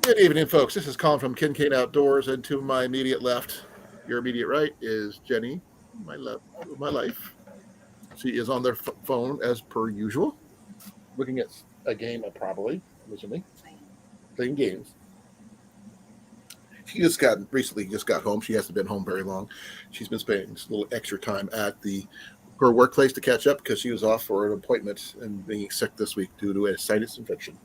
Good evening, folks. This is Colin from Kincaid Outdoors, and to my immediate left, your immediate right, is Jenny, my life. She is on their phone as per usual, looking at a game, probably, I'm assuming, playing games. She just got home. She hasn't been home very long. She's been spending a little extra time at her workplace to catch up because she was off for an appointment and being sick this week due to a sinus infection,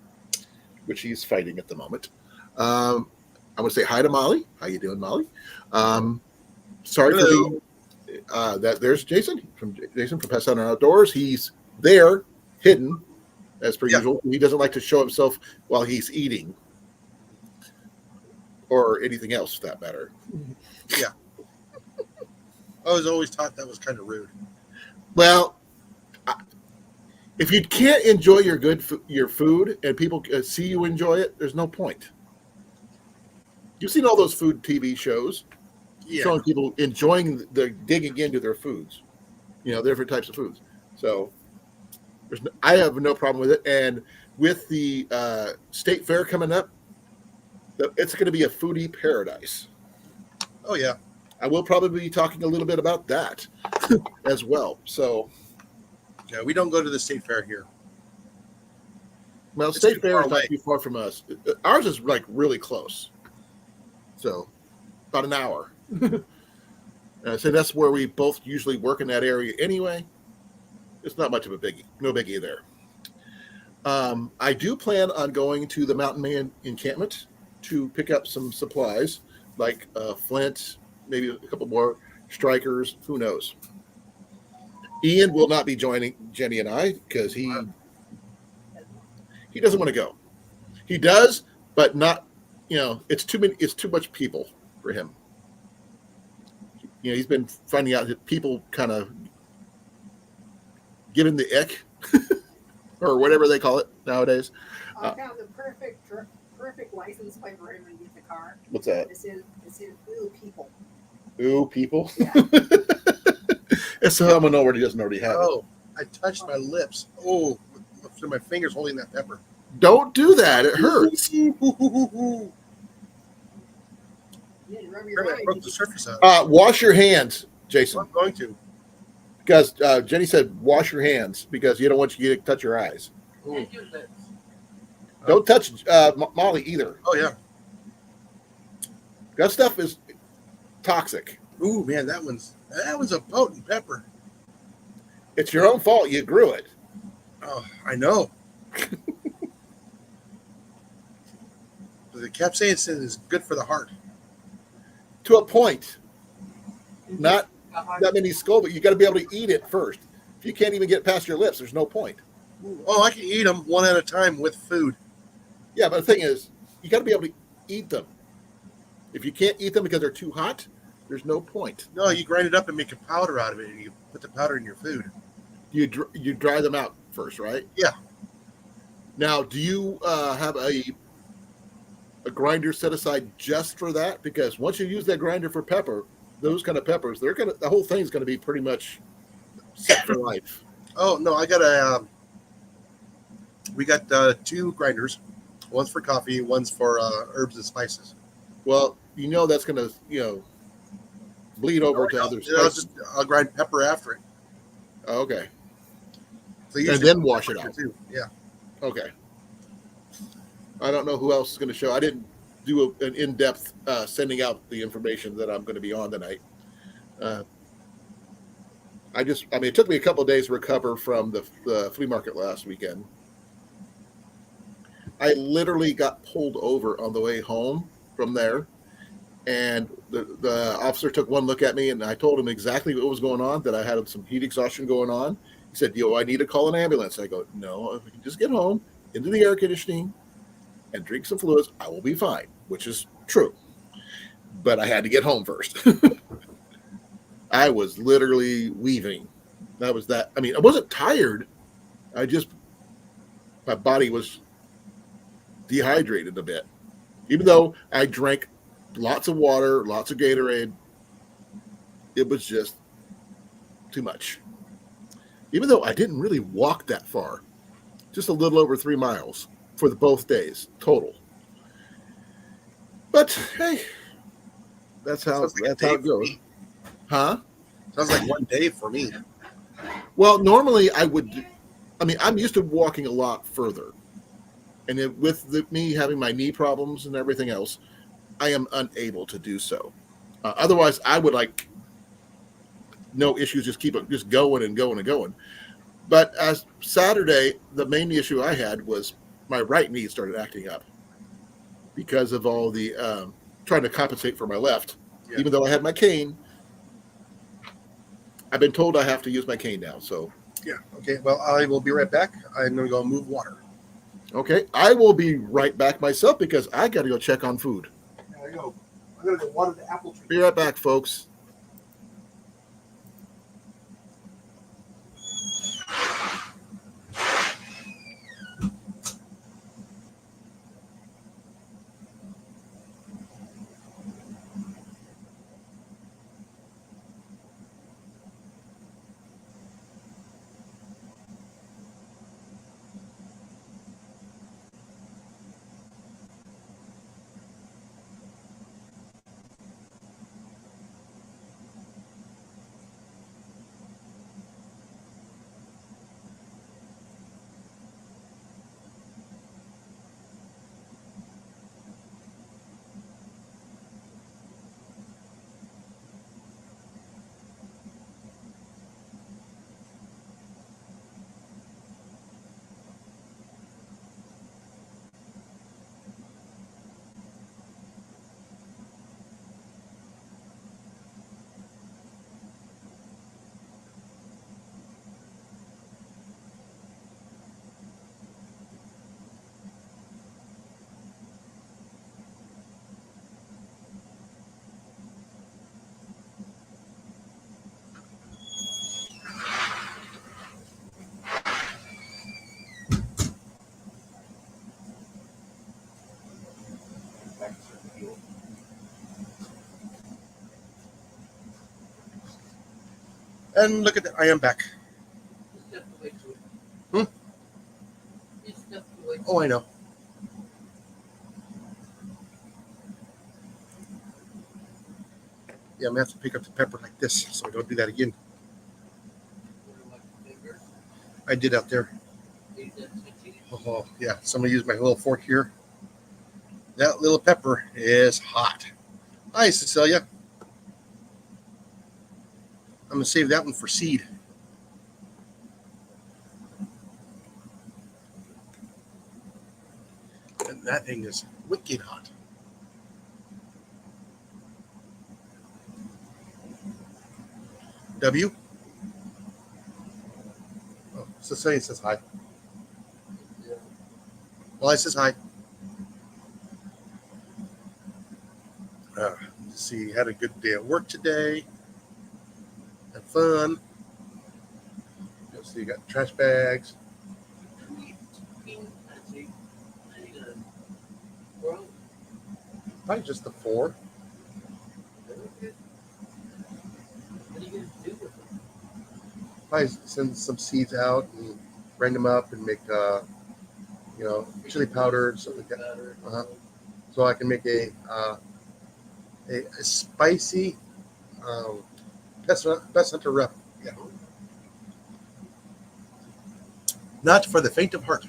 which she's fighting at the moment. Um, I want to say hi to Molly. How you doing, Molly? Um, sorry Hello. for being that. There's Jason from Pest Center Outdoors. He's there, hidden as per Yeah. usual. He doesn't like to show himself while he's eating or anything else, for that matter. Yeah. I was always taught that was kind of rude. Well, if you can't enjoy your food and people see you enjoy it, there's no point. You've seen all those food TV shows Yeah. showing people enjoying digging into their foods, different types of foods. So I have no problem with it. And with the state fair coming up, it's going to be a foodie paradise. Oh, yeah. I will probably be talking a little bit about that as well. So, Yeah, we don't go to the state fair here. well, It's state too fair far is not away. too far from us. Ours is like really close. So, about an hour. So that's where we both usually work in that area anyway. It's not much of a biggie. No biggie there. I do plan on going to the Mountain Man encampment to pick up some supplies like flint, maybe a couple more strikers. Who knows? Ian will not be joining Jenny and I because he doesn't want to go. He does, but not. It's too many. It's too much people for him. He's been finding out that people kind of give him the ick or whatever they call it nowadays. I found the perfect license plate for him to get the car. What's that? It's in ooh people. Ooh, people. Yeah. It's someone know where he doesn't already have it. Oh, I touched my lips. Oh, through my fingers holding that pepper. Don't do that. It hurts. You need to rub your I eyes. broke the surface out. Wash your hands, Jason, I'm going to. because Jenny said wash your hands because you don't want you to touch your eyes. Ooh. Don't touch Molly either. Oh, yeah. That stuff is toxic. Ooh, man, that one's a potent pepper. It's your own fault. You grew it. Oh, I know. The capsaicin is good for the heart. To a point. Not that many skull, but you got to be able to eat it first. If you can't even get past your lips, there's no point. Ooh. Oh, I can eat them one at a time with food. Yeah, but the thing is, you got to be able to eat them. If you can't eat them because they're too hot, there's no point. No, you grind it up and make a powder out of it, and you put the powder in your food. You dry them out first, right? Yeah. Now, do you have a grinder set aside just for that? Because once you use that grinder for pepper, those kind of peppers, the whole thing's gonna be pretty much set for life. Oh no, we got 2 grinders. One's for coffee, one's for herbs and spices. Well, that's gonna bleed over to other spices. I'll grind pepper after it. Oh, okay. So And usually then wash it pepper out. too. Yeah. Okay. I don't know who else is going to show. I didn't do an in-depth sending out the information that I'm going to be on tonight. It took me a couple of days to recover from the flea market last weekend. I literally got pulled over on the way home from there, and the officer took one look at me, and I told him exactly what was going on, that I had some heat exhaustion going on. He said, I need to call an ambulance. I go, no, if we can just get home, into the air conditioning, and drink some fluids, I will be fine, which is true. But I had to get home first. I was literally weaving. That was that. I mean, I wasn't tired. My body was dehydrated a bit. Even though I drank lots of water, lots of Gatorade, it was just too much. Even though I didn't really walk that far, just a little over 3 miles for both days total. But hey, that's how Sounds like a day it for goes, me. huh? Sounds like one day for me. Well, normally I would. I mean, I'm used to walking a lot further, and me having my knee problems and everything else, I am unable to do so. Otherwise, I would like no issues, just keep it just going and going and going. But as Saturday, the main issue I had was my right knee started acting up because of all the trying to compensate for my left. Yeah. Even though I had my cane, I've been told I have to use my cane now. So, Yeah. Okay. Well, I will be right back. I'm going to go move water. okay, I will be right back myself because I got to go check on food. There you go. I'm going to go water the apple tree. Be right back, folks. And look at that. I am back. Hmm? Oh, I know. Yeah, I'm going to have to pick up the pepper like this so I don't do that again. I did out there. Oh, yeah. Somebody used my little fork here. That little pepper is hot. Hi, Cecilia. I'm going to save that one for seed. And that thing is wicked hot. W? Oh, Cecilia says hi. Well, I says hi. Let's see, had a good day at work today. Had fun. Let's see, you got trash bags. Probably just the 4. Probably send some seeds out and grind them up and make, chili powder and stuff like that. So I can make a spicy best hunter rep. Yeah. Not for the faint of heart.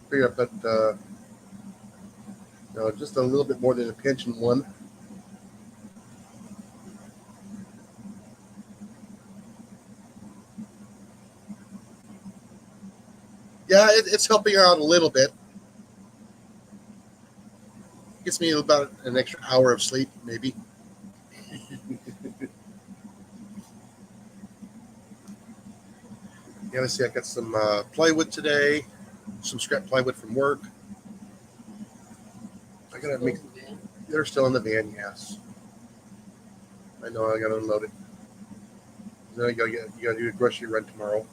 Figure out that just a little bit more than a pinch in one. Yeah, it's helping her out a little bit. Gets me about an extra hour of sleep, maybe. Yeah, let's see. I got some plywood today, some scrap plywood from work. I gotta make. They're still in the van, yes. I know. I gotta unload it. Then you gotta do a grocery run tomorrow.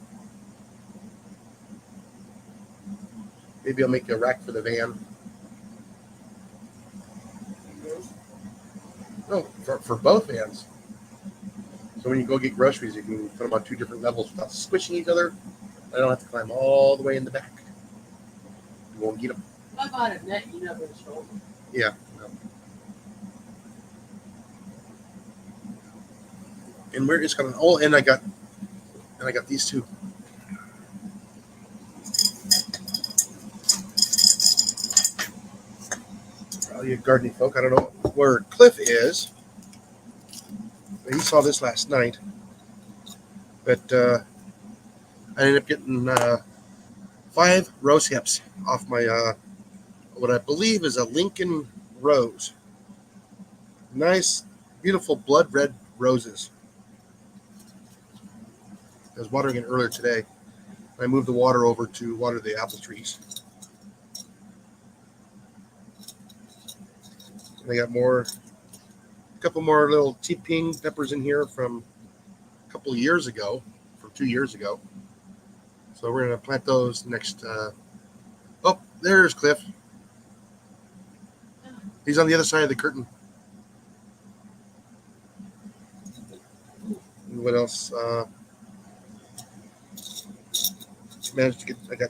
Maybe I'll make a rack for the van. No, for both vans. So when you go get groceries, you can put them on 2 different levels without squishing each other. I don't have to climb all the way in the back. You won't get them. I bought a net, you never showed me. Yeah. No. And we're just gonna. Oh, and I got these two. All you gardening folk, I don't know where Cliff is. He saw this last night, but I ended up getting 5 rose hips off my what I believe is a Lincoln rose. Nice, beautiful blood red roses. I was watering it earlier today. I moved the water over to water the apple trees. And I got a couple more little T-ping peppers in here from a couple of years ago, from 2 years ago. So we're going to plant those next. Oh, there's Cliff. He's on the other side of the curtain. And what else? Managed to get. I got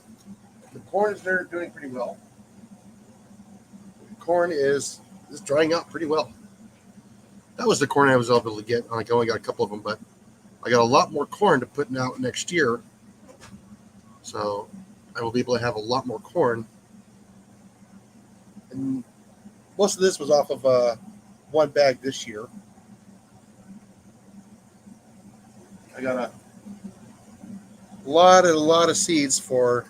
the corn is there doing pretty well. The corn is drying out pretty well. That was the corn I was able to get. I only got a couple of them, but I got a lot more corn to put out next year. So I will be able to have a lot more corn. And most of this was off of one bag this year. I got a lot of seeds for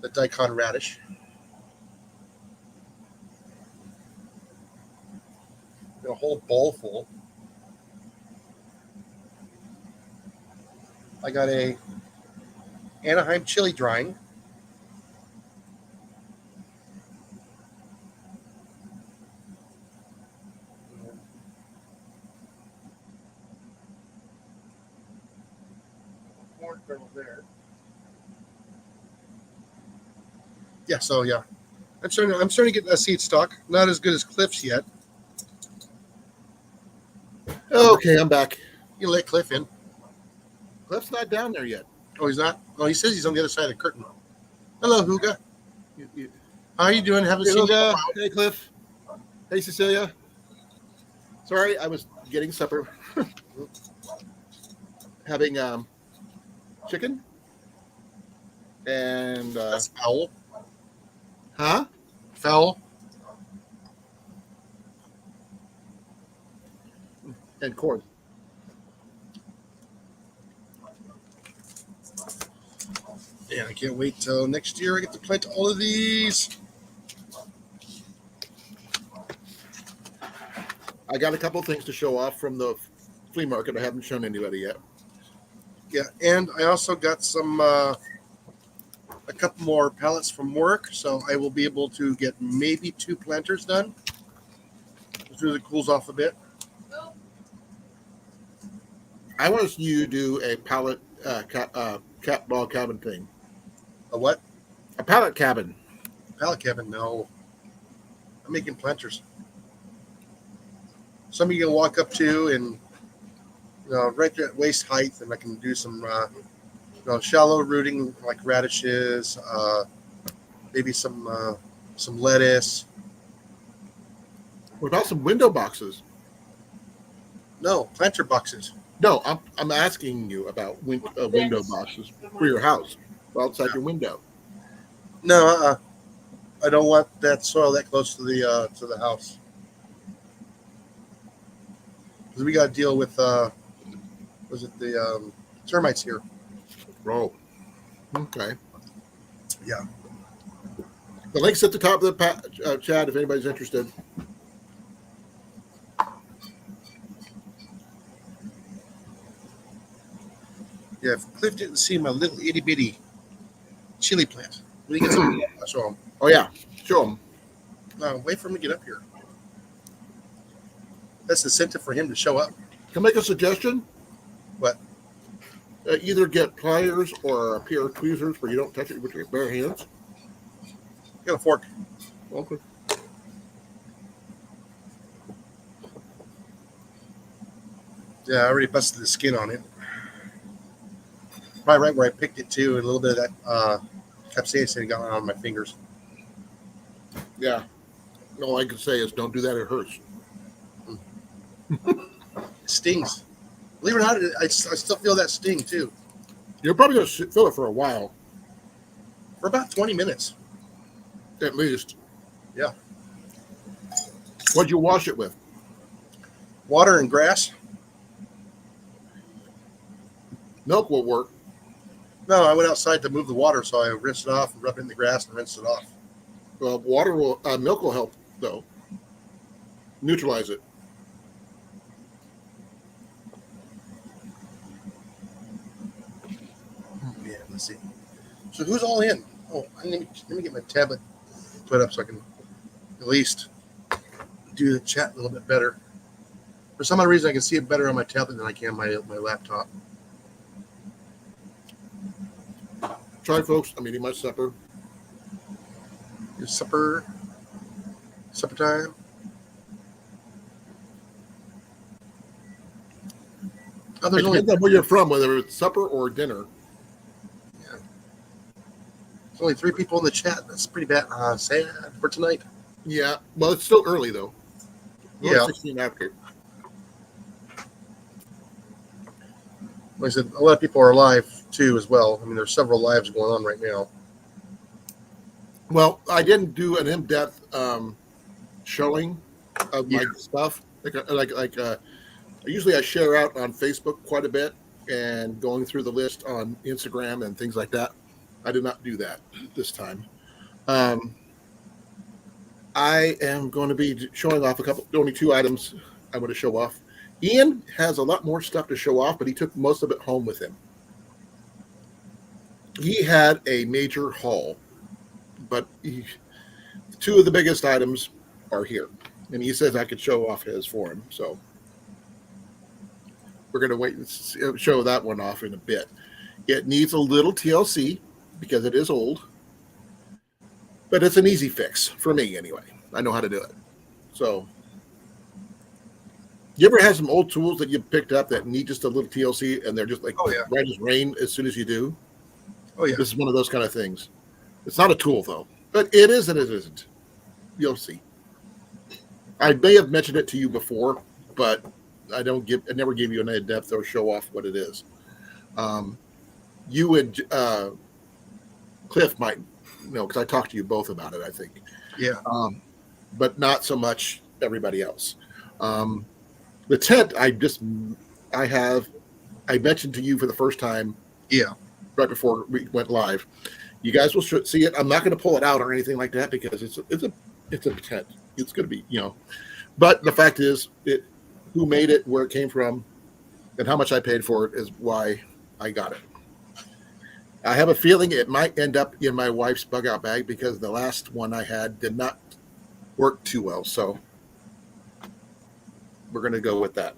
the daikon radish. Got a whole bowl full. I got a Anaheim chili drying. Corn kernel there. Yeah, so yeah. I'm starting to get a seed stock. Not as good as Cliff's yet. Okay, I'm back. You let Cliff in. Cliff's not down there yet. Oh, he's not? Oh, he says he's on the other side of the curtain. Hello, Huga. You- How are you doing? Haven't Hey, seen you. Olga. Hey, Cliff. Hey, Cecilia. Sorry, I was getting supper. Having chicken and That's foul. huh? Foul. And corn. Yeah, I can't wait till next year. I get to plant all of these. I got a couple of things to show off from the flea market. I haven't shown anybody yet. Yeah, and I also got some a couple more pallets from work, so I will be able to get maybe 2 planters done. As soon as it cools off a bit. I want to see you do a pallet cat log cabin thing. A what? A pallet cabin. Pallet cabin? No. I'm making planters. Some you can walk up to and right there at waist height, and I can do some shallow rooting like radishes, maybe some lettuce. What about some window boxes? No, planter boxes. No, I'm asking you about window boxes for your house, outside your window. No, I don't want that soil that close to the house. Because we got to deal with was it the termites here? Oh, okay. Yeah. The link's at the top of the chat if anybody's interested. Yeah, if Cliff didn't see my little itty bitty chili plant, when he gets up here, I'll show him. Oh yeah, show them. No, wait for him to get up here. That's the incentive for him to show up. Can I make a suggestion? What? Either get pliers or a pair of tweezers where you don't touch it with your bare hands. Got a fork. Okay. Yeah, I already busted the skin on it. Probably right where I picked it too, and a little bit of that capsaicin got on my fingers. Yeah. All I can say is don't do that. It hurts. It stings. Believe it or not, I still feel that sting too. You're probably going to feel it for a while, For about 20 minutes. at least. Yeah. What'd you wash it with? Water and grass. Milk will work. No, I went outside to move the water, so I rinsed it off, rubbed it in the grass, and rinsed it off. Well, milk will help, though. Neutralize it. Yeah, let's see. So who's all in? Oh, let me get my tablet put up so I can at least do the chat a little bit better. For some odd reason, I can see it better on my tablet than I can my laptop. Try, folks. I'm eating my supper. Your supper time. Oh, It there's only depends on where you're from, whether it's supper or dinner. There's only 3 people in the chat. That's pretty bad. Sad for tonight. Yeah. Well, it's still early, though. We're Yeah. 16 after. Like I said, a lot of people are live too as well. I mean, there's several lives going on right now. Well, I didn't do an in-depth showing of my stuff. Usually I share out on Facebook quite a bit and going through the list on Instagram and things like that. I did not do that this time. I am going to be showing off only 2 items I'm going to show off. Ian has a lot more stuff to show off, but he took most of it home with him. He had a major haul, but 2 of the biggest items are here. And he says I could show off his for him. So we're going to wait and show that one off in a bit. It needs a little TLC because it is old, but it's an easy fix for me anyway. I know how to do it. So you ever have some old tools that you picked up that need just a little TLC and they're just like right as rain as soon as you do? Oh, yeah. This is one of those kind of things. It's not a tool, though, but it is and it isn't. You'll see. I may have mentioned it to you before, but I never give you an in-depth or show off what it is. You and Cliff might know because I talked to you both about it, I think. Yeah. But not so much everybody else. The tent, I mentioned to you for the first time. Yeah. Right before we went live. You guys will see it. I'm not going to pull it out or anything like that because it's a tent. It's going to be, but the fact is who made it, where it came from, and how much I paid for it is why I got it. I have a feeling it might end up in my wife's bug out bag because the last one I had did not work too well. So we're going to go with that.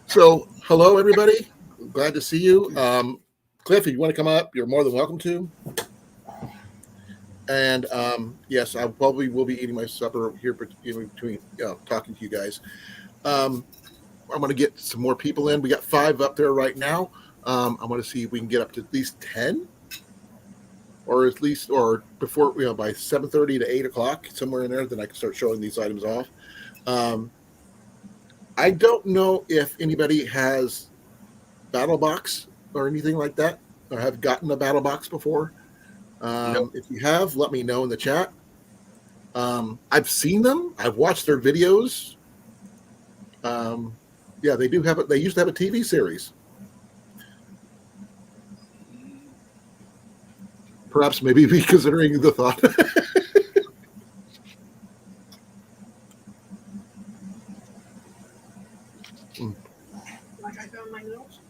So hello, everybody. Glad to see you. Cliff, if you want to come up, you're more than welcome to. And yes, I probably will be eating my supper here in between talking to you guys. I'm going to get some more people in. We got 5 up there right now. I'm going to see if we can get up to at least 10, or before by 7:30 to 8 o'clock, somewhere in there. Then I can start showing these items off. I don't know if anybody has battle box or anything like that, or have gotten a battle box before. Nope. If you have, let me know in the chat. I've seen them. I've watched their videos. Yeah, they do have it. They used to have a TV series. Perhaps maybe be considering the thought. Like I found my notes.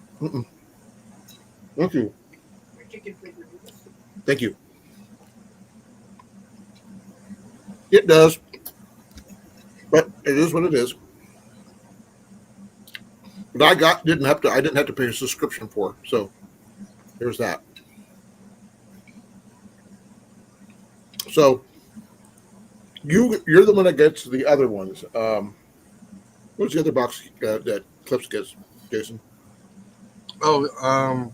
Thank you. My chicken flavored noodles. Thank you. It does, but it is what it is. But I didn't have to pay a subscription for, so there's that. So you're the one that gets the other ones. What's the other box that Clips gets, Jason? Oh,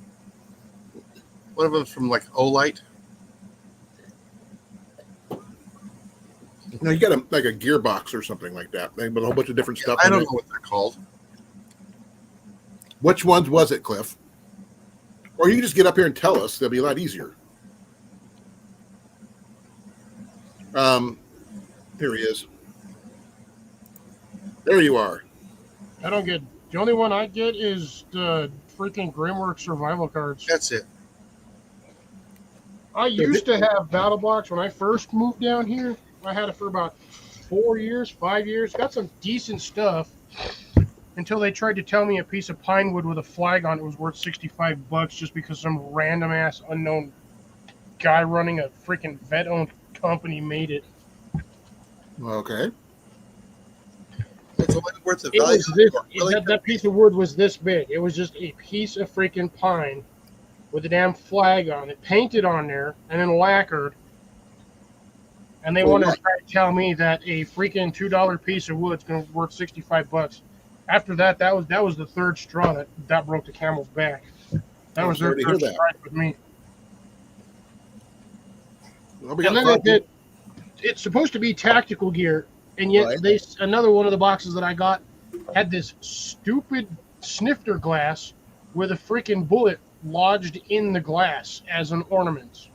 One of them's from like Olight. Now you got like a gearbox or something like that. They put a whole bunch of different stuff. I in don't it. know what they're called. Which ones was it, Cliff? Or you can just get up here and tell us. That'll be a lot easier. Here he is. There you are. I don't get. The only one I get is the freaking Grimworks survival cards. That's it. I used to have Battle Box when I first moved down here. I had it for about 4 years, 5 years. Got some decent stuff until they tried to tell me a piece of pine wood with a flag on it was worth $65 just because some random ass unknown guy running a freaking vet-owned company made it. Okay. It's only worth the It value. was this, Really? that piece of wood was this big. It was just a piece of freaking pine with a damn flag on it, painted on there, and then lacquered. And they wanted to try to tell me that a freaking $2 piece of wood's going to worth $65. After that, that was the third straw that broke the camel's back. That was their sorry to hear first that. strike with me. Well, we And got then five it's supposed to be tactical gear, and yet Right. another one of the boxes that I got had this stupid snifter glass with a freaking bullet lodged in the glass as an ornament.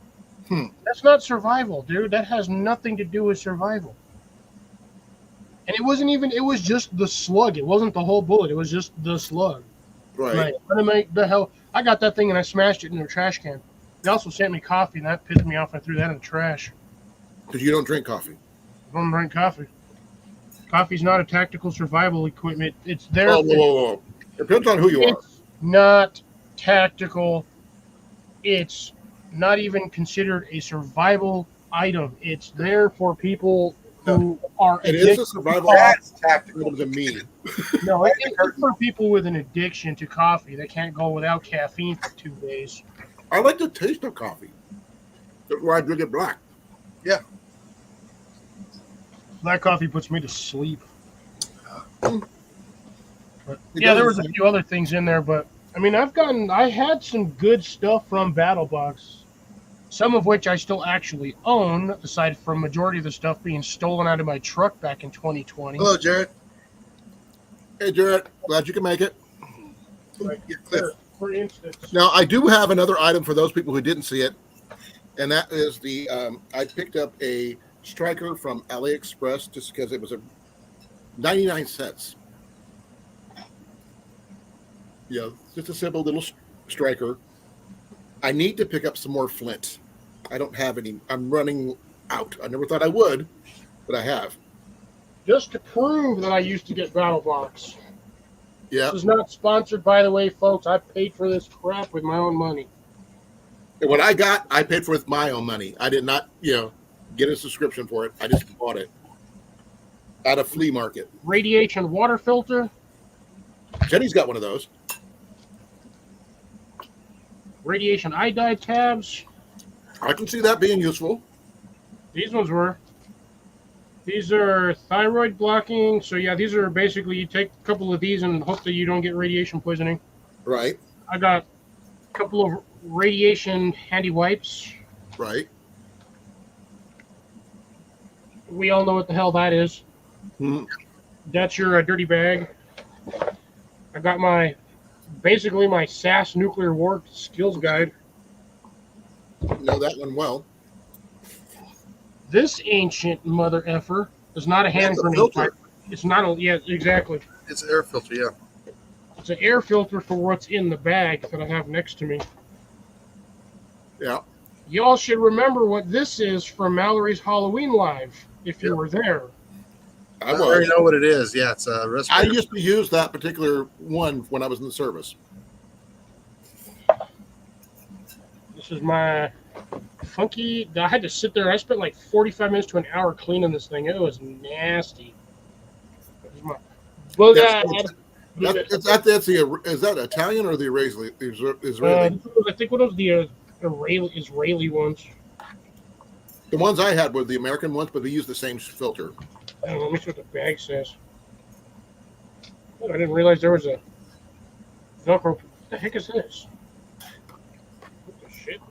That's not survival, dude. That has nothing to do with survival. And it wasn't even, it was just the slug. It wasn't the whole bullet. It was just the slug. right. Like, what am I, the hell? I got that thing and I smashed it in a trash can. They also sent me coffee, and that pissed me off. I threw that in the trash. Because you don't drink coffee. I don't drink coffee. Coffee's not a tactical survival equipment. It's there. Whoa, whoa, whoa, whoa. It depends on who you are. It's not tactical. It's not even considered a survival item. It's there for people who are It addicted. is a survival That's tactical. to me. No, it's for people with an addiction to coffee. They can't go without caffeine for 2 days. I like the taste of coffee. That's why I drink it black. Black coffee puts me to sleep. But, It yeah, there was doesn't- a few other things in there, but I mean, I had some good stuff from BattleBox, some of which I still actually own, aside from majority of the stuff being stolen out of my truck back in 2020. Hello, Jared. Hey, Jarrett, glad you can make it. Like, Yeah, Cliff. for instance, Now, I do have another item for those people who didn't see it, and that is the I picked up a striker from AliExpress just because it was a 99 cents. Yeah, just a simple little striker. I need to pick up some more flint. I don't have any. I'm running out. I never thought I would, but I have. just to prove that I used to get BattleBox. Yeah. This is not sponsored, by the way, folks. I paid for this crap with my own money. And what I got, I paid for with my own money. I did not, get a subscription for it. I just bought it at a flea market. Radiation water filter, Jenny's got one of those. radiation iodide tabs. I can see that being useful. These ones were. These are thyroid blocking. So yeah, these are basically, you take a couple of these and hope that you don't get radiation poisoning. Right, I got a couple of radiation handy wipes. right. We all know what the hell that is. Hmm. That's your dirty bag. I got basically my SAS nuclear war skills guide. Know that one well. This ancient mother effer is not a hand That's a grenade. filter. Pipe. It's not a, yeah, exactly. It's an air filter, yeah. It's an air filter for what's in the bag that I have next to me. Yeah. Y'all should remember what this is from Mallory's Halloween Live, if you were there. I I already was. know what it is. Yeah, it's a I respirator. used to use that particular one when I was in the service. This is my funky. I had to sit there. I spent like 45 minutes to an hour cleaning this thing. It was nasty. This is my That's is that Italian or the Israeli? I think one of the Israeli ones. The ones I had were the American ones, but they use the same filter. Let me see what the bag says. Oh, I didn't realize there was a Velcro. What the heck is this? What the shit.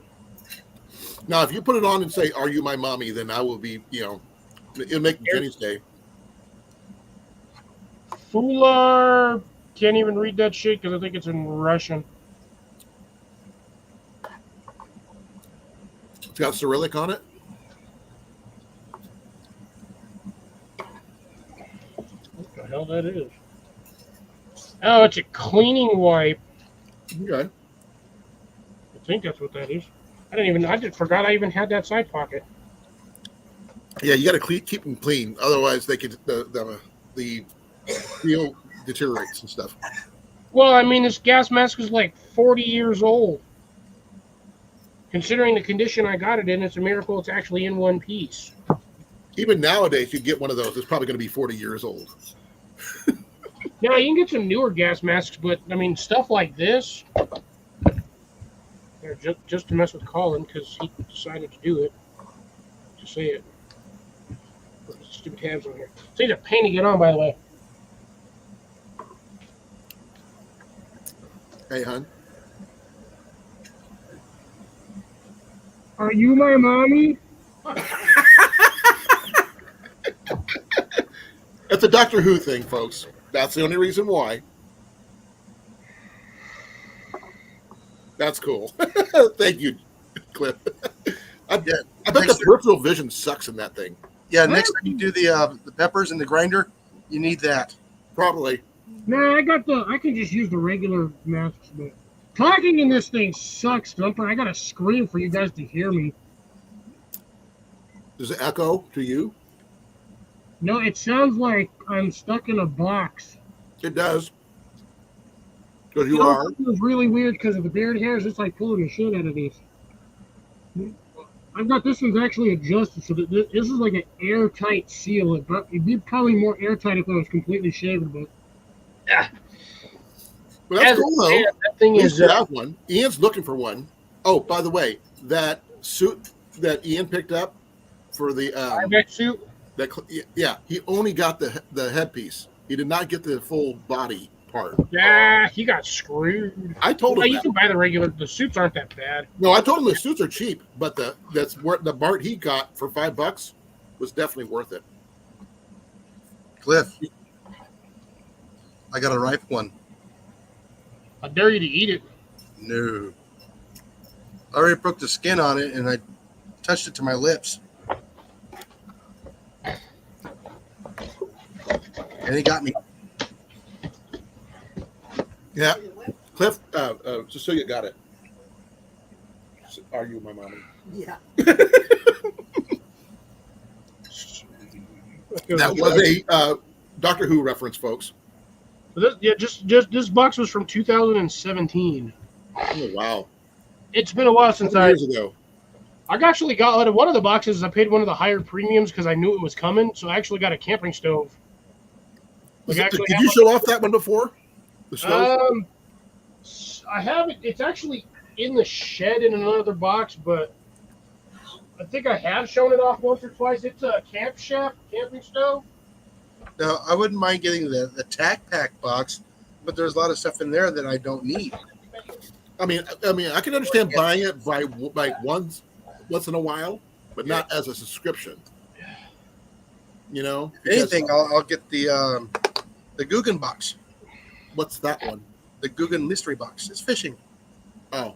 Now, if you put it on and say, "Are you my mommy?" then I will be, it'll make Jenny's day. Fular, can't even read that shit because I think it's in Russian. It's got Cyrillic on it. What the hell that is? Oh, it's a cleaning wipe. Okay. I think that's what that is. I just forgot I even had that side pocket. Yeah, you got to keep them clean, otherwise they could the seal deteriorates and stuff. Well, I mean, this gas mask is like 40 years old. Considering the condition I got it in, it's a miracle it's actually in one piece. Even nowadays, you get one of those. It's probably going to be 40 years old. Yeah, you can get some newer gas masks, but I mean, stuff like this, just to mess with Colin because he decided to do it. To say it. Stupid tabs on here. These are a pain to get on, by the way. Hey, hon. Are you my mommy? It's a Doctor Who thing, folks. That's the only reason why. That's cool. Thank you, Cliff. I bet the peripheral vision sucks in that thing. Yeah, next time you do the peppers in the grinder, you need that. Probably. Nah, I can just use the regular masks, but talking in this thing sucks, don't I gotta scream for you guys to hear me. Does it echo to you? No, it sounds like I'm stuck in a box. It does. Because you are. It was really weird because of the beard hairs. It's like pulling the shit out of these. I've got this one's actually adjusted, so that this is like an airtight seal. It'd be probably more airtight if it was completely shaven, but yeah. Well, that's cool though. That thing is have one. Ian's looking for one. Oh, by the way, that suit that Ian picked up for the suit. Yeah, he only got the headpiece. He did not get the full body part. Yeah, he got screwed. I told him you can buy the suits aren't that bad. No, I told him the suits are cheap, but that's where the part he got for $5 was definitely worth it. Cliff, I got a ripe one. I dare you to eat it. No. I already broke the skin on it, and I touched it to my lips. And he got me. Yeah. Cliff, just so you got it. Are you my mommy? Yeah. That was a Doctor Who reference, folks. This box was from 2017. Oh, wow. It's been a while since years ago. I actually got out of one of the boxes. I paid one of the higher premiums because I knew it was coming, so I actually got a camping stove. Did you show off that one before? The stove? I haven't. It's actually in the shed in another box, but I think I have shown it off once or twice. It's a Camp Chef camping stove. Now, I wouldn't mind getting the Tac Pack box, but there's a lot of stuff in there that I don't need. I mean, I can understand buying it by once in a while, but not as a subscription. You know, if anything, I'll get the Guggen box. What's that one? The Guggen mystery box. It's fishing. Oh,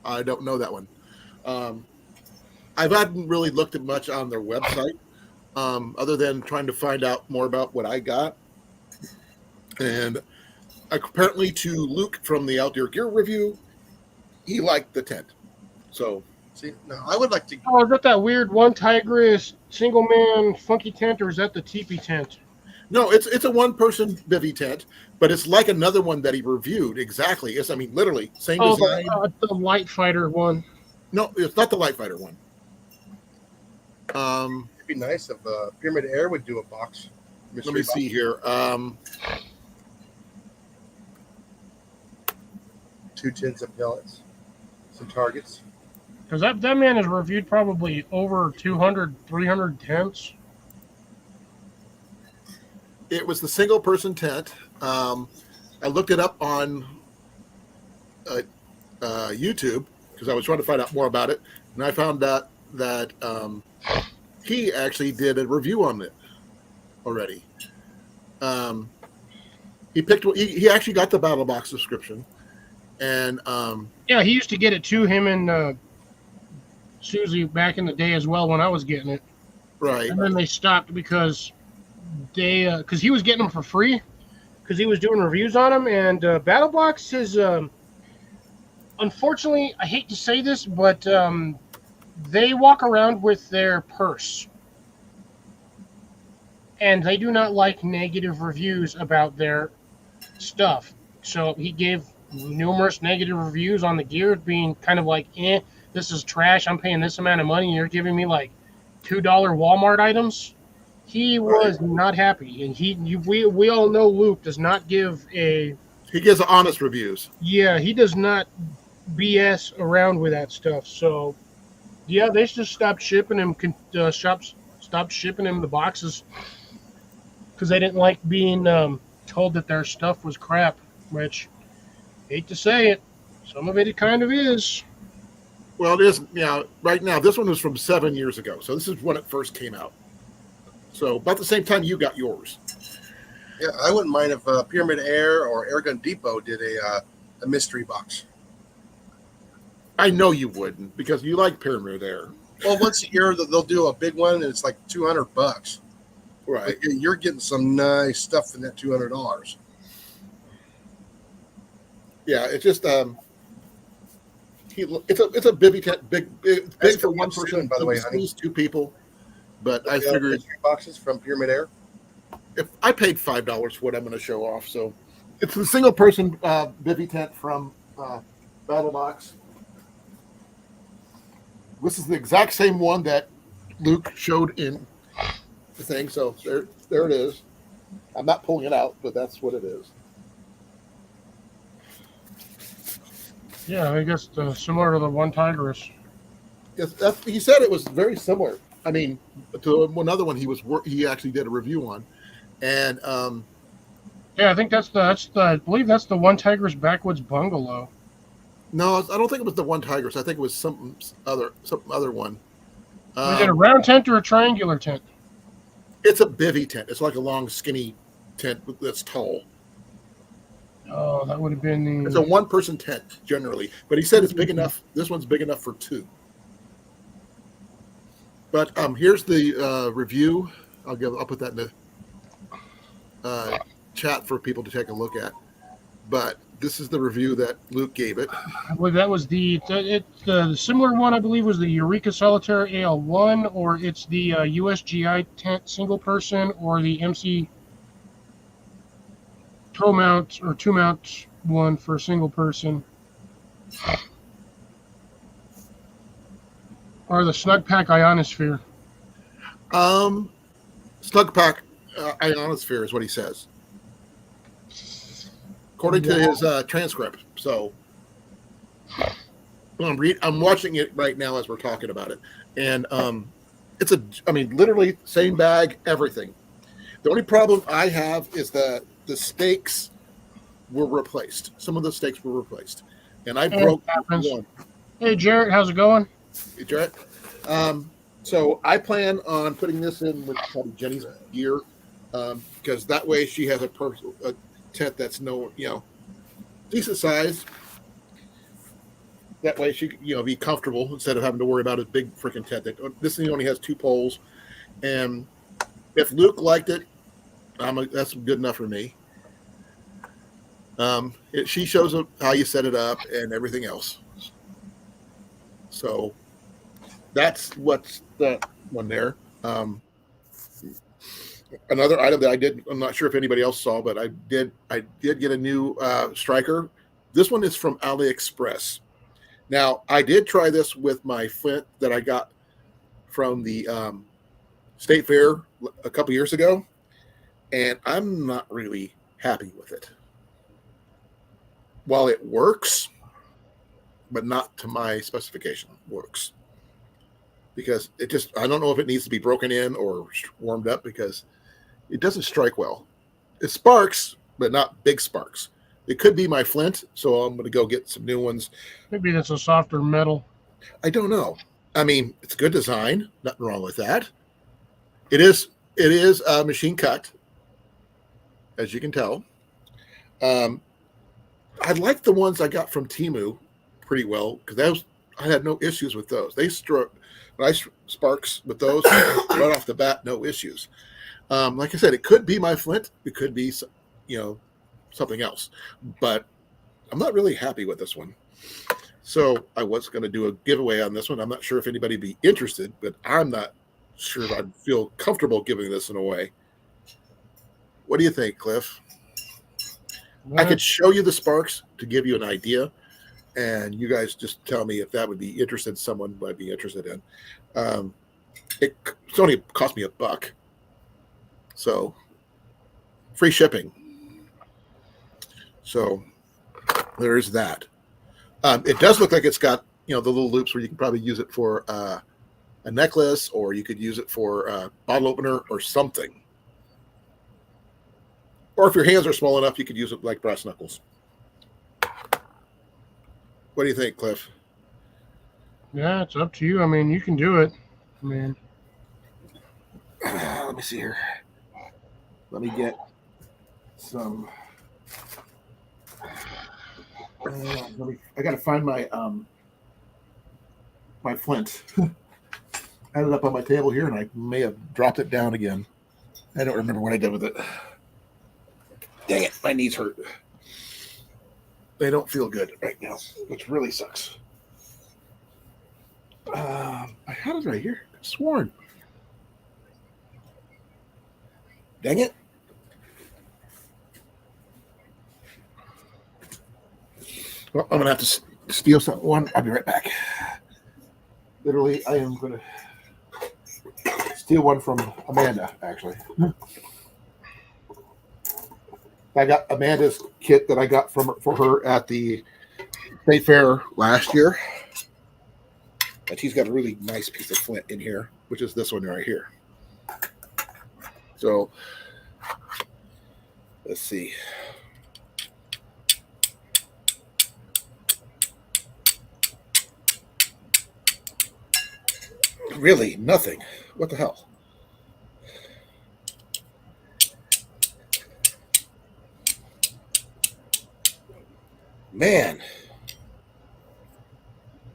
I don't know that one. I haven't really looked at much on their website, other than trying to find out more about what I got. And apparently, to Luke from the Outdoor Gear Review, he liked the tent. So, see, now I would like to. Oh, is that weird one Tigris single man funky tent, or is that the teepee tent? No, it's a one person bivy tent, but it's like another one that he reviewed exactly. It's literally same design. The Light Fighter one. No, it's not the Light Fighter one. It'd be nice if Pyramid Air would do a box. Let me see here. 2 tins of pellets, some targets. Because that man has reviewed probably over 200, 300 tents. It was the single person tent. I looked it up on YouTube because I was trying to find out more about it, and I found out that he actually did a review on it already. He actually got the Battle Box subscription, and Yeah, he used to get it too. Him and Susie back in the day as well when I was getting it, right, and then they stopped because because he was getting them for free because he was doing reviews on them, and Battle Box is unfortunately, I hate to say this, but they walk around with their purse. And they do not like negative reviews about their stuff. So he gave numerous negative reviews on the gear, being kind of like, this is trash. I'm paying this amount of money, and you're giving me like $2 Walmart items. He was not happy, and we all know Luke does not give a. he gives honest reviews. Yeah, he does not BS around with that stuff. So, yeah, they just stopped shipping him. Shops stopped shipping him the boxes because they didn't like being told that their stuff was crap. Which, hate to say it, some of it kind of is. Well, it is. Right now, this one was from 7 years ago, so this is when it first came out. So about the same time you got yours. Yeah, I wouldn't mind if Pyramid Air or Airgun Depot did a mystery box. I know you wouldn't because you like Pyramid Air. Well, once a year they'll do a big one, and it's like $200. Right. Like, you're getting some nice stuff in that $200. Yeah, it's just it's a bivy tent, big for one person. By the way, honey. These two people, but I figured mystery boxes from Pyramid Air. if I paid $5 for what I'm going to show off, so it's a single person bivy tent from Battle Box. This is the exact same one that Luke showed in the thing, so there it is. I'm not pulling it out, but that's what it is. Yeah, I guess similar to the one Tigress. Yes, he said it was very similar. I mean, to another one he actually did a review on, and Yeah, I think I believe that's the one Tigress Backwoods Bungalow. no, I don't think it was the one Tigers. I think it was some other one. Is it a round tent or a triangular tent? It's a bivy tent. It's like a long, skinny tent that's tall. Oh, that would have been It's the. a one-person tent generally, but he said it's big enough. This one's big enough for two. But here's the review. I'll put that in the chat for people to take a look at. But this is the review that Luke gave it. Well, that was the similar one. I believe was the Eureka Solitaire AL1, or it's the USGI tent single person, or the MC toe mount or two mount one for single person, or the Snug Pack Ionosphere. Snug Pack Ionosphere is what he says, according to his transcript. So I'm watching it right now as we're talking about it, and literally same bag, everything. The only problem I have is that the stakes were replaced. Some of the stakes were replaced, and I broke one. Hey, Jarrett, how's it going? Hey, Jarrett. So I plan on putting this in with probably Jenny's gear, because that way she has a tent that's decent size. That way she can, be comfortable instead of having to worry about a big freaking tent. This thing only has 2 poles, and if Luke liked it, that's good enough for me. She shows up how you set it up and everything else. So that's what's that one there. Another item that I did, I'm not sure if anybody else saw, but I did get a new striker. This one is from AliExpress. Now, I did try this with my flint that I got from the State Fair a couple years ago, and I'm not really happy with it. While it works, but not to my specification, works. Because I don't know if it needs to be broken in or warmed up, because it doesn't strike well. It sparks, but not big sparks. It could be my flint, so I'm going to go get some new ones. Maybe that's a softer metal. I don't know. I mean, it's a good design. Nothing wrong with that. It is machine cut, as you can tell. I like the ones I got from Temu pretty well because I had no issues with those. They struck nice sparks with those right off the bat, no issues. Like I said, it could be my flint. It could be, something else. But I'm not really happy with this one. So I was going to do a giveaway on this one. I'm not sure if anybody would be interested, but I'm not sure if I'd feel comfortable giving this one away. What do you think, Cliff? I could show you the sparks to give you an idea, and you guys just tell me if that would be interested. Someone might be interested in. It's only cost me $1, so free shipping. So there's that. It does look like it's got the little loops where you can probably use it for a necklace, or you could use it for a bottle opener or something. Or if your hands are small enough, you could use it like brass knuckles. What do you think, Cliff? Yeah, it's up to you. I mean, you can do it. I mean, let me see here. Let me get some. I got to find my my flint. I had it up on my table here, and I may have dropped it down again. I don't remember what I did with it. Dang it, my knees hurt. They don't feel good right now, which really sucks. I had it right here. I sworn. Dang it. Well, I'm going to have to steal one. I'll be right back. Literally, I am going to steal one from Amanda, actually. I got Amanda's kit that I got for her at the state fair last year. And she's got a really nice piece of flint in here, which is this one right here. So let's see. Really, nothing. What the hell? Man.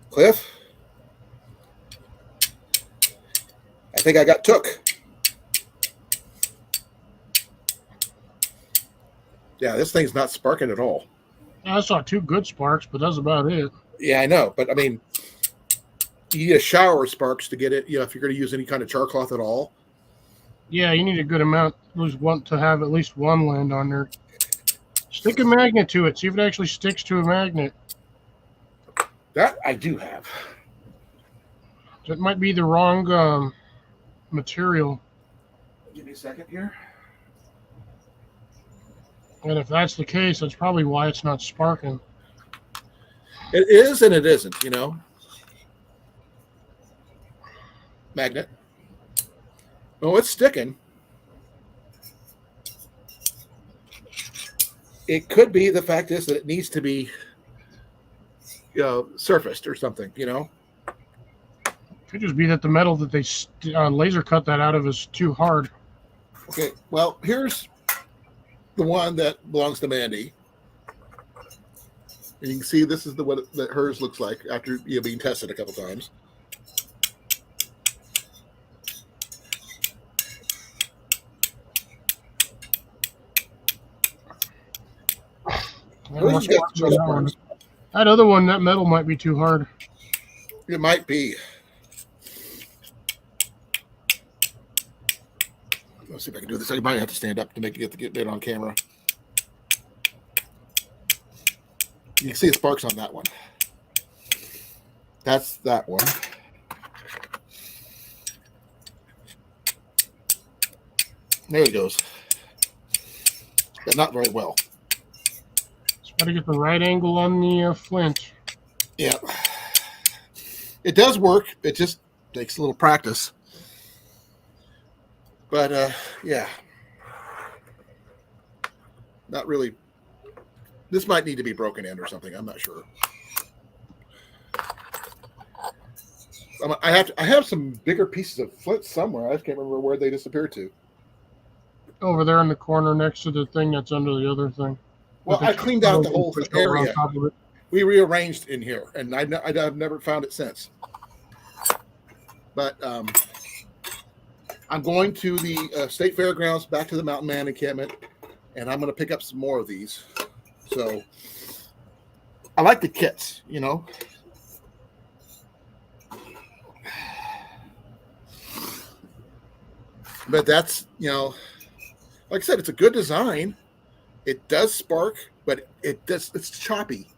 Cliff? I think I got took. Yeah, this thing's not sparking at all. I saw 2 good sparks, but that's about it. Yeah, I know. But, I mean, you need a shower of sparks to get it, if you're going to use any kind of char cloth at all. Yeah, you need a good amount. You want to have at least one land on there. Stick a magnet to it. See if it actually sticks to a magnet. That I do have. That might be the wrong material. Give me a second here. And if that's the case, that's probably why it's not sparking. It is and it isn't, Magnet. Oh, it's sticking. It could be the fact is that it needs to be surfaced or something, Could just be that the metal that they laser cut that out of is too hard. Okay, well, here's the one that belongs to Mandy. And you can see this is the one that hers looks like after being tested a couple times. That other one, that metal might be too hard. It might be. Let's see if I can do this. I might have to stand up to get it on camera. You can see the sparks on that one. That's that one. There it goes. But not very well. Just got to get the right angle on the flint. Yeah. It does work. It just takes a little practice. But, yeah. Not really This might need to be broken in or something. I'm not sure. I have some bigger pieces of flint somewhere. I just can't remember where they disappeared to. Over there in the corner next to the thing that's under the other thing. Well, I cleaned out the whole Pushed over on area. top of it. We rearranged in here, and I've never found it since. But I'm going to the state fairgrounds, back to the Mountain Man encampment, and I'm going to pick up some more of these. So I like the kits, you know. But that's, you know, like I said, it's a good design. It does spark, but it's choppy.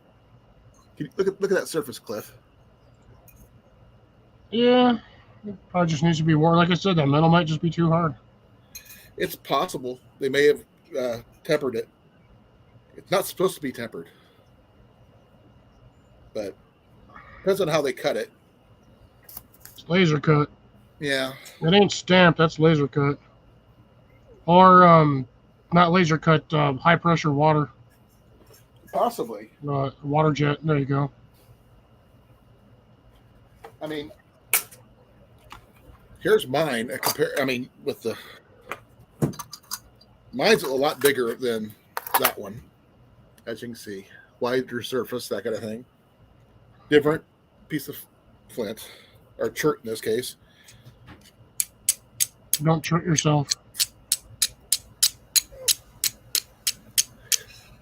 Look at that surface, Cliff. Yeah. It probably just needs to be worn. Like I said, that metal might just be too hard. It's possible they may have tempered it. It's not supposed to be tempered, but depends on how they cut it. It's laser cut. Yeah. It ain't stamped. That's laser cut. Or not laser cut. High pressure water. Possibly. Water jet. There you go. I mean, here's mine. With the mine's a lot bigger than that one, as you can see. Wider surface, that kind of thing. Different piece of flint, or chert in this case. Don't trick yourself.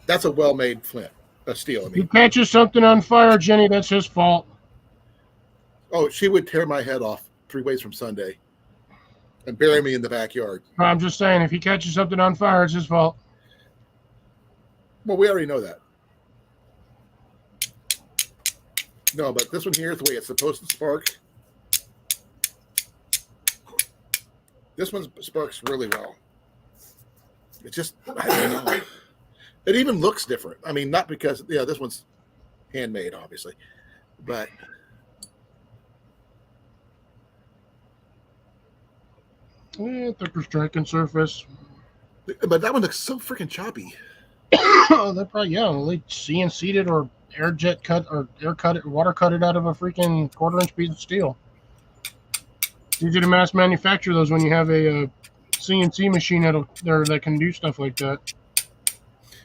That's a well-made flint, a steel. If he catches something on fire, Jenny, that's his fault. Oh, she would tear my head off 3 ways from Sunday and bury me in the backyard. I'm just saying, if he catches something on fire, it's his fault. Well, we already know that. No, but this one here is the way it's supposed to spark. This one sparks really well. It just, I don't know. It even looks different. I mean, not because, this one's handmade, obviously, but Yeah, thicker striking surface. that one looks so freaking choppy. They probably, they CNC'd it or air jet cut or air cut it, water cut it out of a freaking 1/4-inch piece of steel. It's easy to mass manufacture those when you have a CNC machine that can do stuff like that.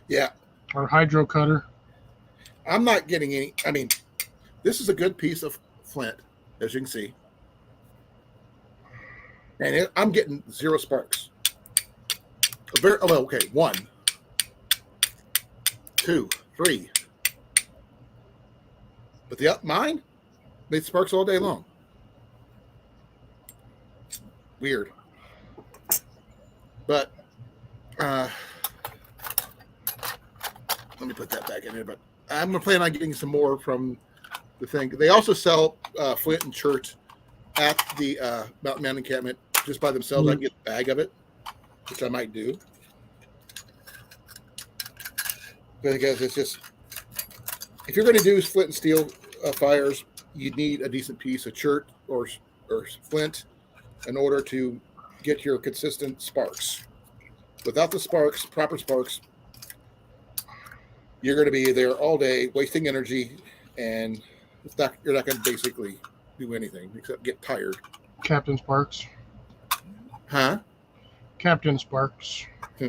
Yeah. Or hydro cutter. I'm not getting any. I mean, this is a good piece of flint, as you can see. And I'm getting 0 sparks. Okay, 1, 2, 3. But mine made sparks all day long. Weird. But let me put that back in here. But I'm gonna plan on getting some more from the thing. They also sell flint and chert at the Mountain Man encampment just by themselves. I can get a bag of it, which I might do. Because it's just, if you're going to do flint and steel fires, you need a decent piece of chert or flint in order to get your consistent sparks. Without the sparks, proper sparks, you're going to be there all day wasting energy, and you're not going to basically do anything except get tired. Captain Sparks. Huh? Captain Sparks. I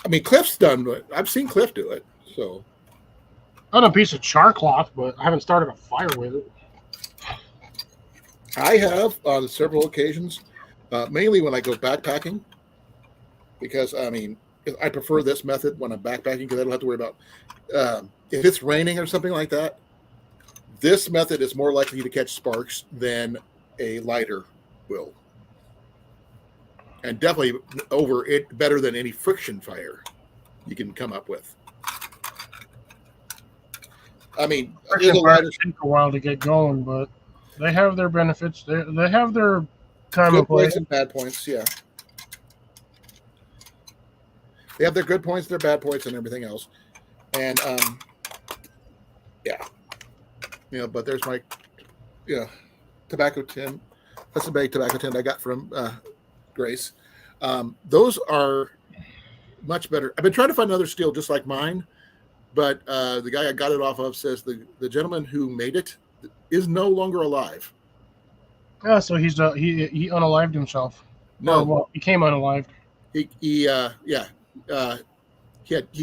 mean, Cliff's done it. I've seen Cliff do it. So, On a piece of char cloth, but I haven't started a fire with it. I have on several occasions, mainly when I go backpacking, because I mean, I prefer this method when I'm backpacking because I don't have to worry about if it's raining or something like that. This method is more likely to catch sparks than a lighter will, and definitely better than any friction fire you can come up with. I mean, Friction fires take a while to get going, but they have their benefits. They have their time good and place. points and bad points. Yeah, they have their good points, their bad points, and everything else. And but there's my tobacco tin. That's a big tobacco tin I got from Grace. Those are much better. I've been trying to find another steel just like mine, but the guy I got it off of says the gentleman who made it is no longer alive. Yeah, so he unalived himself. No, Or, well, became unalived. he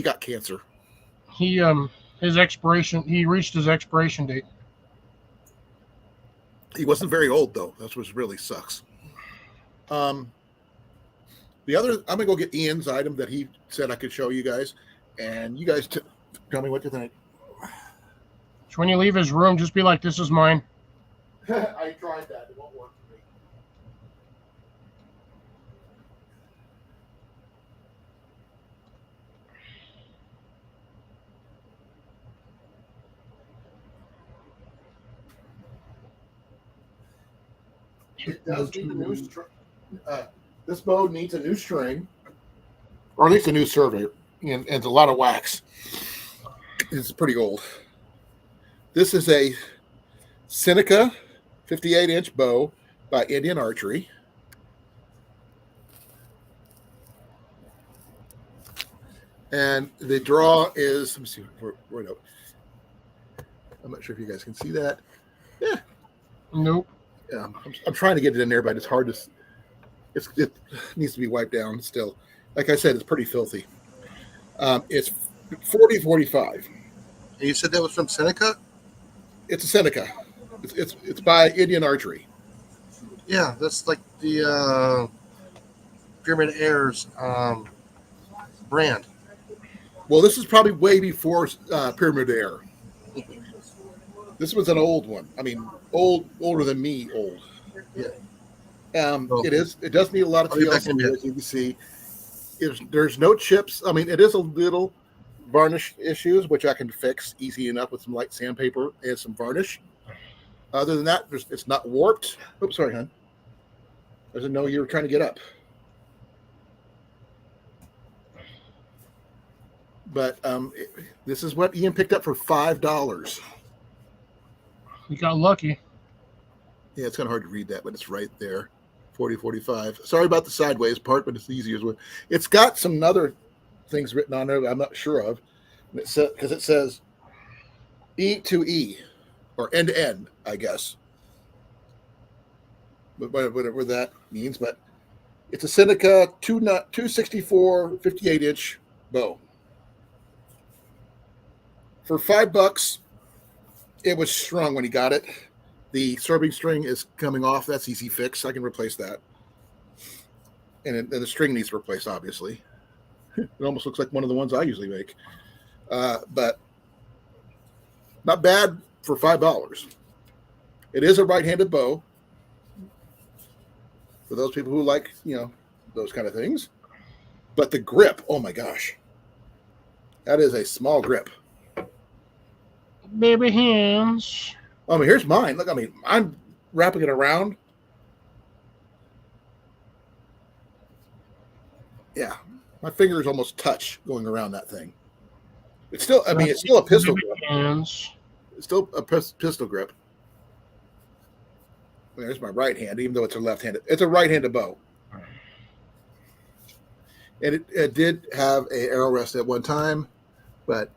got cancer. He he reached his expiration date. He wasn't very old though. That's what really sucks. The other, I'm gonna go get Ian's item that he said I could show you guys, and you guys tell me what you think. So when you leave his room, just be like, "This is mine." I tried that; it won't work for me. It does need a new string. This bow needs a new string, or at least a new survey, and a lot of wax. It's pretty old. This is a Seneca 58-inch bow by Indian Archery. And the draw is, let me see, where I'm not sure if you guys can see that. Yeah. Nope. I'm trying to get it in there, but it's hard to. It needs to be wiped down still. Like I said, it's pretty filthy. It's 40-45. And you said that was from Seneca? It's a Seneca. It's by Indian Archery. Yeah, that's like the Pyramid Airs brand. Well, this is probably way before Pyramid Air. This was an old one. I mean, older than me. Old. Yeah. It is. It does need a lot of I'll be back TLC, in a minute. as you can see. There's no chips. I mean, it is a little varnish issues, which I can fix easy enough with some light sandpaper and some varnish. Other than that, it's not warped. Oops, sorry, hon. I didn't know you were trying to get up. But this is what Ian picked up for $5. You got lucky. Yeah, it's kind of hard to read that, but it's right there. 40-45. Sorry about the sideways part, but it's the easiest one. It's got some other things written on there that I'm not sure of. Because it says E to E, or end to end, I guess. But whatever that means. But it's a Seneca 264 58-inch bow. For $5, it was strung when he got it. The serving string is coming off. That's easy fix. I can replace that. And the string needs replaced, obviously. It almost looks like one of the ones I usually make. But not bad for $5. It is a right-handed bow. For those people who like, those kind of things. But the grip, oh my gosh. That is a small grip. Baby hands. I mean, here's mine. Look, I mean, I'm wrapping it around. Yeah, my fingers almost touch going around that thing. It's still, I mean, it's still a pistol grip. Hands. It's still a pistol grip. There's my right hand, even though it's a left-handed. It's a right-handed bow. And it did have a arrow rest at one time, but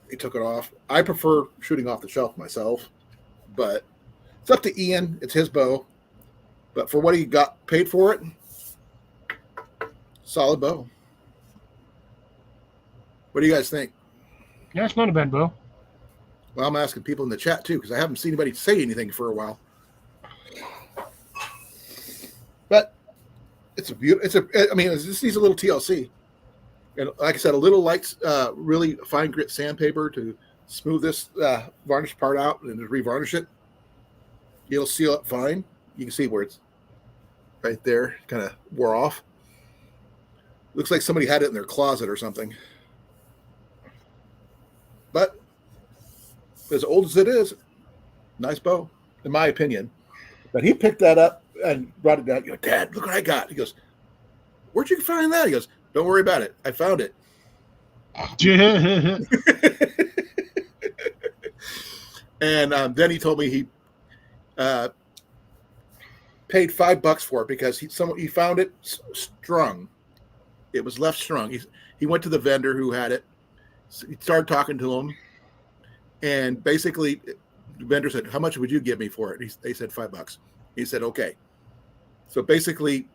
he took it off. I prefer shooting off the shelf myself, but it's up to Ian. It's his bow. But for what he got paid for it, solid bow. What do you guys think? Yeah, it's not a bad bow. Well, I'm asking people in the chat too, because I haven't seen anybody say anything for a while. But it's a beautiful. I mean, this needs a little TLC, and like I said, a little light, really fine grit sandpaper to smooth this varnish part out and just revarnish it. It'll seal it fine. You can see where it's right there, kind of wore off. Looks like somebody had it in their closet or something. But as old as it is, nice bow, in my opinion. But he picked that up and brought it down. You go, Dad, look what I got. He goes, where'd you find that? He goes, don't worry about it. I found it. And then he told me he paid $5 for it because he found it strung It was left strung. He went to the vendor who had it. So he started talking to him, and basically, the vendor said, "How much would you give me for it?" They said $5. He said, "Okay." So basically,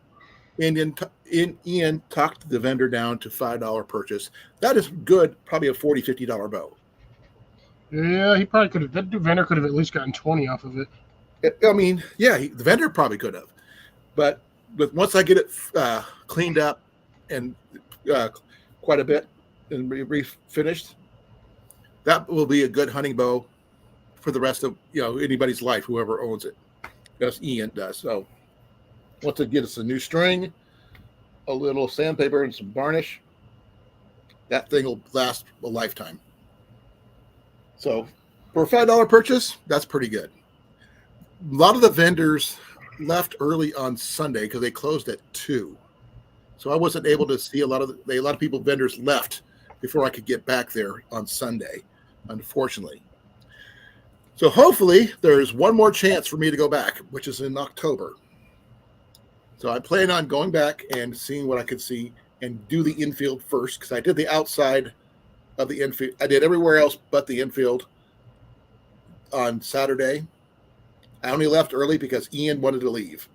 Ian talked the vendor down to $5 purchase. That is good, probably a $40, $50 bow. Yeah, he probably could have. That vendor could have at least gotten 20 off of it. I mean, yeah, the vendor probably could have, but once I get it cleaned up and quite a bit and finished, that will be a good hunting bow for the rest of anybody's life, whoever owns it. That's Ian does. So once it gets a new string, a little sandpaper, and some varnish, that thing will last a lifetime. So for a $5 purchase, that's pretty good. A lot of the vendors left early on Sunday because they closed at 2. So I wasn't able to see a lot of vendors left before I could get back there on Sunday, unfortunately. So hopefully there's one more chance for me to go back, which is in October. So I plan on going back and seeing what I could see and do the infield first, because I did the outside of the infield. I did everywhere else but the infield on Saturday. I only left early because Ian wanted to leave.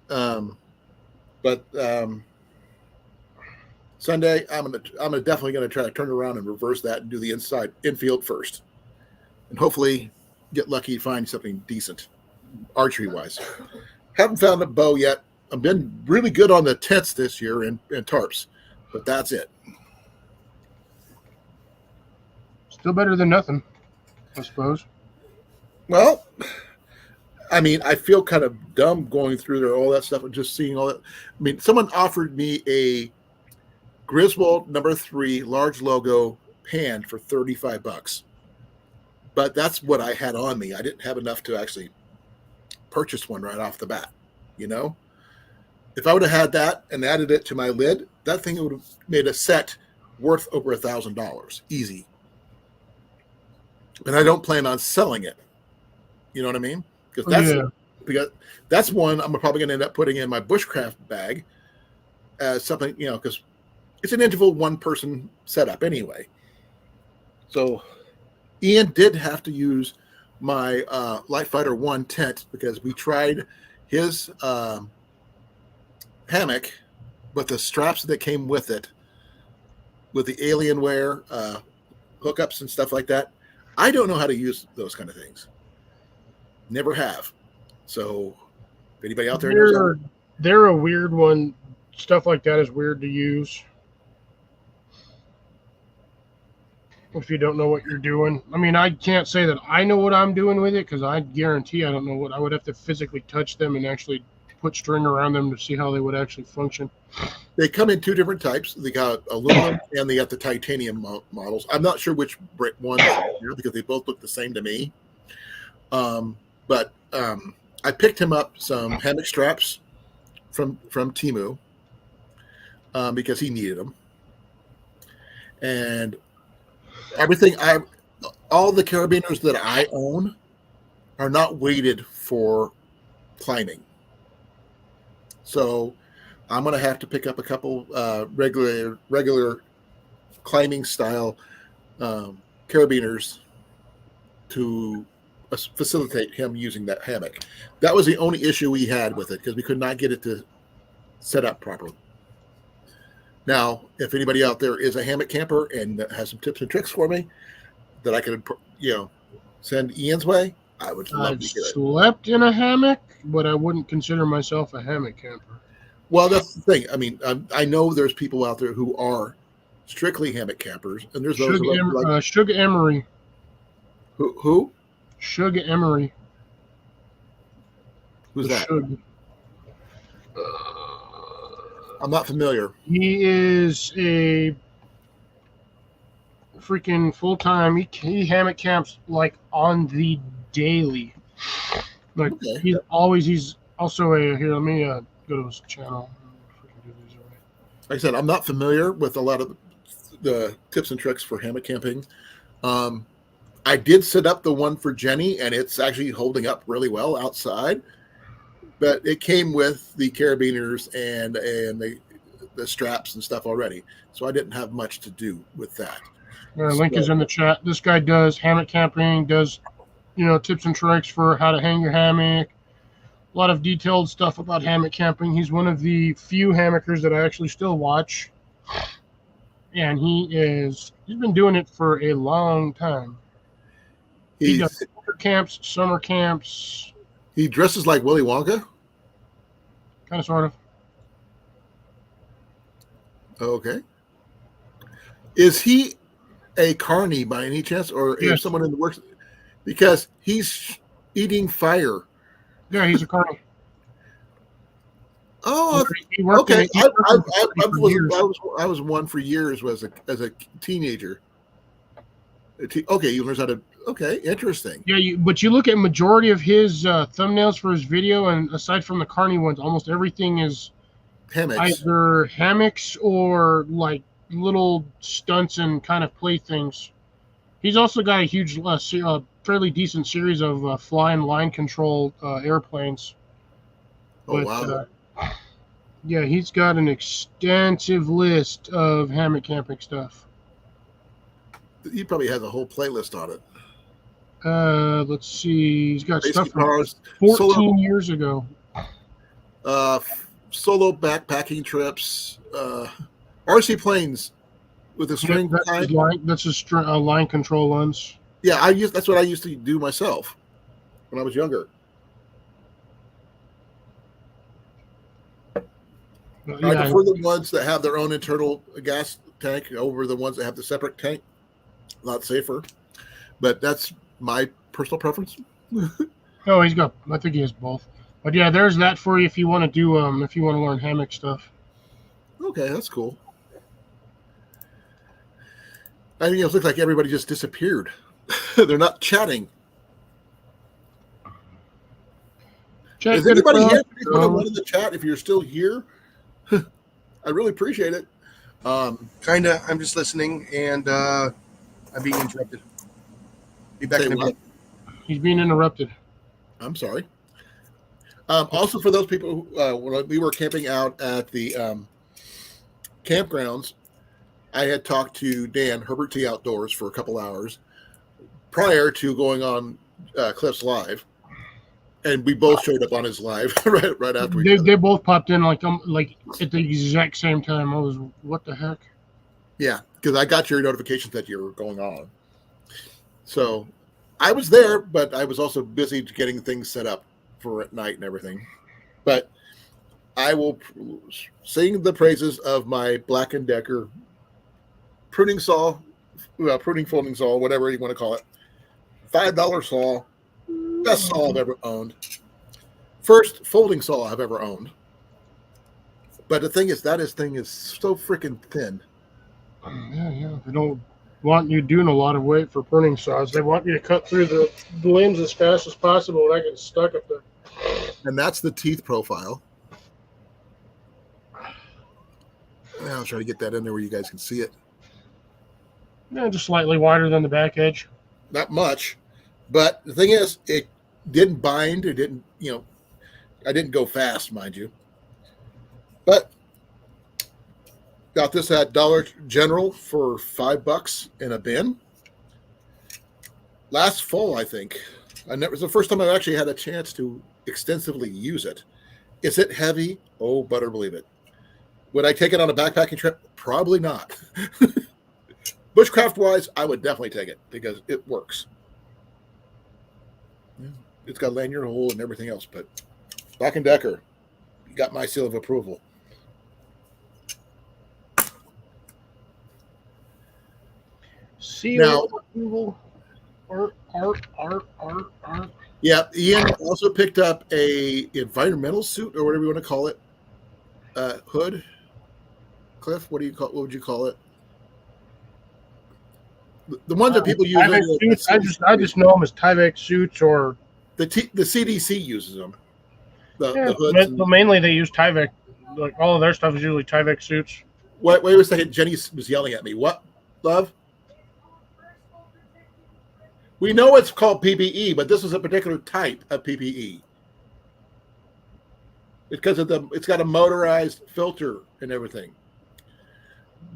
But Sunday, I'm definitely gonna try to turn around and reverse that and do the infield first, and hopefully get lucky, find something decent archery wise. Haven't found a bow yet. I've been really good on the tents this year and tarps, but that's it. Still better than nothing, I suppose. Well, I mean, I feel kind of dumb going through there, all that stuff, and just seeing all that. I mean, someone offered me a Griswold No. 3 large logo pan for $35, but that's what I had on me. I didn't have enough to actually purchase one right off the bat. If I would have had that and added it to my lid, that thing would have made a set worth over $1,000 easy. And I don't plan on selling it. You know what I mean? Because that's one I'm probably going to end up putting in my bushcraft bag as something, because it's an interval one-person setup anyway. So Ian did have to use my Light Fighter 1 tent because we tried his hammock with the straps that came with it, with the Alienware hookups and stuff like that. I don't know how to use those kind of things. Never have. So if anybody out there knows they're a weird one. Stuff like that is weird to use if you don't know what you're doing. I mean, I can't say that I know what I'm doing with it because I guarantee I don't know what. I would have to physically touch them and actually put string around them to see how they would actually function. They come in 2 different types. They got aluminum and they got the titanium models. I'm not sure which one here because they both look the same to me. But I picked him up some hammock straps from Temu because he needed them. And all the carabiners that I own are not weighted for climbing. So I'm going to have to pick up a couple regular climbing style carabiners to facilitate him using that hammock. That was the only issue we had with it because we could not get it to set up properly. Now, if anybody out there is a hammock camper and has some tips and tricks for me that I could, send Ian's way, I would love to hear it. I've slept in a hammock, but I wouldn't consider myself a hammock camper. Well, that's the thing. I mean, I know there's people out there who are strictly hammock campers, and there's those Sugar Emery. Who? Sugar Emery. Who's that? I'm not familiar. He is a freaking full-time. He hammock camps like on the daily. Like okay. He's also a here. Let me go to his channel. Like I said, I'm not familiar with a lot of the tips and tricks for hammock camping. I did set up the one for Jenny, and it's actually holding up really well outside. But it came with the carabiners and the straps and stuff already, so I didn't have much to do with that. Link is in the chat. This guy does hammock camping, does tips and tricks for how to hang your hammock. A lot of detailed stuff about hammock camping. He's one of the few hammockers that I actually still watch, and he's been doing it for a long time. He does winter camps, summer camps. He dresses like Willy Wonka. Kind of, sort of. Okay. Is he a carny by any chance, or Yes. is someone in the works? Because he's eating fire. Yeah, he's a carny. Oh, He worked okay. in it. I was one for years as a teenager. Okay, you learn how to. Okay, interesting. Yeah, but you look at majority of his thumbnails for his video, and aside from the carny ones, almost everything is Hammocks. either hammocks or like little stunts and kind of playthings. He's also got a huge, fairly decent series of flying line control airplanes. Oh, But, wow. Yeah, he's got an extensive list of hammock camping stuff. He probably has a whole playlist on it. Let's see. He's got Bass stuff from guitars, 14 years ago. solo backpacking trips, RC planes with a string behind. That's a line control ones. Yeah, that's what I used to do myself when I was younger. I prefer the ones that have their own internal gas tank over the ones that have the separate tank. A lot safer, but that's my personal preference. Oh, I think he has both. But yeah, there's that for you if you want to do if you want to learn hammock stuff. Okay, that's cool. I mean, it looks like everybody just disappeared. They're not chatting. Is anybody here? Please put a one in the chat if you're still here. I really appreciate it. Kinda. I'm just listening, and I'm being interrupted. Be back in a minute. He's being interrupted. I'm sorry. Also, for those people who, when we were camping out at the campgrounds, I had talked to Dan, Herbert T. Outdoors, for a couple hours prior to going on Cliff's Live. And we both showed up on his live right after they both popped in like at the exact same time. I was, what the heck? Yeah, because I got your notifications that you were going on. So I was there, but I was also busy getting things set up for at night and everything. But I will sing the praises of my Black & Decker pruning saw, pruning folding saw, whatever you want to call it. $5 saw. Best saw I've ever owned. First folding saw I've ever owned. But the thing is, thing is so freaking thin. Yeah. They don't want you doing a lot of weight for pruning saws. They want you to cut through the limbs as fast as possible and I get stuck up there. And that's the teeth profile. I'll try to get that in there where you guys can see it. Yeah, just slightly wider than the back edge. Not much. But the thing is, it didn't bind. It didn't, I didn't go fast, mind you. But got this at Dollar General for $5 in a bin. Last fall, I think. It was the first time I actually had a chance to extensively use it. Is it heavy? Oh, better believe it. Would I take it on a backpacking trip? Probably not. Bushcraft-wise, I would definitely take it because it works. It's got a lanyard hole and everything else, but Black & Decker, you got my seal of approval. Seal of approval. Art. Yeah, Ian also picked up a environmental suit or whatever you want to call it. Hood. Cliff, what would you call it? The ones that people use. I just know them as Tyvek suits, or the CDC uses them. The hoods. But mainly they use Tyvek. Like all of their stuff is usually Tyvek suits. Wait a second. Jenny was yelling at me. What, love? We know it's called PPE, but this is a particular type of PPE. Because it's got a motorized filter and everything.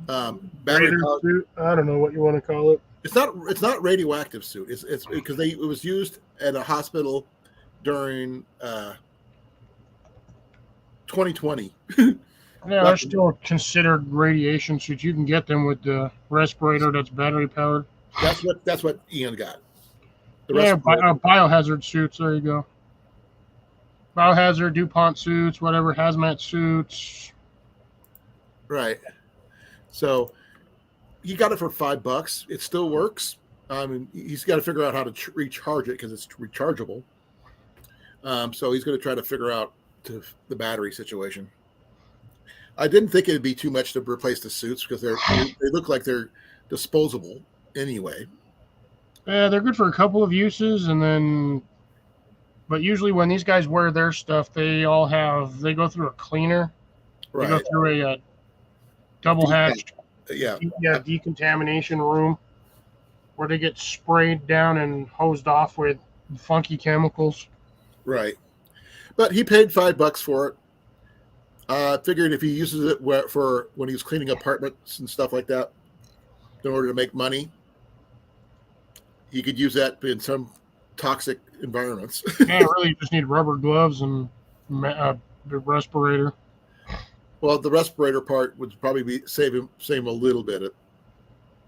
Battery Raider powered. suit. I don't know what you want to call it. It's not radioactive suit. It's because it was used at a hospital during 2020. Yeah, they're still considered radiation suits. You can get them with the respirator that's battery powered. That's what Ian got. The Yeah, respirator. biohazard suits. There you go. Biohazard, DuPont suits, whatever, hazmat suits. Right. So he got it for $5. It still works. I mean, he's got to figure out how to recharge it because it's rechargeable. So he's going to try to figure out the battery situation. I didn't think it'd be too much to replace the suits because they look like they're disposable anyway. Yeah, they're good for a couple of uses, and then, but usually when these guys wear their stuff, they go through a cleaner. They go Right. through a double hatched Yeah. decontamination room where they get sprayed down and hosed off with funky chemicals. Right. But he paid $5 for it. Figured if he uses it for when he's cleaning apartments and stuff like that, in order to make money, he could use that in some toxic environments. Yeah, really, you just need rubber gloves and a respirator. Well, the respirator part would probably save him a little bit of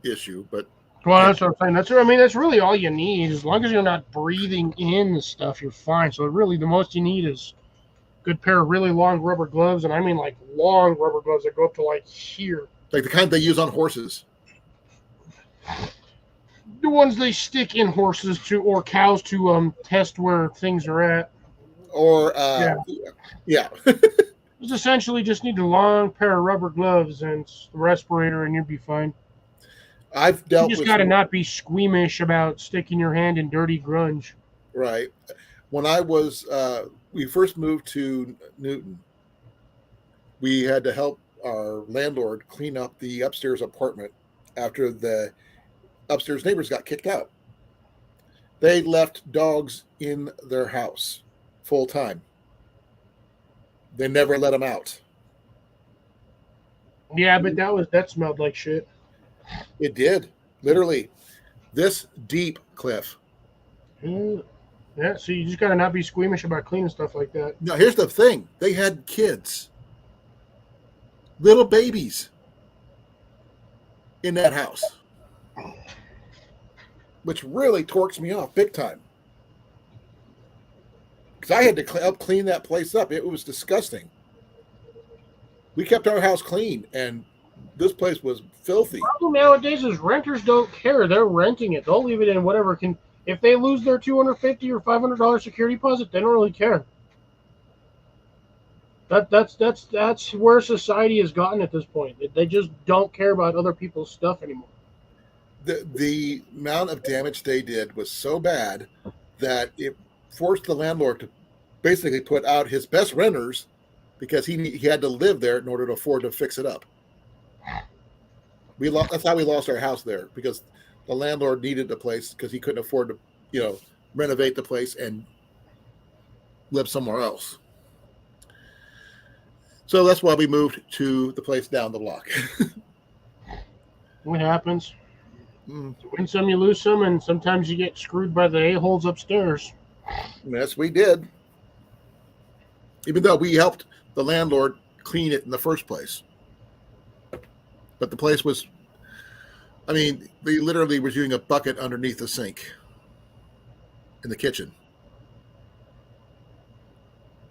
issue, but Well, that's what I'm saying. That's really all you need. As long as you're not breathing in the stuff, you're fine. So really, the most you need is a good pair of really long rubber gloves, and I mean like long rubber gloves that go up to like here. like the kind they use on horses. The ones they stick in horses or cows to test where things are at. Or yeah. Just essentially just need a long pair of rubber gloves and a respirator, and you'll be fine. I've You dealt just with got to not be squeamish about sticking your hand in dirty grunge. right. When I was we first moved to Newton, we had to help our landlord clean up the upstairs apartment after the upstairs neighbors got kicked out. They left dogs in their house full time. They never let them out. Yeah, but that smelled like shit. It did, literally, this deep, Cliff. Yeah, so you just got to not be squeamish about cleaning stuff like that. Now, here's the thing: they had kids, little babies, in that house, which really torques me off big time. Because I had to help clean that place up. It was disgusting. We kept our house clean, and this place was filthy. The problem nowadays is renters don't care. They're renting it. They'll leave it in whatever can. If they lose their $250 or $500 security deposit, they don't really care. That's where society has gotten at this point. They just don't care about other people's stuff anymore. The amount of damage they did was so bad that it forced the landlord to basically put out his best renters because he had to live there in order to afford to fix it up. That's how we lost our house there, because the landlord needed the place because he couldn't afford to, renovate the place and live somewhere else. So that's why we moved to the place down the block. What happens? You win some, you lose some, and sometimes you get screwed by the a-holes upstairs. Yes, we did. Even though we helped the landlord clean it in the first place. But the place was, they literally were using a bucket underneath the sink in the kitchen.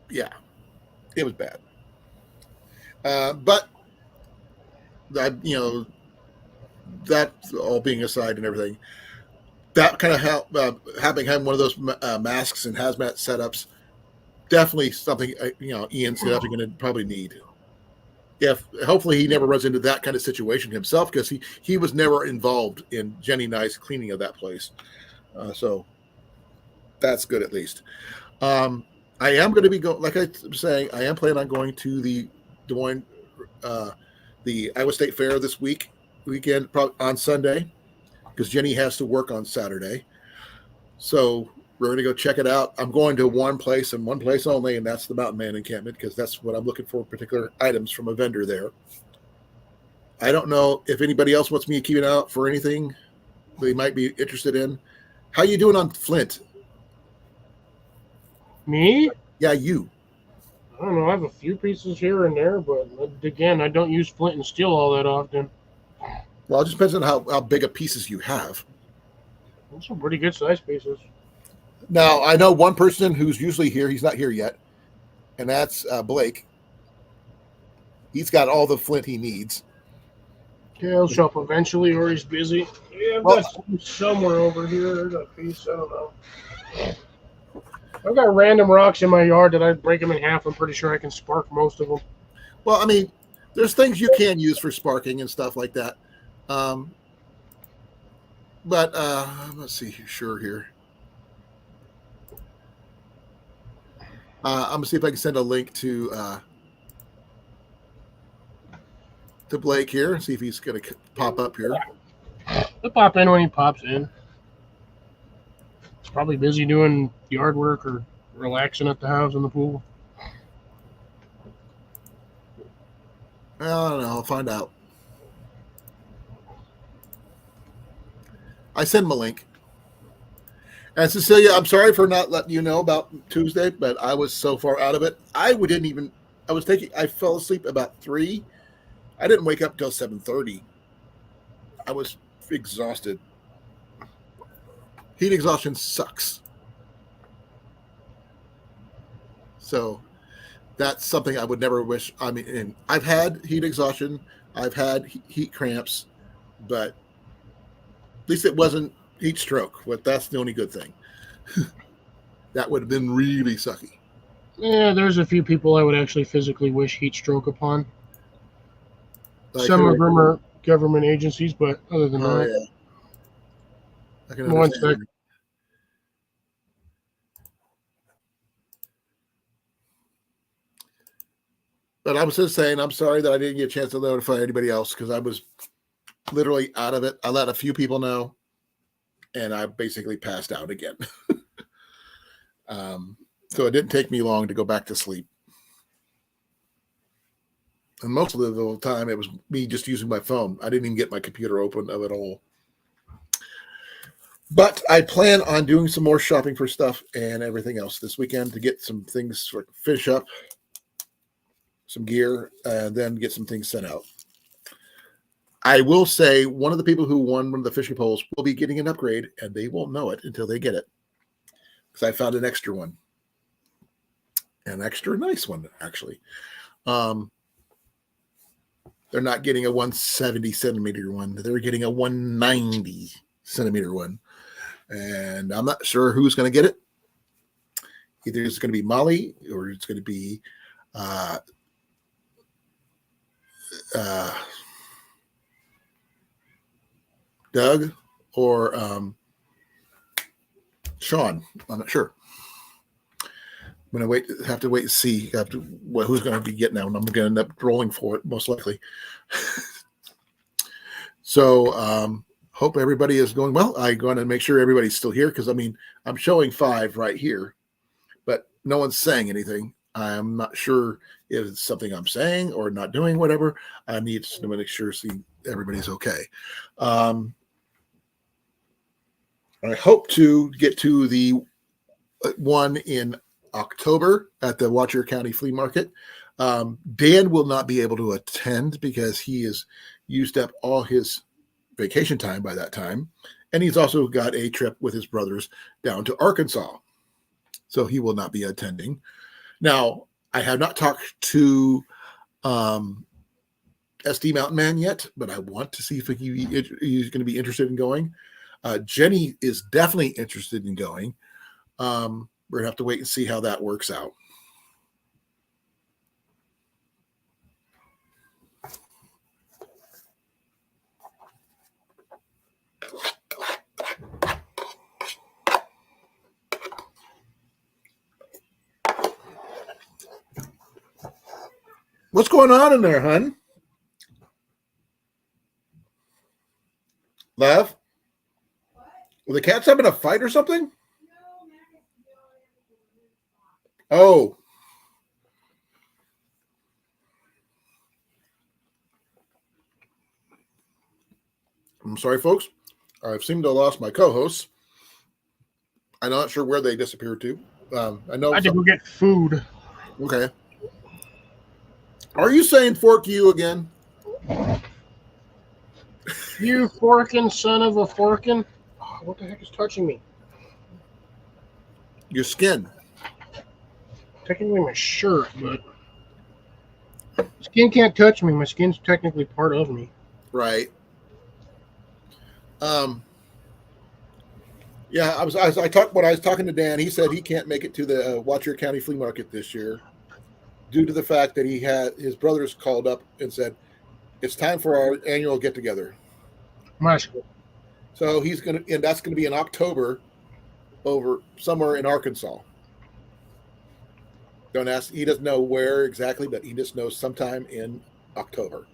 Yeah, it was bad. But, that all being aside and everything, that kind of help, having one of those masks and hazmat setups, definitely something, Ian's definitely going to probably need. Hopefully he never runs into that kind of situation himself, because he was never involved in Jenny and I's cleaning of that place. So that's good, at least. I am going to be going, like I was saying, I am planning on going to the Des Moines, the Iowa State Fair this weekend, probably on Sunday, because Jenny has to work on Saturday. So we're going to go check it out. I'm going to one place and one place only, and that's the Mountain Man encampment, because that's what I'm looking for, particular items from a vendor there. I don't know if anybody else wants me to keep it out for anything they might be interested in. How you doing on flint? Me? Yeah, you. I don't know. I have a few pieces here and there, but again, I don't use flint and steel all that often. Well, it just depends on how big of pieces you have. Those some pretty good size pieces. Now, I know one person who's usually here. He's not here yet, and that's Blake. He's got all the flint he needs. Yeah, he'll show up eventually, or he's busy. Yeah, I've Well, got some somewhere over here. There's a piece. I don't know. I've got random rocks in my yard that I break them in half. I'm pretty sure I can spark most of them. well, I mean, there's things you can use for sparking and stuff like that. Um, but let's see. Sure, here. I'm gonna see if I can send a link to Blake here. See if he's gonna pop up here. He'll pop in when he pops in. He's probably busy doing yard work or relaxing at the house in the pool. I don't know. I'll find out. I send him a link. And Cecilia, I'm sorry for not letting you know about Tuesday, but I was so far out of it. I fell asleep about 3. I didn't wake up till 7:30. I was exhausted. Heat exhaustion sucks. So that's something I would never wish. I mean, and I've had heat exhaustion, I've had heat cramps, but at least it wasn't heat stroke. But that's the only good thing. That would have been really sucky. Yeah, there's a few people I would actually physically wish heat stroke upon. Like Some of them are government agencies, but other than that, yeah. I can one understand. sec. But I was just saying, I'm sorry that I didn't get a chance to notify anybody else because I was literally out of it. I let a few people know, and I basically passed out again. So it didn't take me long to go back to sleep. And most of the time, it was me just using my phone. I didn't even get my computer open of it all. But I plan on doing some more shopping for stuff and everything else this weekend to get some things for finish up, some gear, and then get some things sent out. I will say one of the people who won one of the fishing poles will be getting an upgrade, and they won't know it until they get it. Because I found an extra one. An extra nice one, actually. They're not getting a 170 centimeter one. They're getting a 190 centimeter one. And I'm not sure who's going to get it. Either it's going to be Molly or it's going to be Doug or Sean. I'm not sure. I'm going to have to wait and see who's going to be getting that one. I'm going to end up rolling for it, most likely. So, hope everybody is going well. I'm going to make sure everybody's still here because, I mean, I'm showing 5 right here, but no one's saying anything. I'm not sure if it's something I'm saying or not doing, whatever. I need to make sure see everybody's okay. I hope to get to the one in October at the Cheer County Flea Market. Dan will not be able to attend because he has used up all his vacation time by that time. And he's also got a trip with his brothers down to Arkansas. So he will not be attending. Now, I have not talked to SD Mountain Man yet, but I want to see if he's going to be interested in going. Jenny is definitely interested in going. We're going to have to wait and see how that works out. What's going on in there, hun? Lev? Were the cats having a fight or something? Oh. sorry, folks. I've seemed to have lost my co-hosts. I'm not sure where they disappeared to. I know. I had to go get food. Okay. Are you saying fork you again? You forking son of a forking. Oh, what the heck is touching me? Your skin. Technically my shirt, but skin can't touch me. My skin's technically part of me. Right. Yeah, I was talking to Dan. He said he can't make it to the Cheer County Flea Market this year due to the fact that he had his brothers called up and said it's time for our annual get together. Nice. So that's gonna be in October, over somewhere in Arkansas. Don't ask. He doesn't know where exactly, but he just knows sometime in October.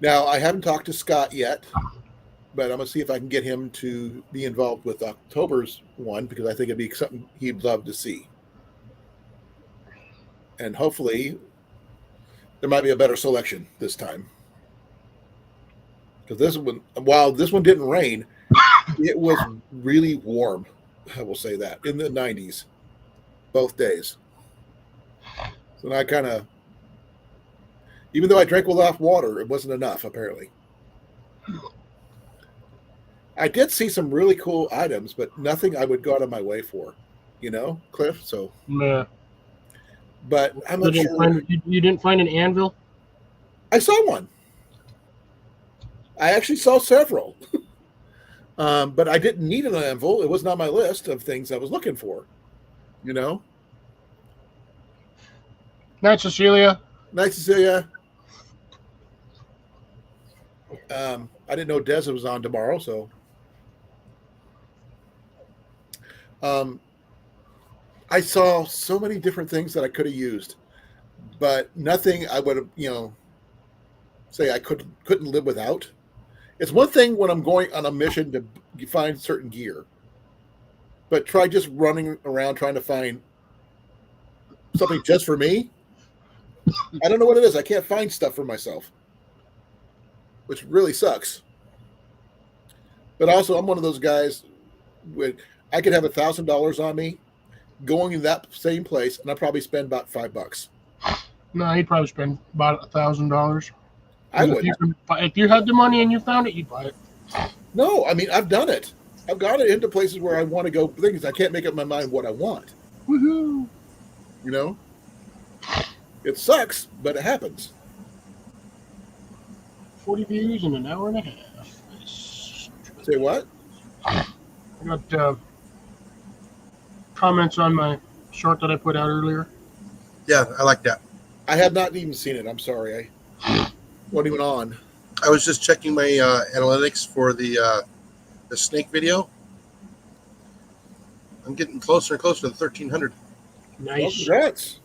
Now, I haven't talked to Scott yet, but I'm going to see if I can get him to be involved with October's one, because I think it'd be something he'd love to see. And hopefully there might be a better selection this time. Because this one, while this one didn't rain, it was really warm. I will say that, in the 90s, both days. So I kind of, even though I drank enough water, it wasn't enough, apparently. I did see some really cool items, but nothing I would go out of my way for, Cliff. So, Nah. but I'm not sure. You didn't find an anvil? I saw one. I actually saw several. But I didn't need an anvil. It wasn't on my list of things I was looking for, Night, Cecilia. Night, Cecilia. I didn't know Deza was on tomorrow, so. I saw so many different things that I could have used, but nothing I would have, say I couldn't live without. It's one thing when I'm going on a mission to find certain gear, but try just running around trying to find something just for me. I don't know what it is. I can't find stuff for myself, which really sucks. But also, I'm one of those guys with I could have $1,000 on me going in that same place, and I probably spend about $5. No, you'd probably spend about $1,000. I would. If you had the money and you found it, you'd buy it. No, I mean, I've done it. I've got it into places where I want to go. Things I can't make up my mind what I want. Woohoo! It sucks, but it happens. 40 views in an hour and a half. Say what? I got comments on my short that I put out earlier. Yeah, I like that. I have not even seen it. I'm sorry. I wasn't even on. I was just checking my analytics for the snake video. I'm getting closer and closer to the 1,300. Well, Nice. congrats.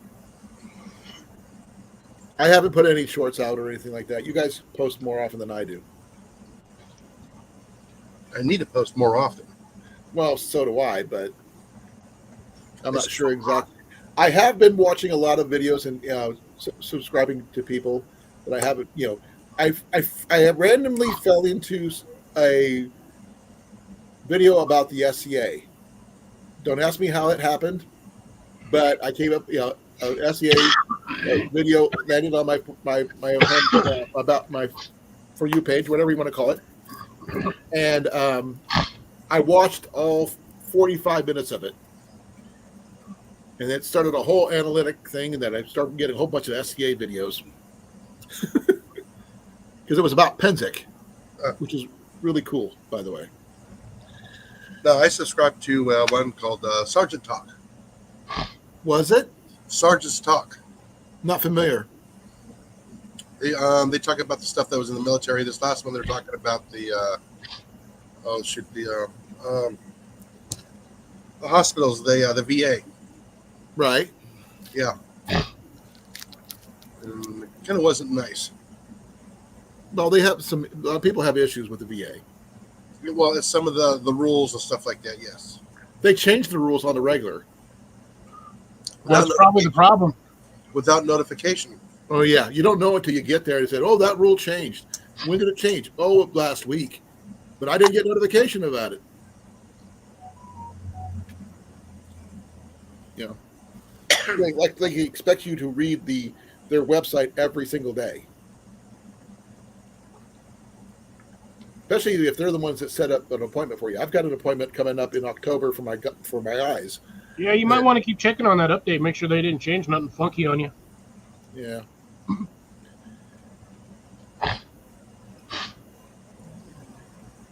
I haven't put any shorts out or anything like that. You guys post more often than I do. I need to post more often. Well, so do I, but I'm not sure exactly. I have been watching a lot of videos and subscribing to people, but I haven't. I have randomly fell into a video about the SCA. Don't ask me how it happened, but I came up, a SCA video landed on my about my For You page, whatever you want to call it, and I watched all 45 minutes of it, and it started a whole analytic thing, and then I started getting a whole bunch of SCA videos because it was about Penzic, which is really cool, by the way. No, I subscribe to one called Sergeant Talk. Was it? Sergeant's Talk. Not familiar. They talk about the stuff that was in the military. This last one, they're talking about the hospitals, the VA. Right. Yeah. And it kind of wasn't nice. Well, they have a lot of people have issues with the VA. Well, it's some of the rules and stuff like that, yes. They changed the rules on the regular. That's probably the problem. Without notification. Oh, yeah. You don't know until you get there and say, oh, that rule changed. When did it change? Oh, last week. But I didn't get notification about it. You know, like they expect you to read their website every single day. Especially if they're the ones that set up an appointment for you. I've got an appointment coming up in October for my eyes. Yeah, you might want to keep checking on that update. Make sure they didn't change nothing funky on you. Yeah.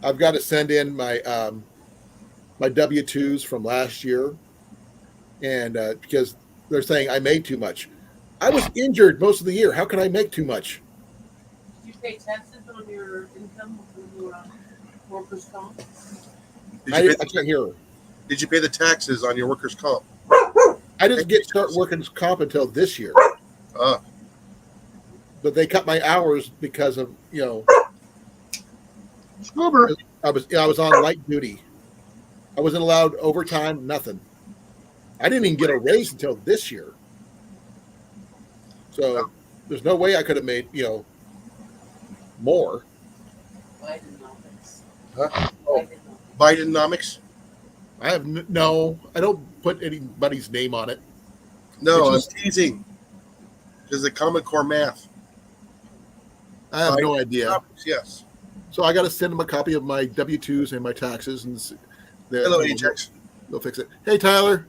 I've got to send in my my W-2s from last year, and because they're saying I made too much. I was injured most of the year. How can I make too much? Did you pay taxes on your income when you were on workers' comp? I can't hear her. Did you pay the taxes on your workers' comp? I didn't start working comp until this year. But they cut my hours because of Scuba. I was on light duty. I wasn't allowed overtime, nothing. I didn't even get a raise until this year. So there's no way I could have made more. Bidenomics. Huh? Bidenomics. Bidenomics? I have no. I don't put anybody's name on it. No, I'm It's teasing. There's a Common Core math. I have no idea. Yes. So I got to send them a copy of my W-2s and my taxes, and Hello, Ajax. They'll fix it. Hey, Tyler.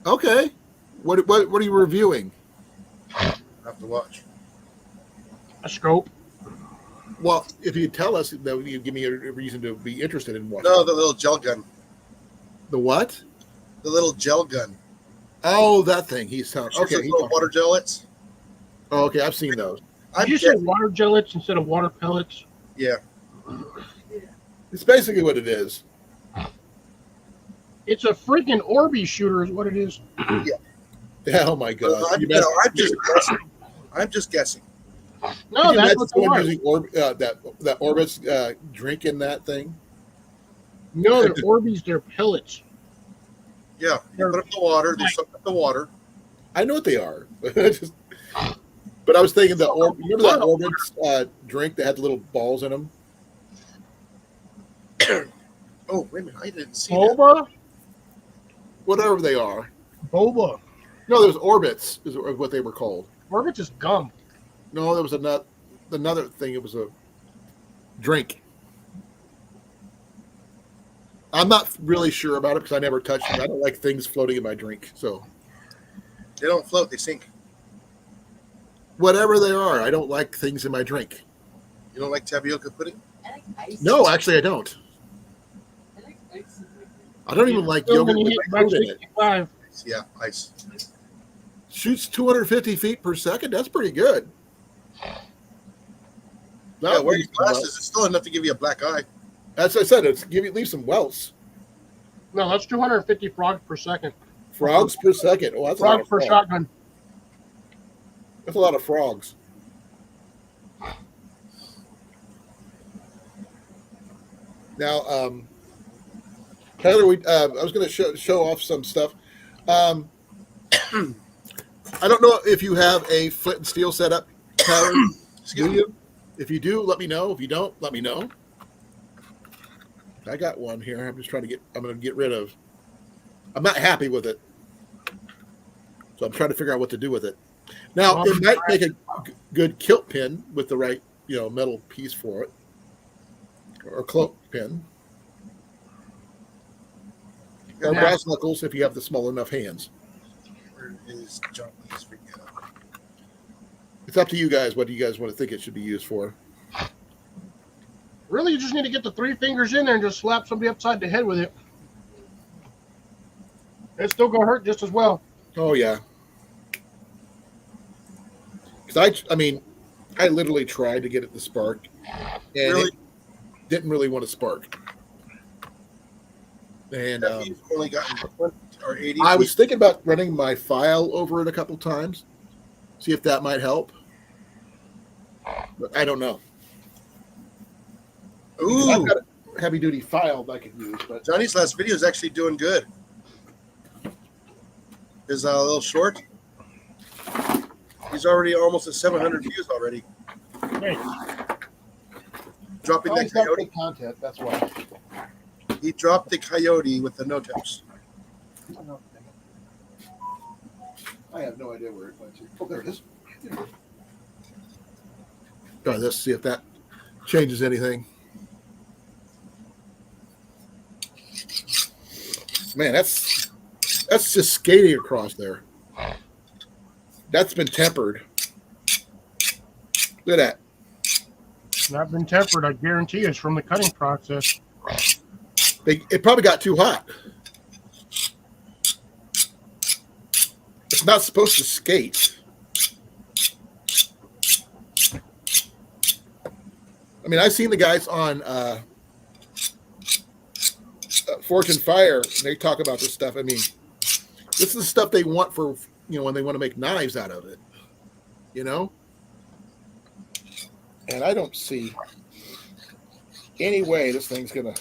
Okay. What are you reviewing? I have to watch. A scope. Well, if you tell us, that would give me a reason to be interested in watching. No, the little gel gun. The what? The little gel gun. Oh, that thing. He's telling. Shoots Okay. those little water gellets. Oh, okay. I've seen those. Did you say water gellets instead of water pellets? Yeah. It's basically what it is. It's a freaking Orby shooter, is what it is. Yeah, oh my God! I'm just guessing. I'm just guessing. No, Can you that's imagine what they someone are. using that Orbit's drink in that thing? No, they're Orbeez, they're pellets. Yeah. You put up the water. They suck up the water. I know what they are. But I was thinking remember that Orbit's drink that had the little balls in them? Oh, wait a minute. I didn't see that. Boba? Whatever they are. Boba. No, there's Orbits is what they were called. Orbit's is gum. No, there was another thing. It was a drink. I'm not really sure about it because I never touched it. I don't like things floating in my drink. So They don't float. They sink. whatever they are, I don't like things in my drink. You don't like tapioca pudding? I like ice. No, actually, I don't. I like ice. I don't even like Still yogurt gonna with hit my about fruit in it. 65. Yeah, ice. Shoots 250 feet per second. That's pretty good. Yeah, wearing glasses is still enough to give you a black eye. As I said, leave some welts. No, that's 250 frogs per second. Frogs per second. Oh, that's a lot Frog of per frogs. shotgun. That's a lot of frogs. Now, Tyler, I was going to show off some stuff. I don't know if you have a flint and steel setup, Tyler. Do you? If you do, let me know. If you don't, let me know. I got one here. I'm just trying to I'm going to get rid of. I'm not happy with it. So I'm trying to figure out what to do with it. Now, it might make a good kilt pin with the right, metal piece for it. Or cloak pin. Or brass knuckles if you have the small enough hands. Where is John? It's up to you guys. What do you guys want to think it should be used for? Really, you just need to get the 3 fingers in there and just slap somebody upside the head with it. It's still going to hurt just as well. Oh, yeah. Because I literally tried to get it to spark. And Really? it didn't really want to spark. And You've only gotten 20 or 80. I was thinking about running my file over it a couple times. See if that might help. But I don't know. Ooh, I've got a heavy duty file that I could use, but Johnny's last video is actually doing good. His little short. He's already almost at 700 views already. Hey, Dropping that coyote. content. That's why. He dropped the coyote with the no-toes. I have no idea where it went to. Oh, there it is. Try this. See if that changes anything. Man, that's just skating across there. That's been tempered. Look at that. not been tempered. I guarantee it's from the cutting process. It probably got too hot. It's not supposed to skate. I mean, I've seen the guys on Forge and Fire. And they talk about this stuff. I mean, this is the stuff they want for, when they want to make knives out of it. And I don't see any way this thing's gonna.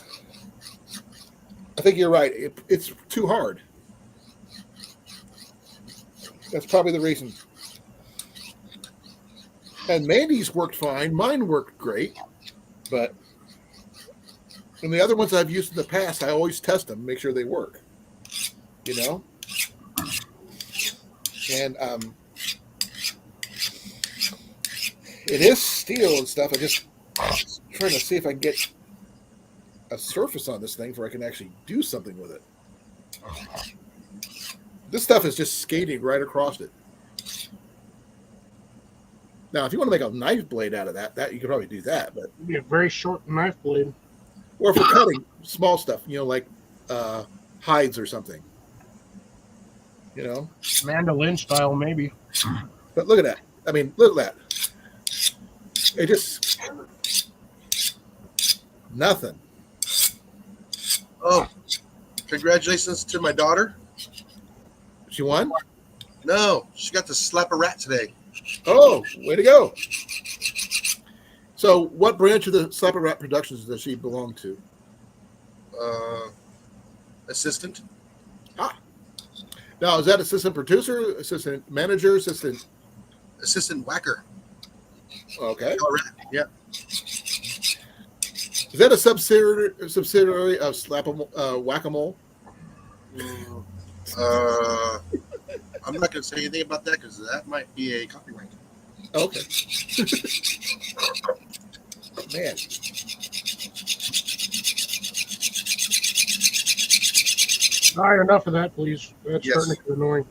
I think you're right. It's too hard. That's probably the reason. And Mandy's worked fine. Mine worked great. But in the other ones I've used in the past, I always test them, make sure they work. And it is steel and stuff. I'm just trying to see if I can get a surface on this thing where I can actually do something with it. This stuff is just skating right across it. Now, if you want to make a knife blade out of that you could probably do that. But It'd be a very short knife blade. or for cutting small stuff, like hides or something. Mandolin style, maybe. But look at that. I mean, look at that. It just nothing. Oh, congratulations to my daughter. She won? No, she got to slap a rat today. Oh, way to go. So what branch of the Slapper Rat Productions does she belong to? Assistant. Now, is that assistant producer, assistant manager, assistant? Assistant whacker. Okay. Kill a rat. Yeah. Is that a subsidiary of Whack-A-Mole? I'm not going to say anything about that because that might be a copyright. Okay. Man. All right, enough of that, please. That's Yes. starting to get annoying.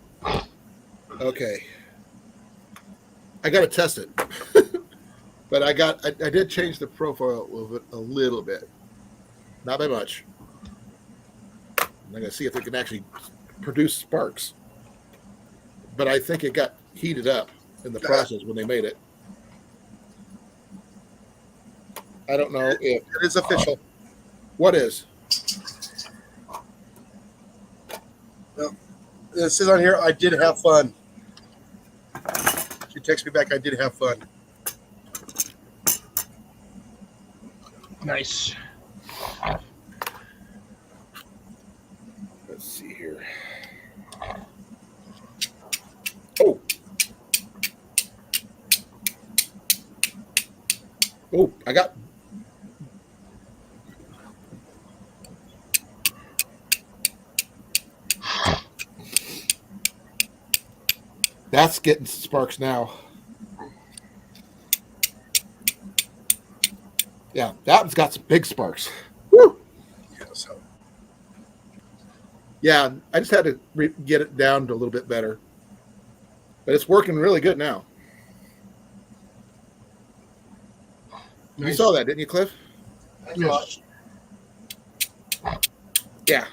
Okay. I got to test it. But I did change the profile of it a little bit. Not by much. I'm going to see if it can actually produce sparks. But I think it got heated up in the process when they made it. I don't know if... It is official. What is? It says on here, I did have fun. She texted me back, I did have fun. Nice. Let's see here. Oh. Oh, I got... That's getting sparks now. Yeah, that one's got some big sparks. Woo! Yeah, so. Yeah, I just had to get it down to a little bit better. But it's working really good now. You Nice. saw that, didn't you, Cliff? Yes. Yeah.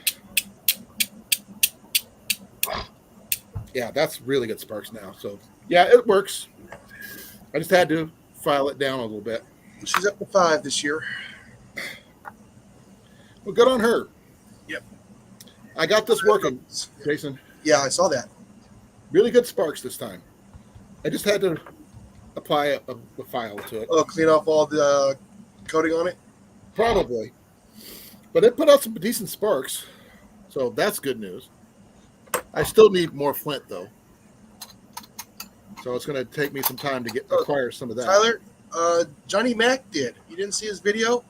Yeah, that's really good sparks now. So, yeah, it works. I just had to file it down a little bit. She's up to 5 this year. Well, good on her. Yep. I got this working, Jason. Yeah, I saw that. Really good sparks this time. I just had to apply a file to it. Oh, clean off all the coating on it? Probably. But it put out some decent sparks. So that's good news. I still need more flint, though. So it's going to take me some time to acquire some of that. Tyler, Johnny Mac did. You didn't see his video?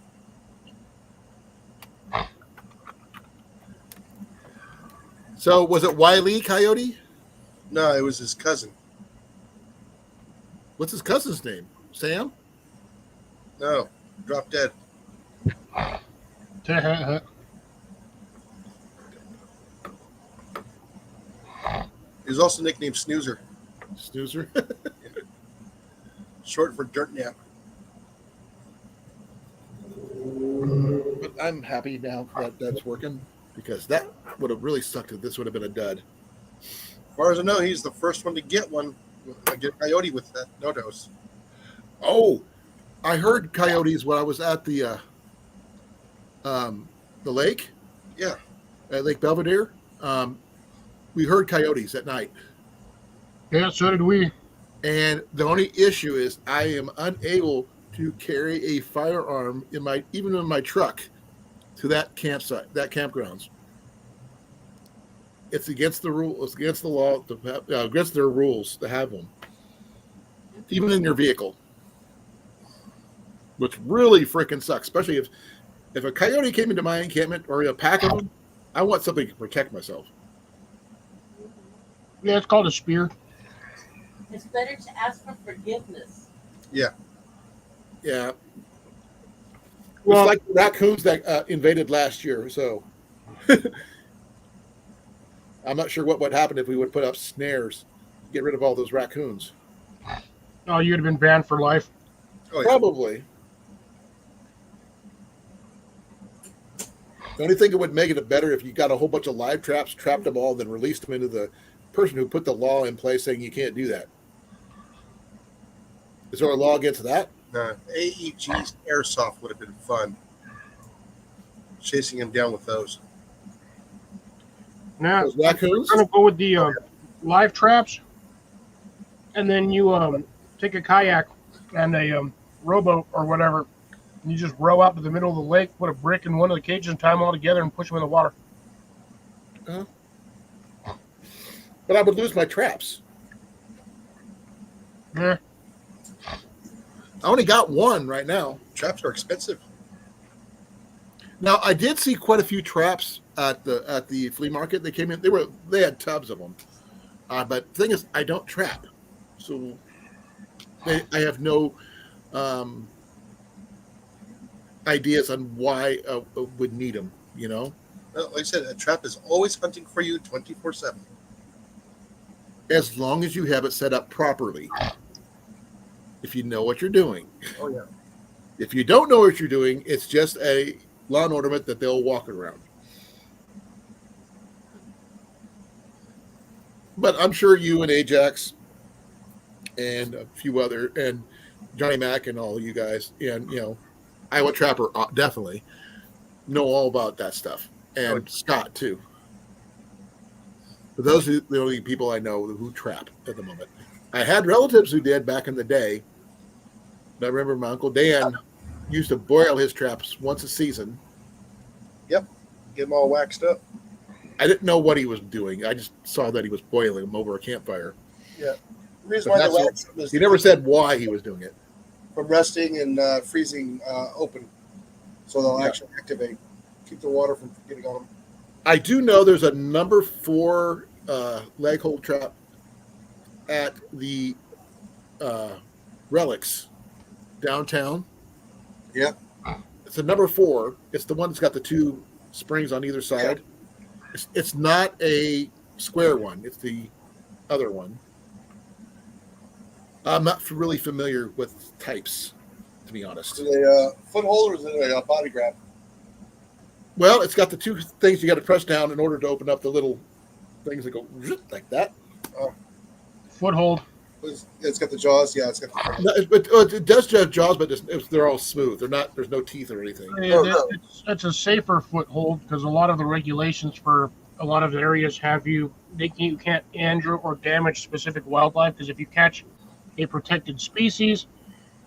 So was it Wiley Coyote? No, it was his cousin. What's his cousin's name? Sam? No, dropped dead. He was also nicknamed Snoozer, Snoozer? short for dirt nap. But I'm happy now that that's working because that would have really sucked if this would have been a dud. As far as I know, he's the first one to get one. Get a coyote with that no dose. Oh, I heard coyotes when I was at the lake. Yeah. At Lake Belvedere. We heard coyotes at night. Yeah, so did we. And the only issue is I am unable to carry a firearm even in my truck to that campsite, that campgrounds. It's against the rule. It's against the law. Against their rules to have them, even in your vehicle, which really freaking sucks. Especially if a coyote came into my encampment or a pack of them, I want something to protect myself. Yeah, it's called a spear. It's better to ask for forgiveness. Yeah. Well, It's like the raccoons that invaded last year. So I'm not sure what would happen if we would put up snares, get rid of all those raccoons. oh, you'd have been banned for life. Oh, yeah. Probably. The only thing that would make it better if you got a whole bunch of live traps, trapped them all, then released them into the person who put the law in place saying you can't do that. Is there a law against that? No, AEG's airsoft would have been fun. Chasing him down with those. Now, Those raccoons? we're going to go with the live traps, and then you take a kayak and a rowboat or whatever, and you just row out to the middle of the lake, put a brick in one of the cages and tie them all together and push them in the water. But I would lose my traps. Yeah. I only got one right now. Traps are expensive. Now I did see quite a few traps at the flea market. They came in. They had tubs of them. But the thing is, I don't trap, so I have no ideas on why I would need them. You know, Well, like I said, a trap is always hunting for you 24/7. as long as you have it set up properly. If you know what you're doing. Oh yeah. If you don't know what you're doing, it's just a lawn ornament that they'll walk around. But I'm sure you and Ajax and a few other, and Johnny Mac and all you guys, and Iowa Trapper definitely know all about that stuff, and Scott too. But those are the only people I know who trap at the moment. I had relatives who did back in the day. I remember my Uncle Dan used to boil his traps once a season. Get them all waxed up. I didn't know what he was doing. I just saw that he was boiling them over a campfire. The reason But why they that's wax them is He never said why he was doing it. from resting and freezing open, so they'll actually activate, keep the water from getting on them. I do know there's a number 4 leg hold trap at the Relics downtown. Yeah. It's a number 4. It's the one that's got the 2 springs on either side. It's not a square one. It's the other one. I'm not really familiar with types, to be honest. Is it a foothold or is it a body grab? Well, it's got the 2 things you got to press down in order to open up the little things that go like that. Foothold. It's got the jaws. Yeah, it's got the. No, it does have jaws, but they're all smooth. They're not. There's no teeth or anything. It's a safer foothold because a lot of the regulations for a lot of the areas have you can't injure or damage specific wildlife, because if you catch a protected species,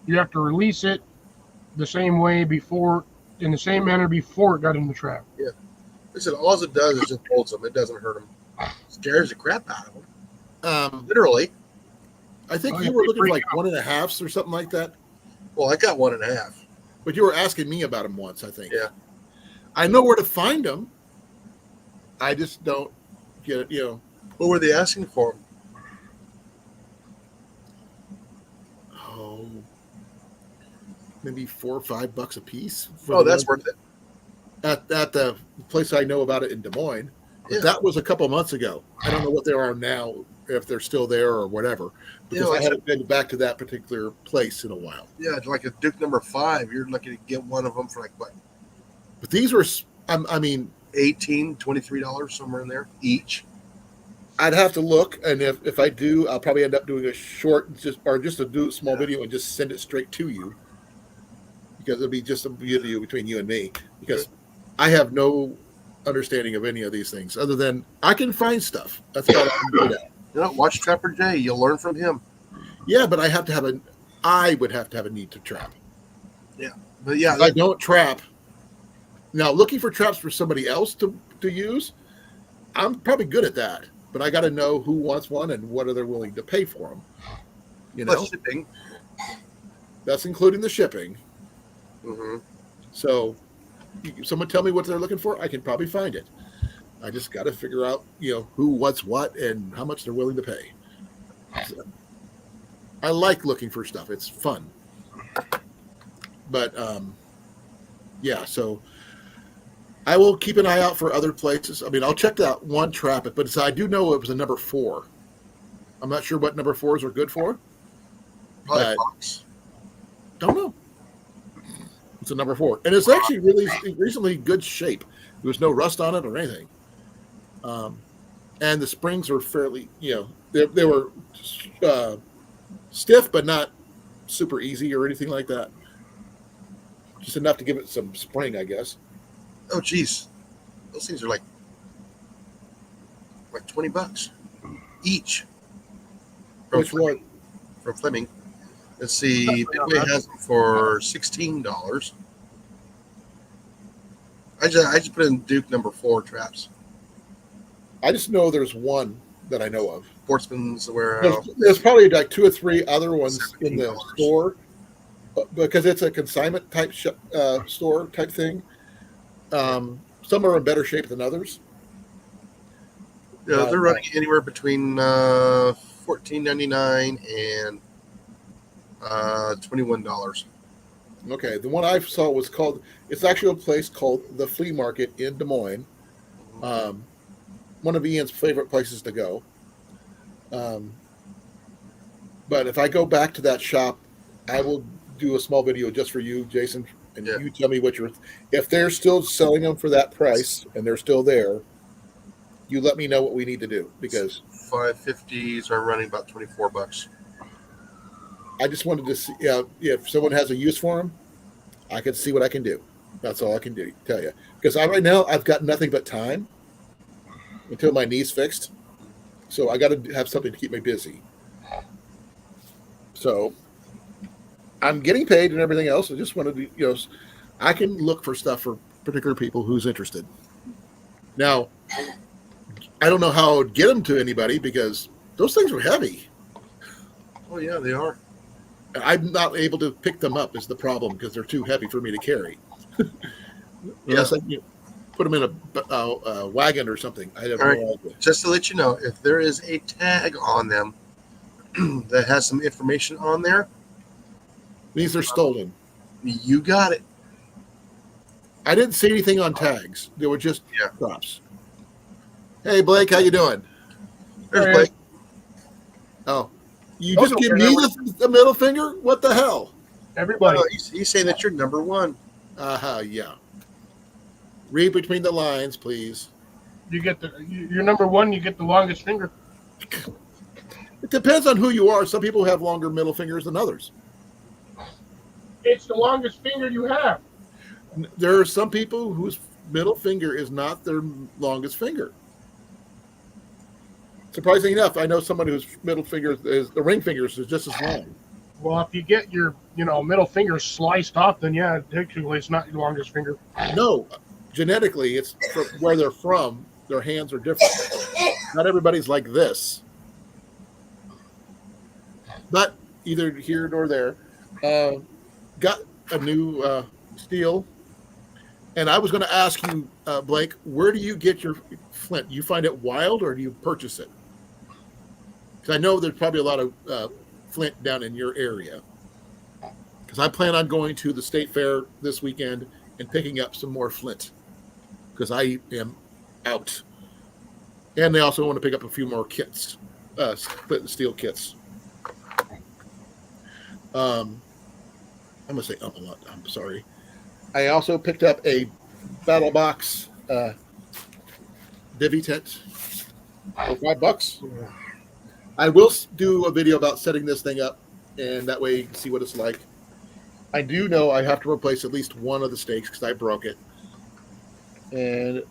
you have to release it the same way in the same manner before it got in the trap. Listen, all it does is just holds them. It doesn't hurt them. Scares the crap out of them. Um, Literally. I think you were looking for like 1.5s or something like that. Well, I got 1.5. But you were asking me about them once, I think. Yeah. I know where to find them. I just don't get it, you know. What were they asking for? Oh, maybe $4 or $5 a piece. Oh, that's worth it. At the place I know about it in Des Moines. But Yeah. that was a couple months ago. I don't know what they are now, if they're still there or whatever, because Yeah, I haven't been back to that particular place in a while. Yeah, like a Duke number 5, you're lucky to get one of them for like what, But these were, I mean, $18, $23 somewhere in there each. I'd have to look, and if I do, I'll probably end up doing a short, just to do a small video and just send it straight to you, because it'll be just a video between you and me, because I have no understanding of any of these things other than I can find stuff. That's about all I'm good at. You know, watch Trapper Jay. You'll learn from him. Yeah, but I would have to have a need to trap. But yeah, If I don't trap. Now, looking for traps for somebody else to use, I'm probably good at that. But I got to know who wants one and what are they willing to pay for them. You know, plus shipping. that's including the shipping. Mm-hmm. So, someone tell me what they're looking for, I can probably find it. I just got to figure out, you know, who wants what and how much they're willing to pay. So, I like looking for stuff. It's fun. But, yeah, so I will keep an eye out for other places. I mean, I'll check that one trap, but I do know it was a number 4. I'm not sure what number 4s are good for. Probably But- Fox. Don't know. It's a number 4, and it's actually really recently good shape. There was no rust on it or anything. And the springs were fairly, you know, they were stiff, but not super easy or anything like that. Just enough to give it some spring, I guess. Oh, geez, those things are like $20 each. Which one? From Fleming. Let's see. Midway has them for $16. I just put in Duke number 4 traps. I just know there's one that I know of. Sportsman's Warehouse. There's probably like 2 or 3 other ones in the $17. store, because it's a consignment type store type thing. Some are in better shape than others. Yeah, they're running anywhere between $14.99 and $21. Okay, the one I saw was called. It's actually a place called the Flea Market in Des Moines. One of Ian's favorite places to go. But if I go back to that shop, I will do a small video just for you, Jason, and Yeah. you tell me what if they're still selling them for that price and they're still there, you let me know what we need to do, because 550s are running about $24. I just wanted to see if someone has a use for them, I can see what I can do. That's all I can do, tell you. Because right now I've got nothing but time until my knee's fixed. So I got to have something to keep me busy. So I'm getting paid and everything else. I just wanted to, you know, I can look for stuff for particular people who's interested. Now, I don't know how I would get them to anybody, because those things were heavy. Oh, yeah, they are. I'm not able to pick them up is the problem, because they're too heavy for me to carry. Unless I put them in a wagon or something. I have no idea. Just to let you know, if there is a tag on them that has some information on there, These are stolen. you got it. I didn't see anything on tags. They were just Yeah. props. Hey, Blake, how you doing? There's Hey. Blake. Oh, you Oh, just no, give no, me no. the middle finger? What the hell? Everybody. Oh, he's saying that you're number 1. Yeah. Read between the lines, please. You get you're number 1. You get the longest finger. It depends on who you are. Some people have longer middle fingers than others. It's the longest finger you have. There are some people whose middle finger is not their longest finger. Surprisingly enough, I know somebody whose middle finger is the ring fingers is just as long. Well, if you get your middle finger sliced off, then yeah, technically it's not your longest finger. No, genetically, it's from where they're from. Their hands are different. Not everybody's like this. But either here nor there. got a new steel, and I was going to ask you, Blake, where do you get your flint? You find it wild, or do you purchase it? Because I know there's probably a lot of flint down in your area. Because I plan on going to the state fair this weekend and picking up some more flint. Because I am out. And they also want to pick up a few more kits, flint and steel kits. I'm going to say a lot. I'm sorry. I also picked up a Battle Box D.A.V tent for $5. I will do a video about setting this thing up, and that way you can see what it's like. I do know I have to replace at least one of the stakes because I broke it. And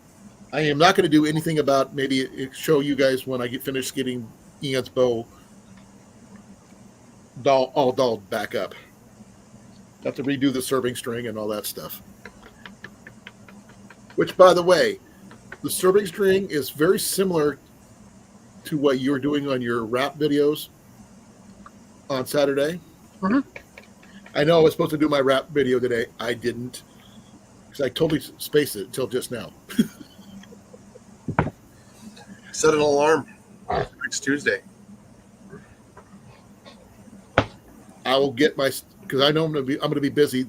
I am not going to do anything about maybe show you guys when I get finished getting Ian's bow all dolled back up. Have to redo the serving string and all that stuff. Which, by the way, the serving string is very similar to what you were doing on your rap videos on Saturday. Mm-hmm. I know I was supposed to do my rap video today. I didn't, because I totally spaced it until just now. Set an alarm next Tuesday. I will get my, because I know I'm going to be busy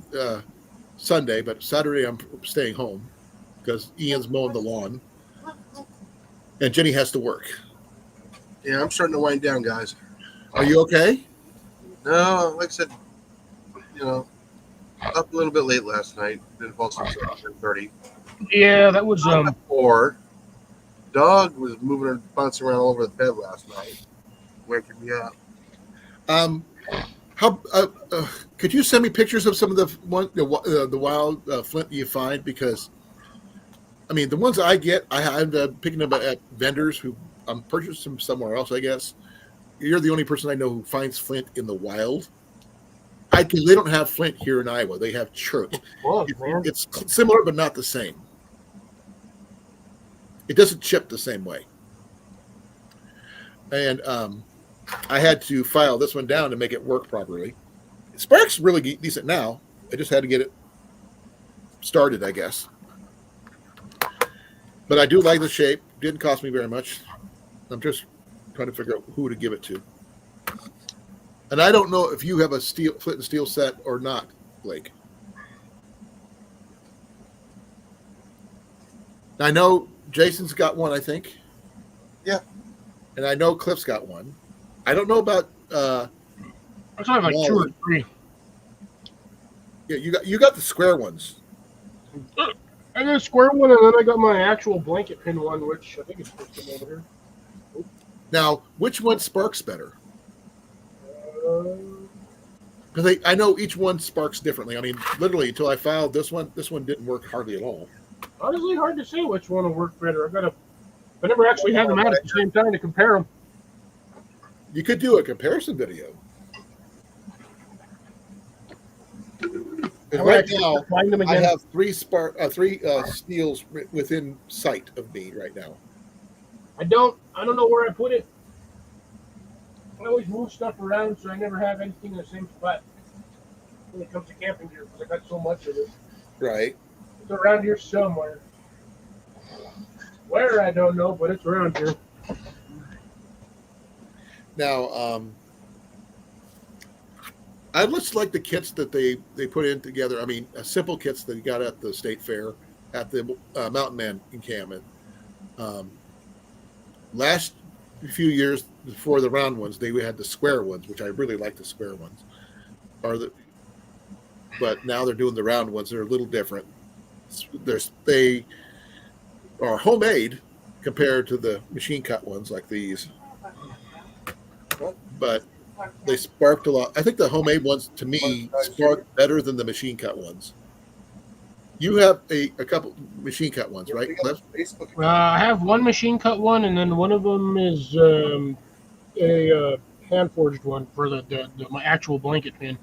Sunday, but Saturday I'm staying home because Ian's mowing the lawn and Jenny has to work. Yeah, I'm starting to wind down, guys. Are you okay? No, like I said, up a little bit late last night. Didn't fall asleep until 10:30. Yeah, that was Or dog was moving and bouncing around all over the bed last night, waking me up. How could you send me pictures of some of the wild flint you find? Because I mean, the ones I get, I'm picking them at vendors who purchased them somewhere else. I guess you're the only person I know who finds flint in the wild. They don't have flint here in Iowa. They have chert. It's similar, but not the same. It doesn't chip the same way. And I had to file this one down to make it work properly. Spark's really decent now. I just had to get it started, I guess. But I do like the shape. Didn't cost me very much. I'm just trying to figure out who to give it to. And I don't know if you have a flint and steel set or not, Blake. I know Jason's got one, I think. Yeah. And I know Cliff's got one. I don't know about I have like 2 or 3. Yeah, you got the square ones. I got a square one, and then I got my actual blanket pin one, which I think is supposed to be over here. Now, which one sparks better? Because I know each one sparks differently. I mean, literally, until I filed this one didn't work hardly at all. Honestly, hard to say which one will work better. I never actually had them out at the same time to compare them. You could do a comparison video. And right now, find them I again. have three steels within sight of me right now. I don't know where I put it. I always move stuff around, so I never have anything in the same spot when it comes to camping gear, because I got so much of it. Right. It's around here somewhere. Where, I don't know, but it's around here. Now, I just like the kits that they put in together. I mean, simple kits that you got at the state fair, at the Mountain Man encampment. Last few years before the round ones, they had the square ones, which I really like the square ones. But now they're doing the round ones. They're a little different. They are homemade compared to the machine cut ones like these. But they sparked a lot. I think the homemade ones, to me, spark better than the machine cut ones. You have a couple machine cut ones, right, Cliff? I have one machine cut one, and then one of them is a hand forged one for my actual blanket pin.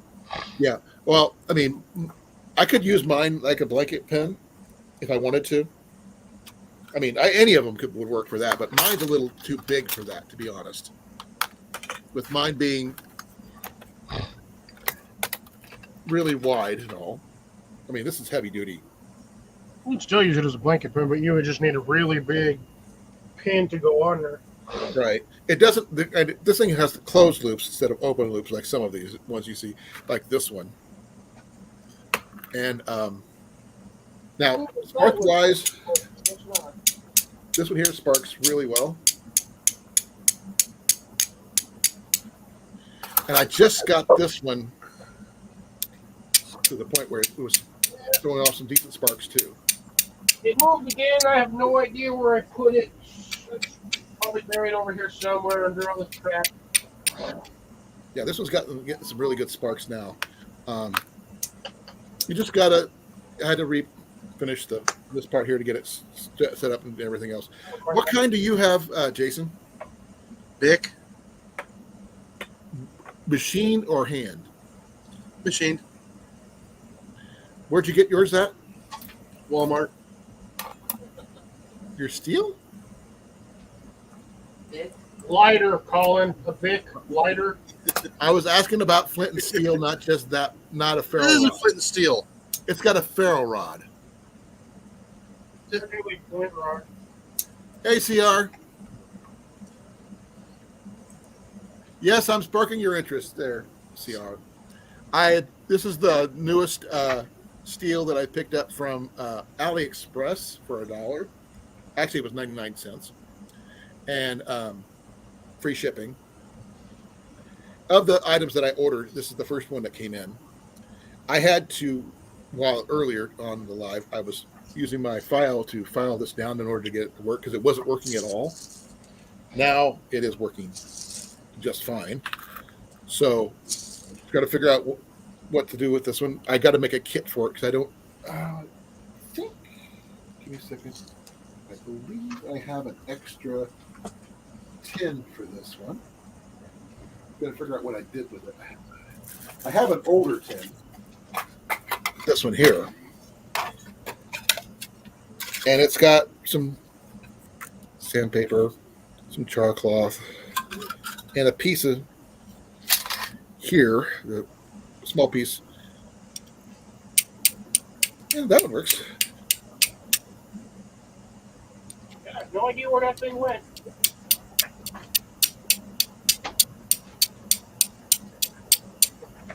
Yeah. Well, I mean, I could use mine like a blanket pin if I wanted to. I mean, any of them would work for that, but mine's a little too big for that, to be honest. With mine being really wide at all. I mean, this is heavy duty. We'd still use it as a blanket pin, but you would just need a really big pin to go on there. Right. It doesn't. This thing has closed loops instead of open loops, like some of these ones you see, like this one. And now, spark wise, this one here sparks really well. And I just got this one to the point where it was throwing off some decent sparks too. It moved again. I have no idea where I put it. It's probably buried over here somewhere under all this crap. Yeah, this one's getting some really good sparks now. You just gotta. I had to finish this part here to get it set up and everything else. What kind do you have, Jason? Bic Machine or hand? machine, Where'd you get yours at? Walmart. Your steel? Lighter, Colin. A Bic lighter. I was asking about flint and steel, not just that. Not a ferro This is a rod. flint and steel. It's got a ferro rod. Typically flint rod. ACR. Yes, I'm sparking your interest there, CR. This is the newest steel that I picked up from AliExpress for $1. Actually, it was 99 cents, and free shipping. Of the items that I ordered, this is the first one that came in. I had to, while earlier on the live, I was using my file to file this down in order to get it to work because it wasn't working at all. Now it is working just fine. So got to figure out what to do with this one. I got to make a kit for it because I don't think. Give me a second. I believe I have an extra tin for this one. Got to figure out what I did with it. I have an older tin. This one here. And it's got some sandpaper, some char cloth, and a piece of here, the small piece. And that one works. I have no idea where that thing went.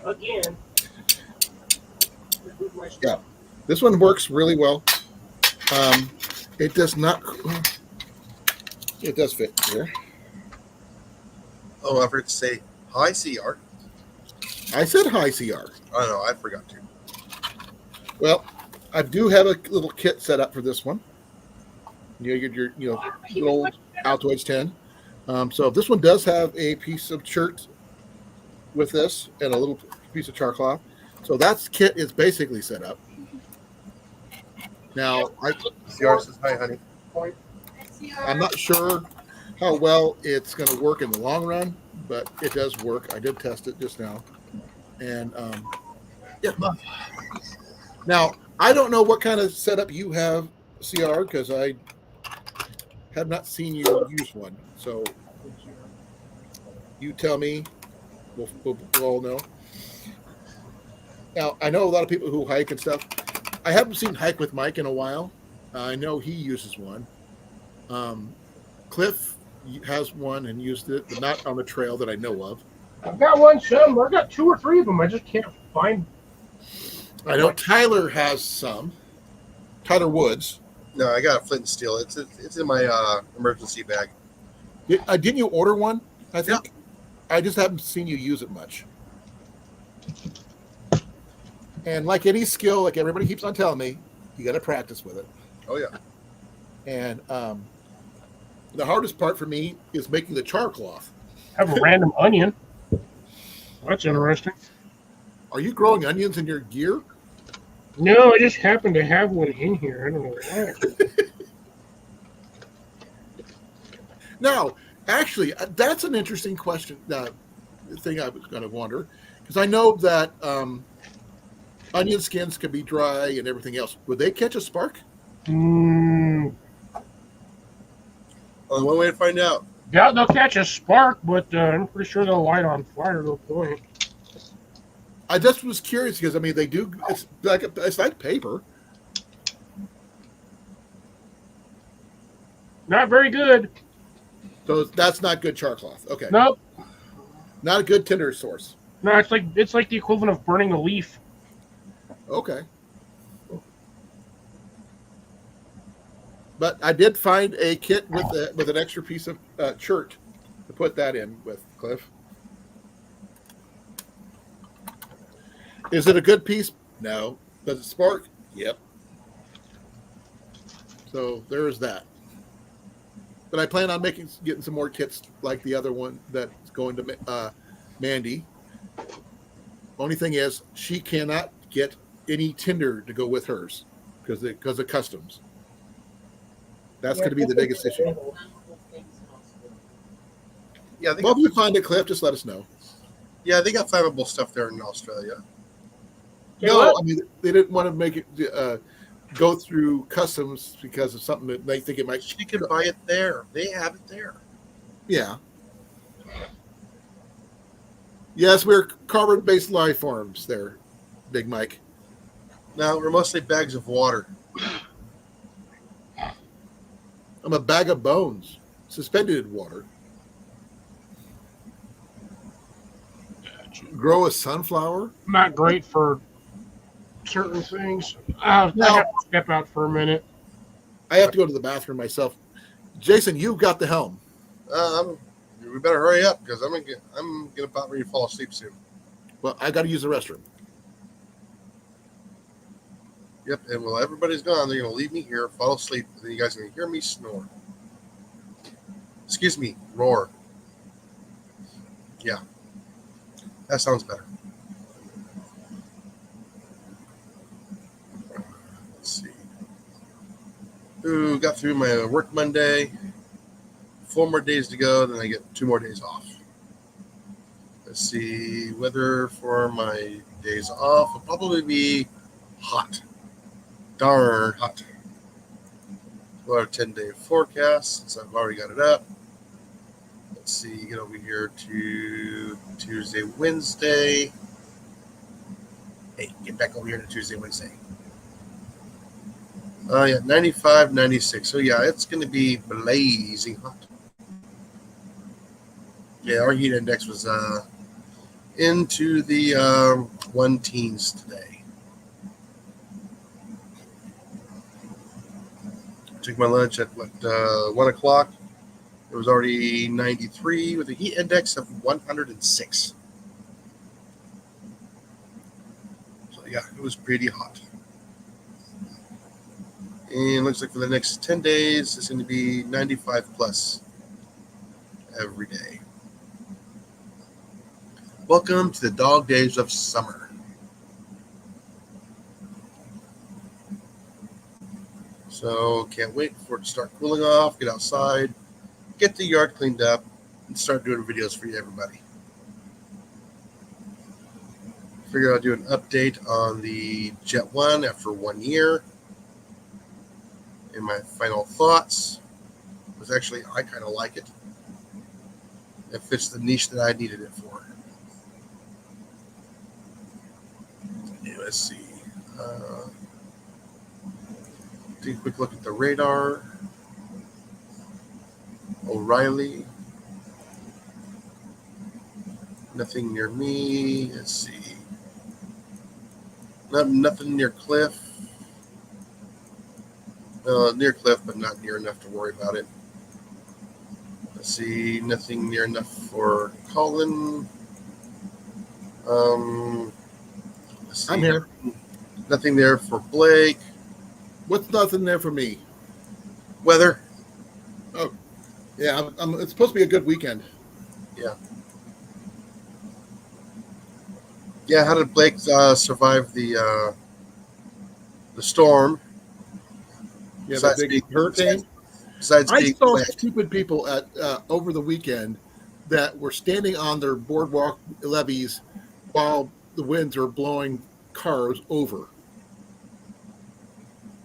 Again. Yeah, this one works really well. It does not. It does fit here. Oh, I forgot to say hi, CR. I said hi, CR. I know, I forgot to. Well, I do have a little kit set up for this one. You get your little Altoids 10. So this one does have a piece of shirt with this and a little piece of char cloth. So that kit is basically set up. Now, CR says hi, honey. I'm not sure how well it's going to work in the long run, but it does work. I did test it just now. And yeah. Now, I don't know what kind of setup you have, CR, because I have not seen you use one. So you tell me. We'll all know. Now, I know a lot of people who hike and stuff. I haven't seen Hike with Mike in a while. I know he uses one. Cliff has one and used it, but not on the trail that I know of. I've got one, some. I've got 2 or 3 of them. I just can't find. I know Tyler has some. Tyler Woods. No, I got a flint and steel. It's in my emergency bag. Didn't you order one? I think. I just haven't seen you use it much. And like any skill, like everybody keeps on telling me, you got to practice with it. Oh yeah. And the hardest part for me is making the char cloth. I have a random onion. That's interesting. Are you growing onions in your gear? No, I just happen to have one in here. I don't know why. Now, actually, that's an interesting question. Thing I was going to wonder, because I know that onion skins can be dry and everything else. Would they catch a spark? Only one way to find out. Yeah, they'll catch a spark, but I'm pretty sure they'll light on fire. They'll point. I just was curious because I mean they do. It's like paper. Not very good. So that's not good char cloth. Okay, Nope. not a good tinder source. No, it's like the equivalent of burning a leaf. Okay, but I did find a kit with an extra piece of chert to put that in with, Cliff. Is it a good piece? No. Does it spark? Yep. So there's that. But I plan on getting some more kits like the other one that's going to Mandy. Only thing is, she cannot get any tinder to go with hers because of customs. That's going to be the biggest issue. Yeah, they Well, got, if you find it, Cliff, just let us know. yeah, they got flammable stuff there in Australia. Okay, No, what? I mean they didn't want to make it go through customs because of something that they think it might. She can buy it there. They have it there. Yeah. Yes, we're carbon-based life forms there, Big Mike. Now we're mostly bags of water. I'm a bag of bones, suspended in water. Grow a sunflower? Not great for certain things. No. I have to step out for a minute. I have to go to the bathroom myself. Jason, you got the helm. We better hurry up because I'm gonna about ready to fall asleep soon. Well, I got to use the restroom. Yep, and while everybody's gone, they're gonna leave me here, fall asleep, and then you guys are gonna hear me snore. Excuse me, roar. Yeah, that sounds better. Let's see. Ooh, got through my work Monday. 4 more days to go, then I get 2 more days off. Let's see. Weather for my days off will probably be hot. Darn hot. We'll have a 10-day forecast since I've already got it up. Let's see. Get over here to Tuesday, Wednesday. Hey, get back over here to Tuesday, Wednesday. Yeah, 95, 96. So, yeah, it's going to be blazing hot. Yeah, our heat index was into the 1 teens today. Took my lunch at 1 o'clock. It was already 93 with a heat index of 106. So yeah, it was pretty hot. And looks like for the next 10 days, it's going to be 95 plus every day. Welcome to the dog days of summer. So can't wait for it to start cooling off, get outside, get the yard cleaned up, and start doing videos for you, everybody. Figure I'll do an update on the Jet 1 after 1 year. And my final thoughts was actually, I kind of like it. It fits the niche that I needed it for. Let's see. Take a quick look at the radar. O'Reilly. Nothing near me. Let's see. Nothing near Cliff. Near Cliff, but not near enough to worry about it. Let's see. Nothing near enough for Colan. Let's see. I'm here. Nothing there for Blake. What's nothing there for me? Weather. Yeah, it's supposed to be a good weekend. Yeah, how did Blake survive the storm? Yeah, the Besides big being- hurricane. Besides I being saw wet. stupid people at over the weekend that were standing on their boardwalk levees while the winds are blowing cars over.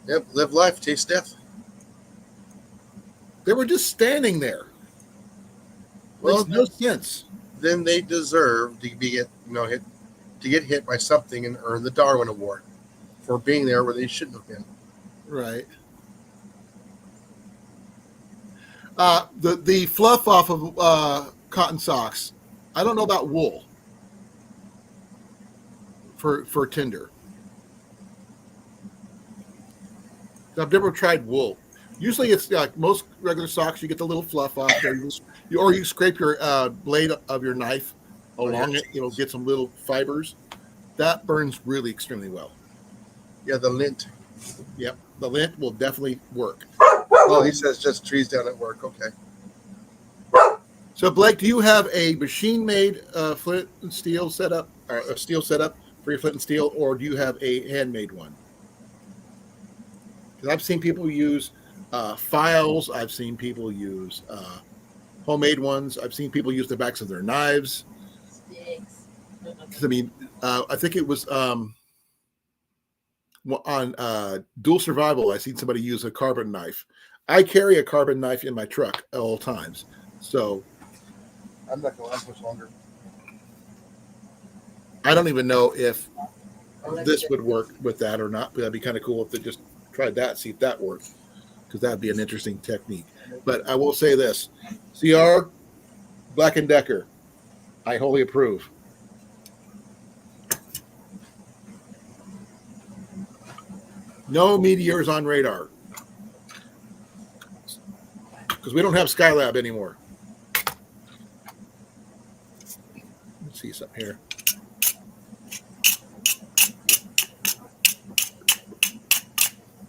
Yep, live life, taste death. They were just standing there. Well, Makes no sense. then they deserve to be hit to get hit by something and earn the Darwin Award for being there where they shouldn't have been. Right. The fluff off of cotton socks. I don't know about wool for tinder. I've never tried wool. Usually, it's like most regular socks. You get the little fluff off there, or you scrape your blade of your knife along it. Get some little fibers. That burns really extremely well. Yeah, the lint. Yep, the lint will definitely work. Oh, he says just trees down at work. Okay. So, Blake, do you have a machine-made flint and steel setup, or a steel setup for your flint and steel, or do you have a handmade one? Because I've seen people use files. I've seen people use homemade ones. I've seen people use the backs of their knives. Sticks. I mean, I think it was on Dual Survival. I seen somebody use a carbon knife. I carry a carbon knife in my truck at all times. So I'm not going to last much longer. I don't even know if this would work with that or not. But that'd be kind of cool if they just tried that, see if that works, because that'd be an interesting technique. But I will say this: CR, Black & Decker, I wholly approve. No meteors on radar, because we don't have Skylab anymore. Let's see something here.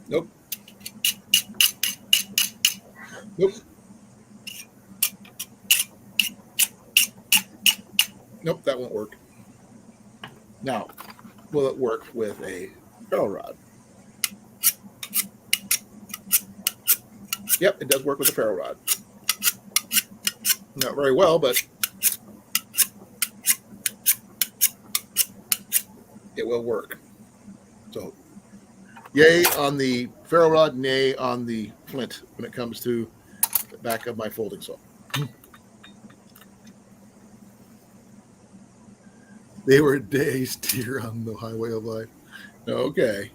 Nope. Nope. Nope, that won't work. Now, will it work with a ferrule rod? Yep, it does work with a ferrule rod. Not very well, but it will work. So, yay on the ferrule rod, nay on the flint when it comes to the back of my folding saw. They were dazed deer on the highway of life. Okay.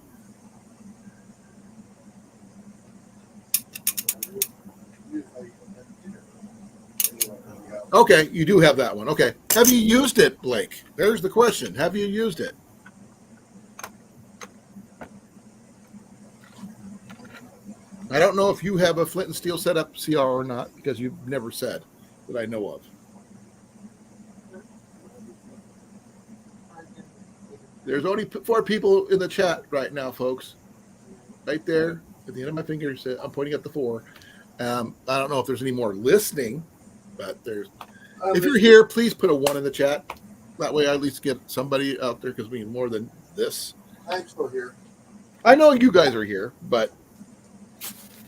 Okay, you do have that one. Okay. Have you used it, Blake? There's the question. Have you used it? I don't know if you have a flint and steel setup, CR, or not, because you've never said that I know of. There's only 4 people in the chat right now, folks. Right there at the end of my fingers, I'm pointing at the 4. I don't know if there's any more listening, but there's. If you're here, please put a 1 in the chat. That way, I at least get somebody out there, because we need more than this. I'm still here. I know you guys are here, but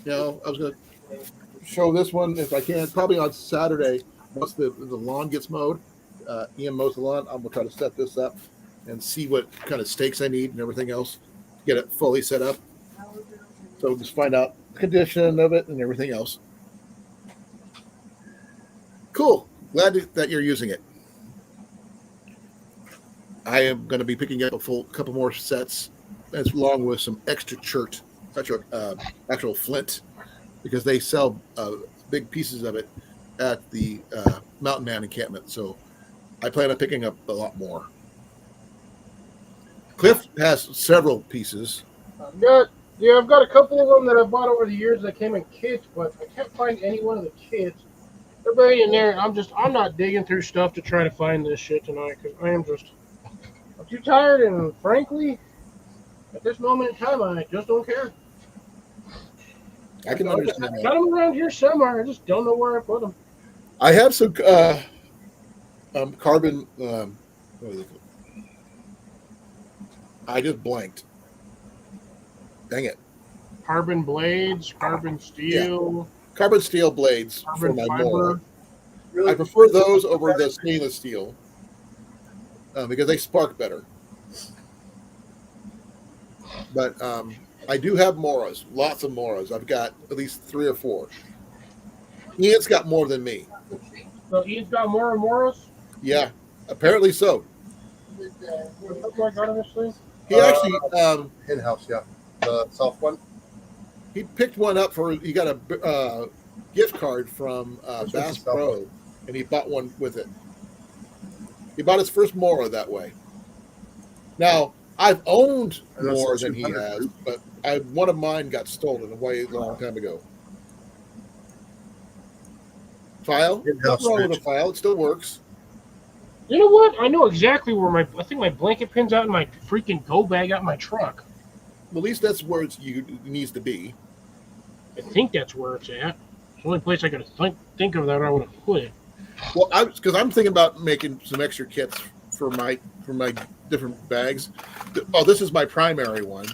I was going to show this one if I can. Probably on Saturday, once the lawn gets mowed. Ian mows the lawn. I'm going to try to set this up and see what kind of stakes I need and everything else. Get it fully set up. So just find out the condition of it and everything else. Cool. Glad that you're using it. I am going to be picking up a full couple more sets, as along with some extra actual flint, because they sell big pieces of it at the Mountain Man encampment. So I plan on picking up a lot more. Cliff has several pieces. I've got a couple of them that I've bought over the years that came in kits, but I can't find any one of the kits. They're buried in there. I'm not digging through stuff to try to find this shit tonight, because I'm too tired, and frankly, at this moment in time, I just don't care. I can understand I've got them around here somewhere. I just don't know where I put them. I have some carbon. What is it called? I just blanked. Dang it. Carbon blades, carbon steel. Carbon steel blades for Carbon my fiber. mower. Really? I prefer those over the stainless steel because they spark better. But I do have Moras, lots of Moras. I've got at least 3 or 4. Ian's got more than me. So Ian's got more and more. Yeah, apparently so. What do I got on this thing? He actually Hen house, yeah. The soft one. he picked one up for he got a gift card from Which one's Bass the soft Pro, one? and he bought one with it. He bought his first Mora that way. Now I've owned And that's more the than he 200 has, group. but one of mine got stolen a way long time ago. File, Hen nothing house, wrong with Rich. the file. It still works. You know what? I know exactly where I think my blanket pin's out in my freaking go bag out in my truck. At least that's where it needs to be. I think that's where it's at. It's the only place I could think of that I would have put it. Well, because I'm thinking about making some extra kits for my different bags. Oh, this is my primary one.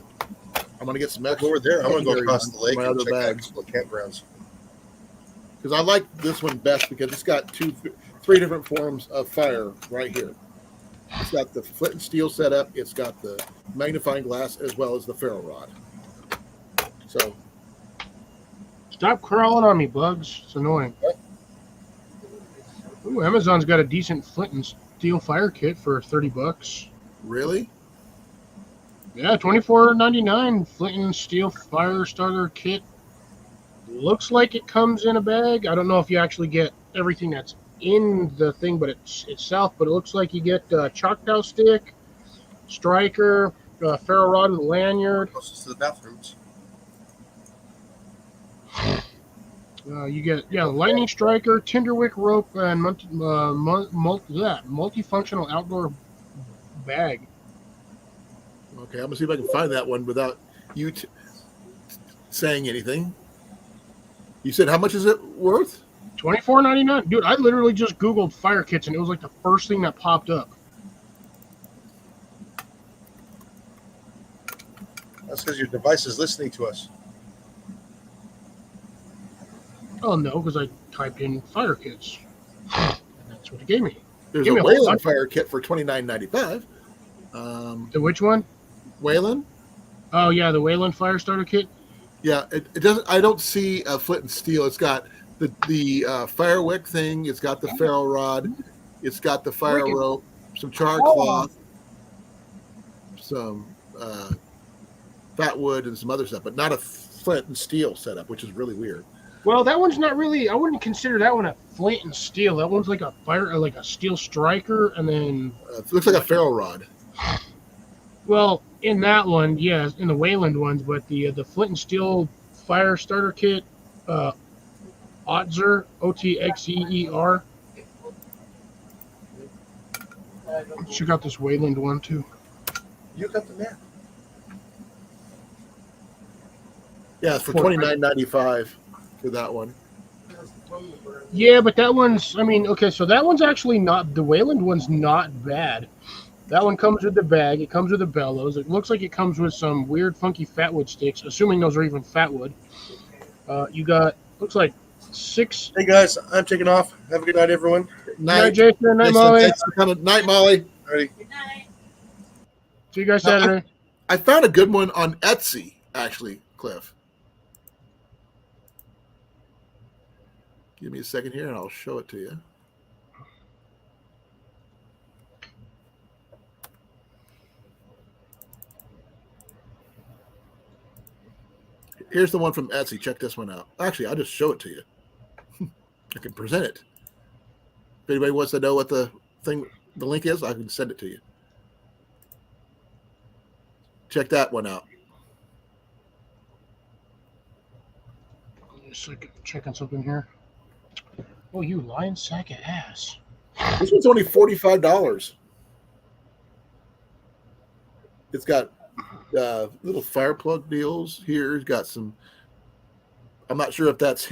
I'm gonna get some extra. Over there, I'm gonna go secondary across ones the lake for my and other check out a bags. couple of campgrounds. Because I like this one best because it's got three different forms of fire right here. It's got the flint and steel setup. It's got the magnifying glass as well as the ferro rod. So Stop crawling on me, Bugs. It's annoying. Ooh, Amazon's got a decent flint and steel fire kit for $30. really, Yeah, $24.99 flint and steel fire starter kit. Looks like it comes in a bag. I don't know if you actually get everything that's in the thing, but it's itself. But it looks like you get Choctaw stick, striker, ferro rod with lanyard. Closest to the bathrooms. You get lightning striker, tinderwick rope, and multifunctional outdoor bag. okay. I'm gonna see if I can find that one without you saying anything. You said how much is it worth? $24.99, dude. I literally just Googled fire kits, and it was like the first thing that popped up. That's because your device is listening to us. Oh no, because I typed in fire kits, and that's what it gave me. There's Give a me a whole Whalen bunch. fire kit for $29.95. The which one? Whalen? Oh yeah, the Wayland fire starter kit. Yeah, it doesn't. I don't see a flint and steel. It's got the fire wick thing. It's got the ferro rod. It's got the fire Wicked. rope, some char Oh. cloth, some fat wood, and some other stuff, but not a flint and steel setup, which is really weird. Well, that one's not really. I wouldn't consider that one a flint and steel. That one's like a like a steel striker, and then It looks like a ferro rod. well, in that one, yeah, in the Wayland ones, but the flint and steel fire starter kit, Otzer, Otxeer. Check out this Wayland one too. You got the map. Yeah, it's for $29.95 for that one. Yeah, but that one's. I mean, okay, so that one's actually not. The Wayland one's not bad. That one comes with the bag. It comes with the bellows. It looks like it comes with some weird, funky fatwood sticks, assuming those are even fatwood. You got looks like 6. Hey guys, I'm taking off. Have a good night, everyone. Night, Night, Jason. Night, Jason, Molly. thanks for coming. Night, Molly. Alrighty. Good night. See you guys Now, Saturday. I found a good one on Etsy, actually, Cliff. Give me a second here, and I'll show it to you. Here's the one from Etsy. Check this one out. Actually, I'll just show it to you. I can present it. If anybody wants to know what the link is, I can send it to you. Check that one out. Just checking something here. Oh, you lying sack of ass. This one's only $45. It's got little fire plug deals here. It's got some. I'm not sure if that's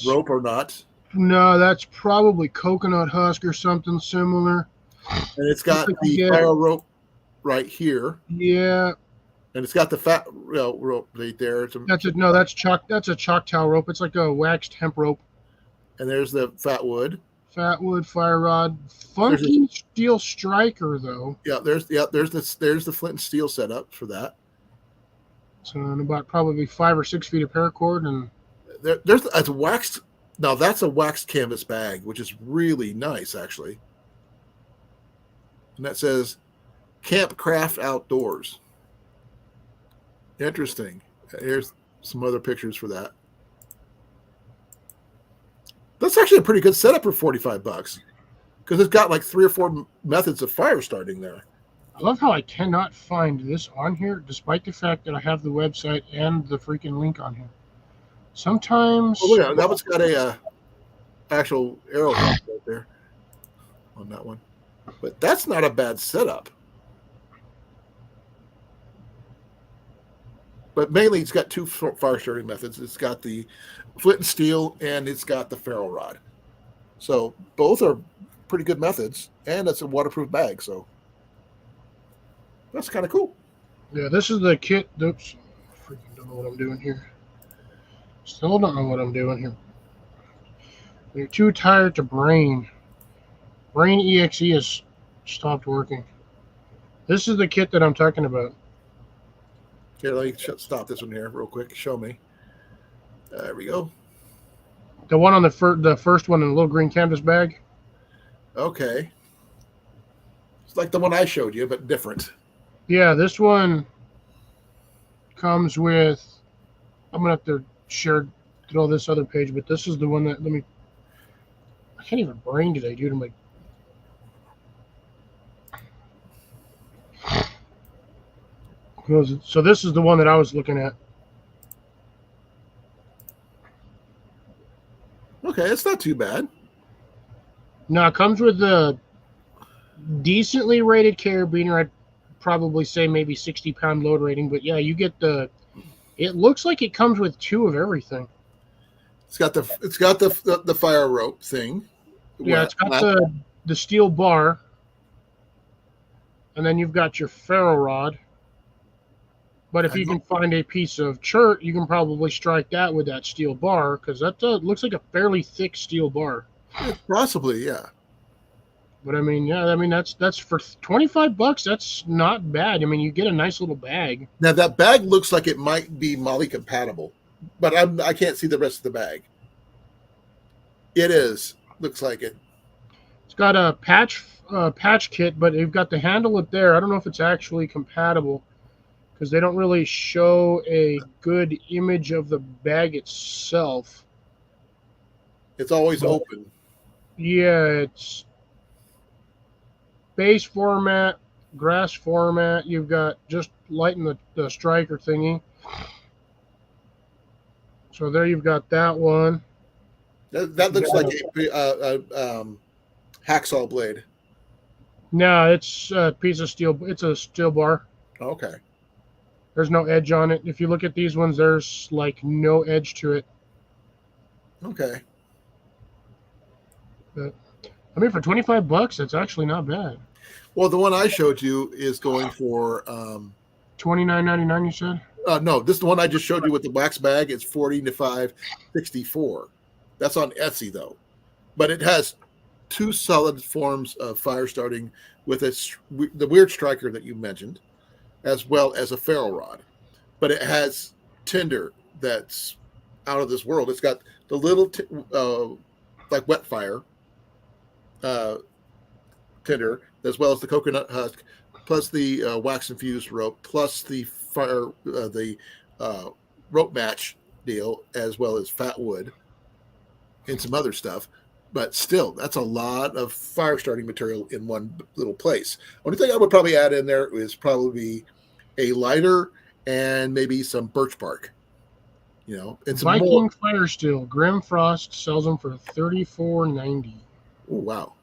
rope or not. No, that's probably coconut husk or something similar. And it's got the Yeah. fire rope right here, Yeah, and it's got the fat rope right there. that's a Choctaw rope. It's like a waxed hemp rope. And there's the fat wood. Fatwood fire rod. Funky steel striker though. Yeah, there's the flint and steel setup for that. So about probably 5 or 6 feet of paracord, and There's it's waxed. Now that's a waxed canvas bag, which is really nice, actually. and that says Camp Craft Outdoors. Interesting. Here's some other pictures for that. That's actually a pretty good setup for $45 because it's got like 3 or 4 methods of fire starting there. I love how I cannot find this on here, despite the fact that I have the website and the freaking link on here. Sometimes. Oh, look, that one's got a actual arrowhead right there on that one. But that's not a bad setup. But mainly, it's got 2 fire starting methods. It's got the flint and steel, and it's got the ferro rod. So both are pretty good methods, and it's a waterproof bag. So that's kind of cool. Yeah, this is the kit. Oops. Freaking don't know what I'm doing here. Still don't know what I'm doing here. You're too tired to brain. Brain EXE has stopped working. This is the kit that I'm talking about. Here, let me stop this one here real quick. Show me. There we go. The one on the first one in the little green canvas bag. Okay. It's like the one I showed you, but different. Yeah, this one comes with. I'm gonna have to throw this other page, but this is the one that I can't even brain today, dude. I'm like. So this is the one that I was looking at. Okay, it's not too bad. No, it comes with a decently rated carabiner. I'd probably say maybe 60-pound load rating, but yeah, you get it looks like it comes with 2 of everything. It's got the fire rope thing. Yeah, it's got the steel bar, and then you've got your ferro rod. But if you can find a piece of chert, you can probably strike that with that steel bar, because that looks like a fairly thick steel bar. Possibly, yeah. But I mean, yeah, that's for $25. That's not bad. I mean, you get a nice little bag. Now that bag looks like it might be Molly compatible, but I can't see the rest of the bag. It is. Looks like it. It's got a patch kit, but you've got the handle up there. I don't know if it's actually compatible, because they don't really show a good image of the bag itself. It's always open. Yeah, it's base format, grass format. You've got just lighting the striker thingy. So there you've got that one. That looks like a hacksaw blade. No, it's a piece of steel. It's a steel bar. Okay. There's no edge on it. If you look at these ones, there's like no edge to it. Okay. But I mean, for $25, that's actually not bad. Well, the one I showed you is going for $29.99. You said? no. This is the one I just showed you with the wax bag. It's $45.64. That's on Etsy though, but it has 2 solid forms of fire starting with the weird striker that you mentioned, as well as a ferro rod. But it has tinder that's out of this world. It's got the little like wet fire tinder, as well as the coconut husk, plus the wax infused rope, plus the fire rope match deal, as well as fat wood and some other stuff. But still, that's a lot of fire starting material in one little place. Only thing I would probably add in there is probably a lighter and maybe some birch bark. And some Viking Fire Steel. Grim Frost sells them for $34.90. Oh, wow.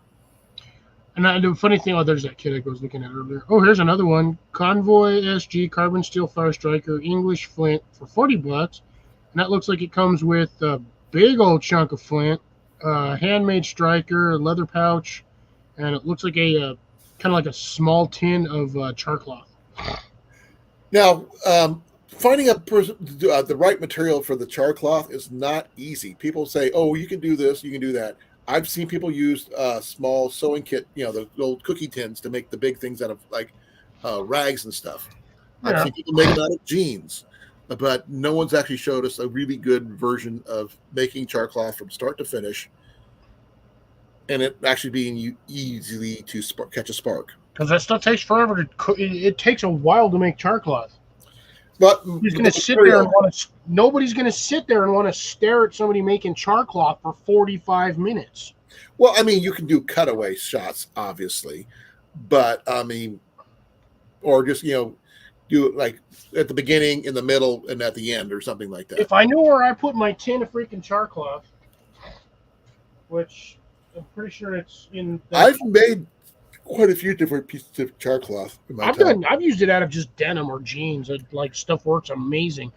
And the funny thing, there's that kit I was looking at earlier. Oh, here's another one. Convoy SG Carbon Steel Fire Striker English Flint for $40. And that looks like it comes with a big old chunk of flint, handmade striker, a leather pouch, and it looks like a kind of like a small tin of char cloth. Now, finding the right material for the char cloth is not easy. People say, "Oh, you can do this, you can do that." I've seen people use small sewing kit, the old cookie tins to make the big things out of like rags and stuff. Yeah. I've seen people make them out of jeans, but no one's actually showed us a really good version of making char cloth from start to finish, and it actually being easily to catch a spark. Because that stuff takes forever to cook. It takes a while to make char cloth. But Who's going to sit there and want to? Nobody's going to sit there and want to stare at somebody making char cloth for 45 minutes. Well, I mean, you can do cutaway shots, obviously, but I mean, or just do it like at the beginning, in the middle, and at the end, or something like that. If I knew where I put my tin of freaking char cloth, which I'm pretty sure it's in. I've made quite a few different pieces of char cloth in my time. I've used it out of just denim or jeans. Like stuff works amazing.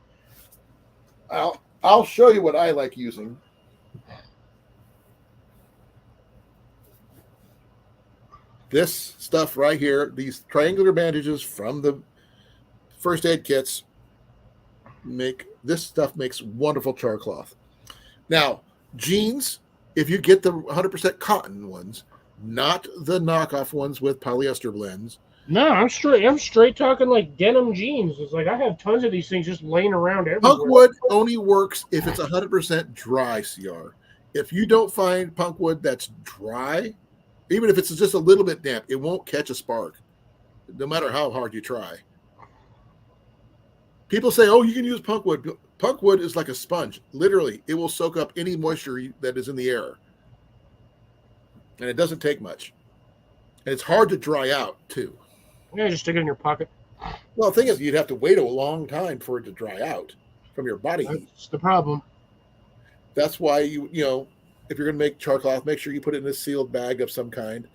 I'll show you what I like using. This stuff right here, these triangular bandages from the first aid kits, makes wonderful char cloth. Now, jeans, if you get the 100% cotton ones, not the knockoff ones with polyester blends. No, I'm straight talking like denim jeans. It's like I have tons of these things just laying around everywhere. Punkwood only works if it's 100% dry, CR. If you don't find punkwood that's dry, even if it's just a little bit damp, it won't catch a spark, no matter how hard you try. People say, oh, you can use punkwood. Punkwood is like a sponge. Literally, it will soak up any moisture that is in the air. And it doesn't take much. And it's hard to dry out, too. Yeah, just stick it in your pocket. Well, the thing is, you'd have to wait a long time for it to dry out from your body heat. That's the problem. That's why if you're going to make char cloth, make sure you put it in a sealed bag of some kind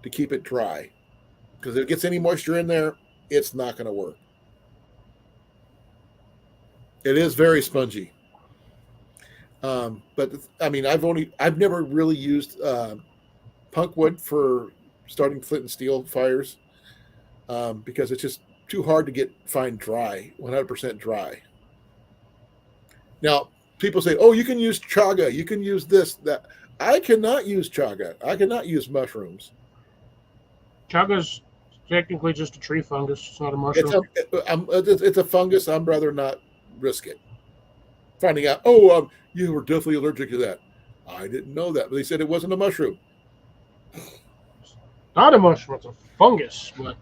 to keep it dry. Because if it gets any moisture in there, it's not going to work. It is very spongy. But I mean, I've never really used punkwood for starting flint and steel fires because it's just too hard to find dry, 100% dry. Now, people say, oh, you can use chaga, you can use this, that. I cannot use chaga. I cannot use mushrooms. Chaga's technically just a tree fungus. It's not a mushroom. It's a fungus. I'm rather not risk it. Finding out, you were definitely allergic to that. I didn't know that. But they said it wasn't a mushroom. Not a mushroom. It's a fungus. But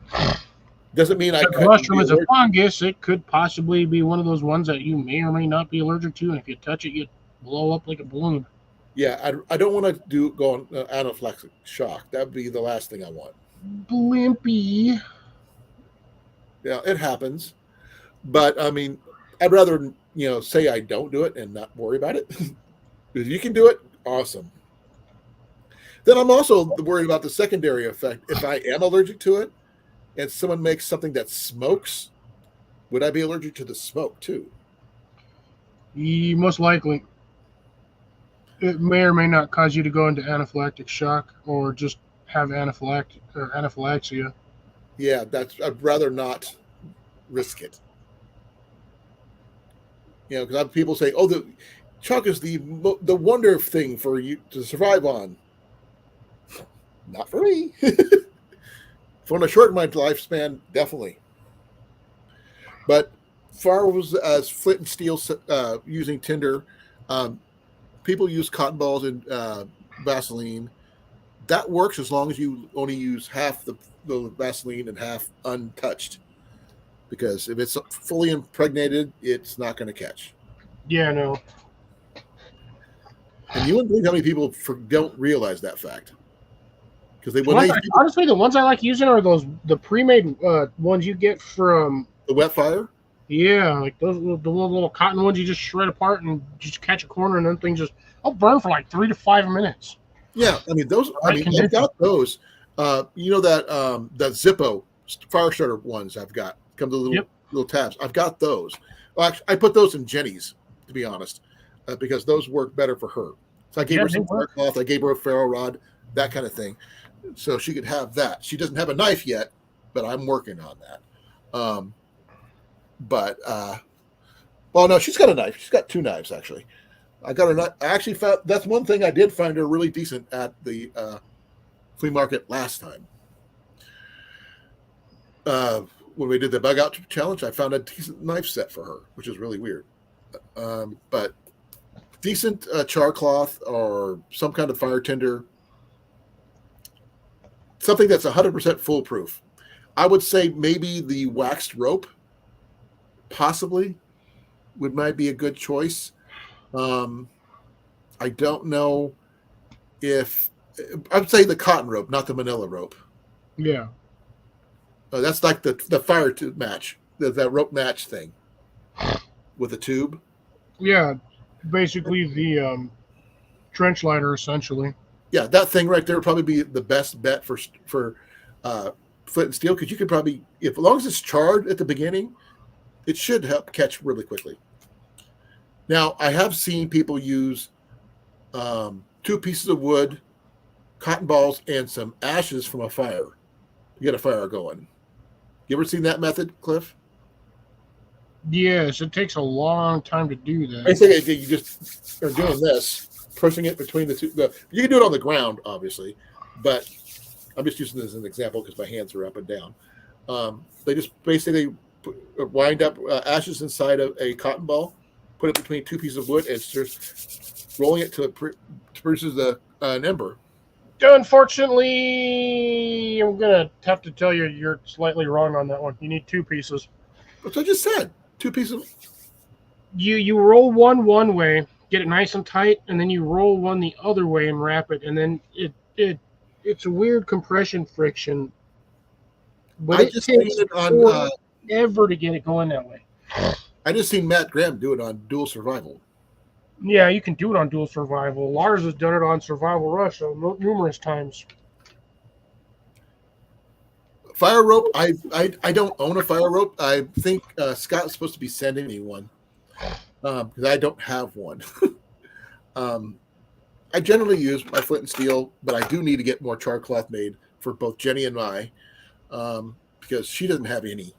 doesn't mean if a mushroom is a fungus, it could possibly be one of those ones that you may or may not be allergic to. And if you touch it, you blow up like a balloon. Yeah, I don't want to go on anaphylactic shock. That would be the last thing I want. Blimpy. Yeah, it happens. But, I mean, I'd rather, say I don't do it and not worry about it. If you can do it, awesome. Then I'm also worried about the secondary effect. If I am allergic to it and someone makes something that smokes, would I be allergic to the smoke too? Most likely. It may or may not cause you to go into anaphylactic shock or just have anaphylaxia. Yeah, I'd rather not risk it. Because people say, "Oh, the chalk is the wonder thing for you to survive on." Not for me. If I want to shorten my lifespan, definitely. But far as flint and steel using tinder, people use cotton balls and Vaseline. That works as long as you only use half the Vaseline and half untouched. Because if it's fully impregnated, it's not going to catch. Yeah, no. And you wouldn't believe how many people don't realize that fact. Because honestly, the ones I like using are the pre-made ones you get from the wet fire. Yeah, like those the little cotton ones you just shred apart and just catch a corner, and then things I'll burn for like 3 to 5 minutes. Yeah, I mean those. I've got those. That Zippo fire starter ones I've got. Come to little tabs. I've got those. Well, actually, I put those in Jenny's, to be honest, because those work better for her. So I gave her some fire cloth. I gave her a ferro rod, that kind of thing, so she could have that. She doesn't have a knife yet, but I'm working on that. Well, no, she's got a knife. She's got 2 knives actually. I got her. I actually found that's one thing I did find her really decent at the flea market last time. When we did the bug out challenge, I found a decent knife set for her, which is really weird. But decent char cloth or some kind of fire tinder, something that's 100% foolproof. I would say maybe the waxed rope, possibly, might be a good choice. I don't know if I would say the cotton rope, not the manila rope. Yeah. That's like the fire tube match, that rope match thing with a tube. Yeah. Basically the trench lighter, essentially. Yeah, that thing right there would probably be the best bet for flint and steel, because you could probably, if as long as it's charred at the beginning, it should help catch really quickly. Now, I have seen people use 2 pieces of wood, cotton balls, and some ashes from a fire to get a fire going. You ever seen that method, Cliff? Yes, it takes a long time to do that. Basically, you just are doing this, pushing it between the two. You can do it on the ground, obviously, but I'm just using this as an example because my hands are up and down. They just basically wind up ashes inside of a cotton ball, put it between 2 pieces of wood, and just rolling it till it produces an ember. Unfortunately, I'm gonna have to tell you you're slightly wrong on that one. You need 2 pieces. Which I just said. 2 pieces. You roll one way, get it nice and tight, and then you roll one the other way and wrap it, and then it's a weird compression friction. But I it just seen takes it on. forever to get it going that way. I just seen Matt Graham do it on Dual Survival. Yeah, you can do it on Dual Survival. Lars has done it on Survival Rush numerous times. Fire rope. I don't own a fire rope. I think Scott's supposed to be sending me one because I don't have one. I generally use my flint and steel, but I do need to get more char cloth made for both Jenny and I because she doesn't have any.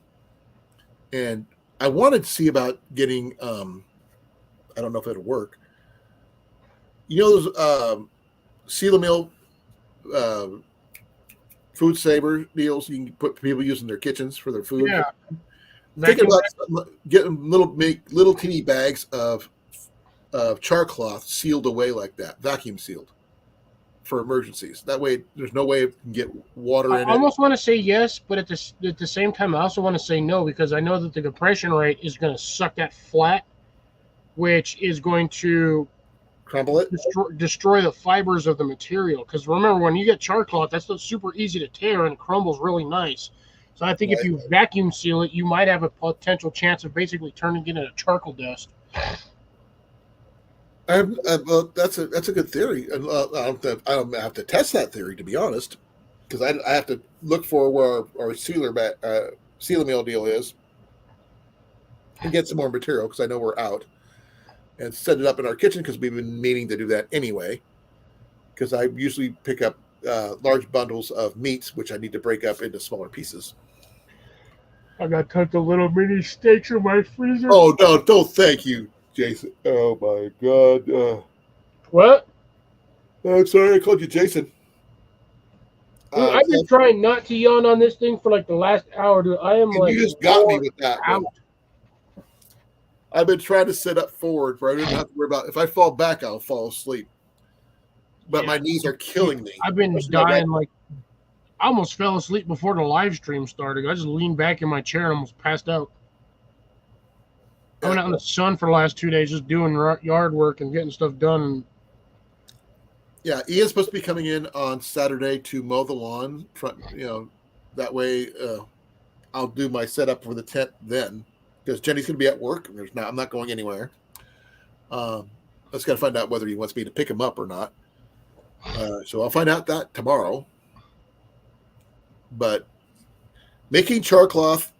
And I wanted to see about getting. I don't know if it'll work. You know those Seal Mill food saver deals you can put people use in their kitchens for their food. Yeah. Thinking about getting little teeny bags of char cloth sealed away like that, vacuum sealed for emergencies. That way, there's no way it can get water in it. I almost want to say yes, but at the same time, I also want to say no because I know that the compression rate is going to suck that flat, which is going to Crumble it. destroy the fibers of the material. Because remember, when you get char cloth, that's not super easy to tear and it crumbles really nice. So I think if you vacuum seal it, you might have a potential chance of basically turning it into charcoal dust. Well, that's a good theory. I don't have to test that theory, to be honest, because I have to look for where our sealer mill deal is and get some more material because I know we're out, and set it up in our kitchen because we've been meaning to do that anyway. Because I usually pick up large bundles of meats, which I need to break up into smaller pieces. I got tons of little mini steaks in my freezer. Oh no! Don't thank you, Jason. Oh my God! What? I'm sorry, I called you Jason. Dude, I've been trying not to yawn on this thing for like the last hour, dude. I am like you just got me with that out. one. I've been trying to sit up forward where I didn't have to worry about if I fall back, I'll fall asleep. But my knees are killing me. I've been dying like I almost fell asleep before the live stream started. I just leaned back in my chair and almost passed out. I went out in the sun for the last 2 days just doing yard work and getting stuff done. Yeah, Ian's supposed to be coming in on Saturday to mow the lawn. That way I'll do my setup for the tent then. Because Jenny's going to be at work. I'm not going anywhere. I just got to find out whether he wants me to pick him up or not. So I'll find out that tomorrow. But making char cloth,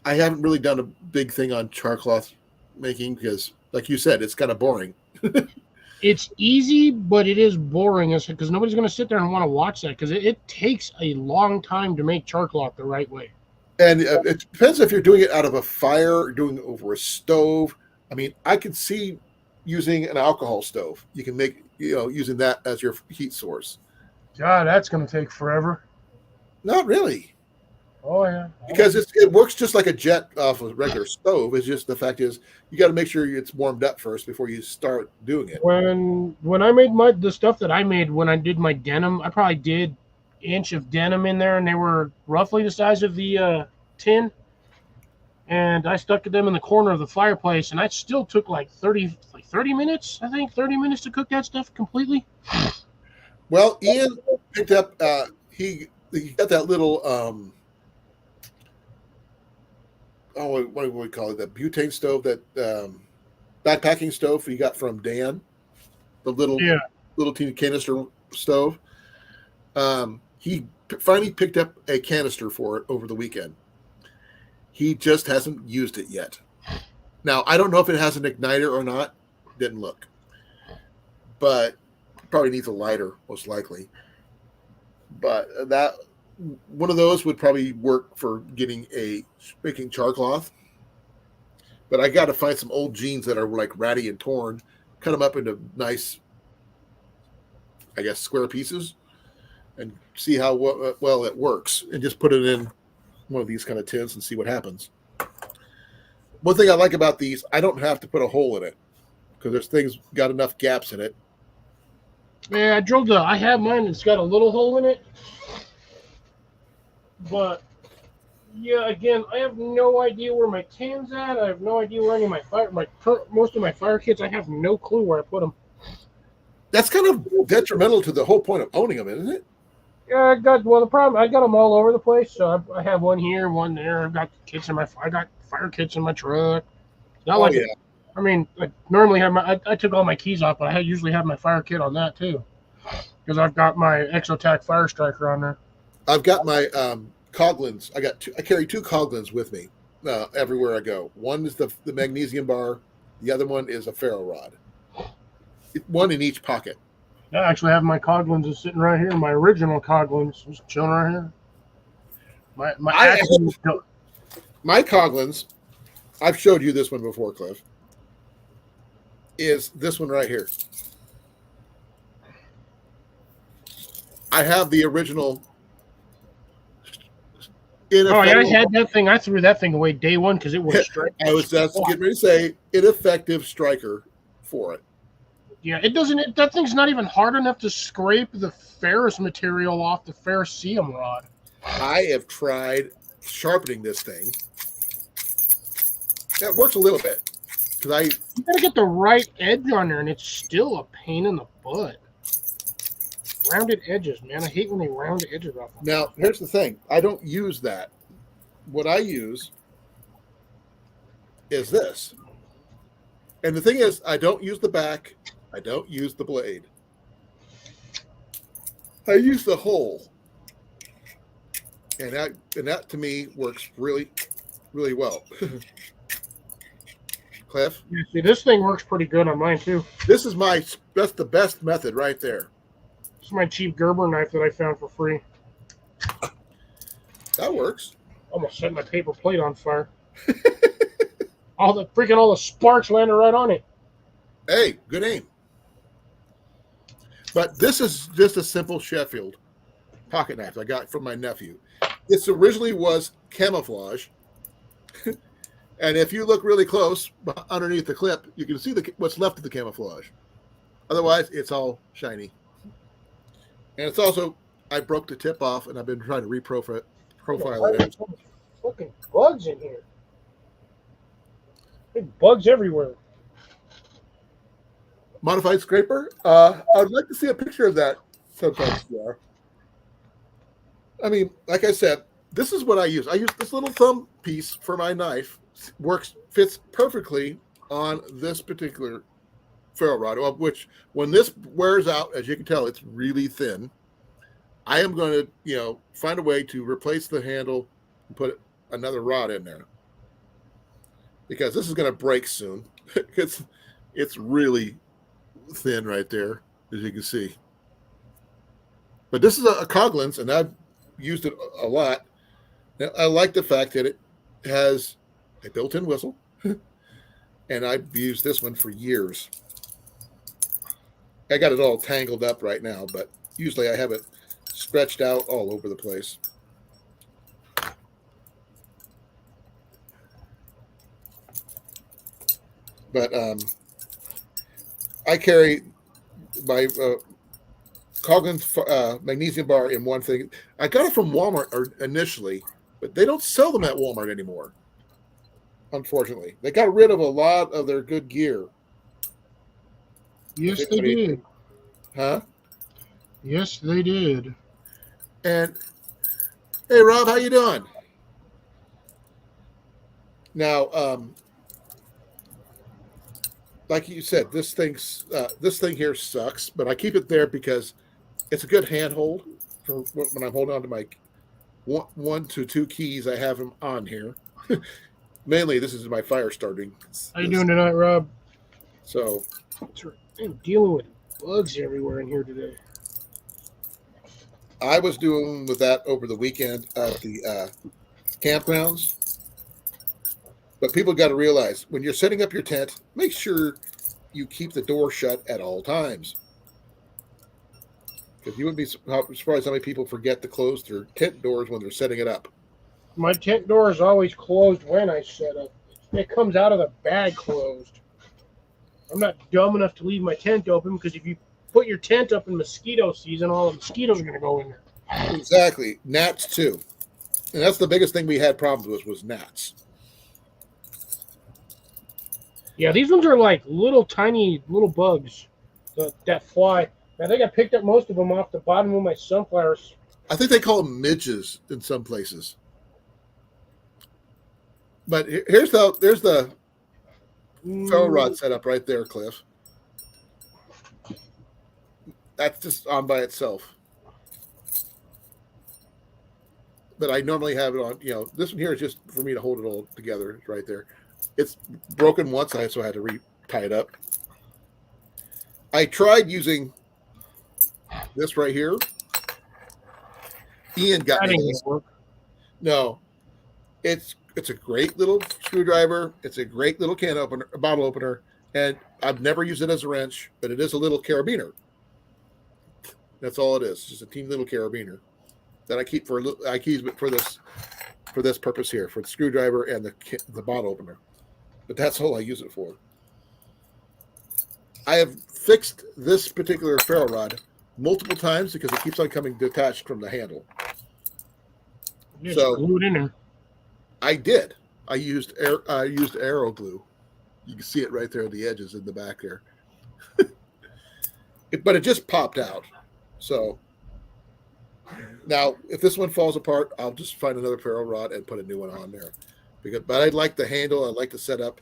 I haven't really done a big thing on char cloth making because, like you said, it's kind of boring. It's easy, but it is boring because nobody's going to sit there and want to watch that because it takes a long time to make char cloth the right way. And it depends if you're doing it out of a fire or doing it over a stove. I mean, I could see using an alcohol stove. You can make, using that as your heat source. God, that's going to take forever. Not really. Oh, yeah. Because it works just like a jet off a regular stove. It's just the fact is you got to make sure it's warmed up first before you start doing it. When I made the stuff that I made when I did my denim, I probably did inch of denim in there, and they were roughly the size of the tin. And I stuck them in the corner of the fireplace, and I still took like 30 minutes, I think, 30 minutes to cook that stuff completely. Well, Ian picked up. He got that little. What do we call it? That butane stove, that backpacking stove he got from Dan. The little teeny canister stove. He finally picked up a canister for it over the weekend. He just hasn't used it yet. Now, I don't know if it has an igniter or not. Didn't look. But probably needs a lighter, most likely. But that one of those would probably work for making char cloth. But I got to find some old jeans that are like ratty and torn, cut them up into nice, I guess, square pieces, and see how well it works, and just put it in one of these kind of tins and see what happens. One thing I like about these, I don't have to put a hole in it because there's things got enough gaps in it. Yeah, I have mine that's got a little hole in it. But, yeah, again, I have no idea where my tin's at. I have no idea where any of most of my fire kits, I have no clue where I put them. That's kind of detrimental to the whole point of owning them, isn't it? Yeah, I got them all over the place. So I have one here, one there. I got fire kits in my truck. Not yeah. I mean, I normally have I took all my keys off, but I usually have my fire kit on that too, because I've got my Exotac Fire Striker on there. I've got my Coglins. I carry 2 Coglins with me everywhere I go. One is the magnesium bar. The other one is a ferro rod. One in each pocket. I actually have my Coglins is sitting right here. My original Coglins is chilling right here. My Coglins, I've showed you this one before, Cliff, is this one right here. I have the original. I had that thing. I threw that thing away day one because it was straight. I was just getting ready to say ineffective striker for it. Yeah, it doesn't. That thing's not even hard enough to scrape the ferrous material off the ferrocerium rod. I have tried sharpening this thing. That works a little bit because you gotta get the right edge on there, and it's still a pain in the butt. Rounded edges, man. I hate when they round the edges off. Now, here's the thing. I don't use that. What I use is this. And the thing is, I don't use the back. I don't use the blade. I use the hole. And that to me works really, really well. Cliff? Yeah, see, this thing works pretty good on mine, too. That's the best method right there. This is my cheap Gerber knife that I found for free. That works. Almost set my paper plate on fire. all the sparks landed right on it. Hey, good aim. But this is just a simple Sheffield pocket knife I got from my nephew. This originally was camouflage. And if you look really close underneath the clip, you can see what's left of the camouflage. Otherwise, it's all shiny. And it's also, I broke the tip off, and I've been trying to profile it. Fucking bugs in here. Big bugs everywhere. Modified scraper? I'd like to see a picture of that sometimes. Yeah. I mean, like I said, this is what I use. I use this little thumb piece for my knife. Fits perfectly on this particular ferro rod, which when this wears out, as you can tell, it's really thin. I am going to, find a way to replace the handle and put another rod in there because this is going to break soon. It's really thin right there, as you can see. But this is a Coglins, and I've used it a lot. I like the fact that it has a built-in whistle, and I've used this one for years. I got it all tangled up right now, but usually I have it stretched out all over the place. But I carry my Colan magnesium bar in one thing. I got it from Walmart initially, but they don't sell them at Walmart anymore. Unfortunately, they got rid of a lot of their good gear. Yes, they did. Huh? Yes, they did. And hey, Rob, how you doing? Now, like you said, this thing here sucks, but I keep it there because it's a good handhold for when I'm holding on to my one to two keys. I have them on here. Mainly, this is my fire starting. How you doing tonight, Rob? So I'm dealing with bugs everywhere in here today. I was doing with that over the weekend at the campgrounds. But people got to realize when you're setting up your tent, make sure you keep the door shut at all times. Because you wouldn't be surprised how many people forget to close their tent doors when they're setting it up. My tent door is always closed when I set up. It comes out of the bag closed. I'm not dumb enough to leave my tent open because if you put your tent up in mosquito season, all the mosquitoes are going to go in there. Exactly. Gnats, too. And that's the biggest thing we had problems with was gnats. Yeah, these ones are like tiny little bugs that fly. I think I picked up most of them off the bottom of my sunflowers. I think they call them midges in some places. But there's the ferro rod setup right there, Cliff. That's just on by itself. But I normally have it on, this one here is just for me to hold it all together. It's right there. It's broken once, so I had to tie it up. I tried using this right here. Ian got me this. No, it's a great little screwdriver. It's a great little bottle opener, and I've never used it as a wrench, but it is a little carabiner. That's all it is. Just a teeny little carabiner that I keep for this purpose here, for the screwdriver and the bottle opener. But that's all I use it for. I have fixed this particular ferro rod multiple times because it keeps on coming detached from the handle. So glue it in there. I did. I used arrow glue. You can see it right there at the edges in the back there. But it just popped out. So now, if this one falls apart, I'll just find another ferro rod and put a new one on there. But I like the handle. I like the setup,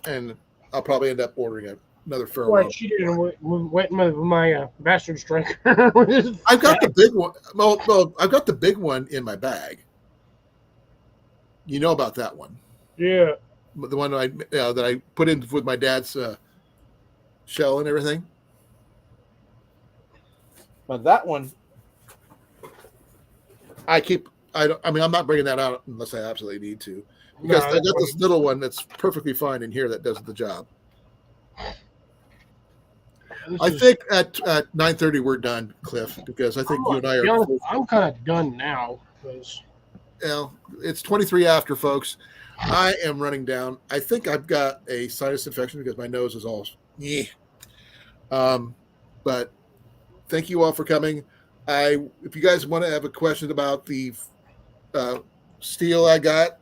and I'll probably end up ordering another ferro rod. I cheated and went with my bastard striker. I've got the big one. Well, I've got the big one in my bag. You know about that one? Yeah. The one that I put in with my dad's shell and everything. But that one, I'm not bringing that out unless I absolutely need to, because I got this little one that's perfectly fine in here that does the job. I think at 9:30 we're done, Cliff, because I think you and I are. I'm kind of done now because. It's 23 after, folks. I am running down. I think I've got a sinus infection because my nose is all. But thank you all for coming. If you guys want to have a question about the steel I got,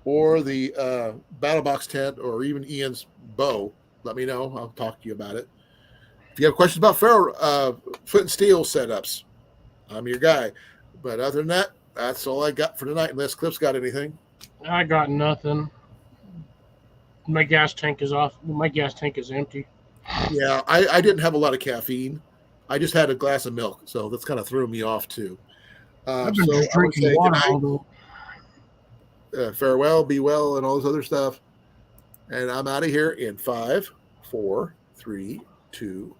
or the battle box tent, or even Ian's bow, let me know. I'll talk to you about it. If you have questions about foot and steel setups, I'm your guy. But other than that, that's all I got for tonight, unless Cliff's got anything. I got nothing. My gas tank is off. My gas tank is empty. Yeah, I didn't have a lot of caffeine. I just had a glass of milk, so that's kind of threw me off too. I've been just drinking water. Farewell, be well, and all this other stuff. And I'm out of here in 5, 4, 3, 2,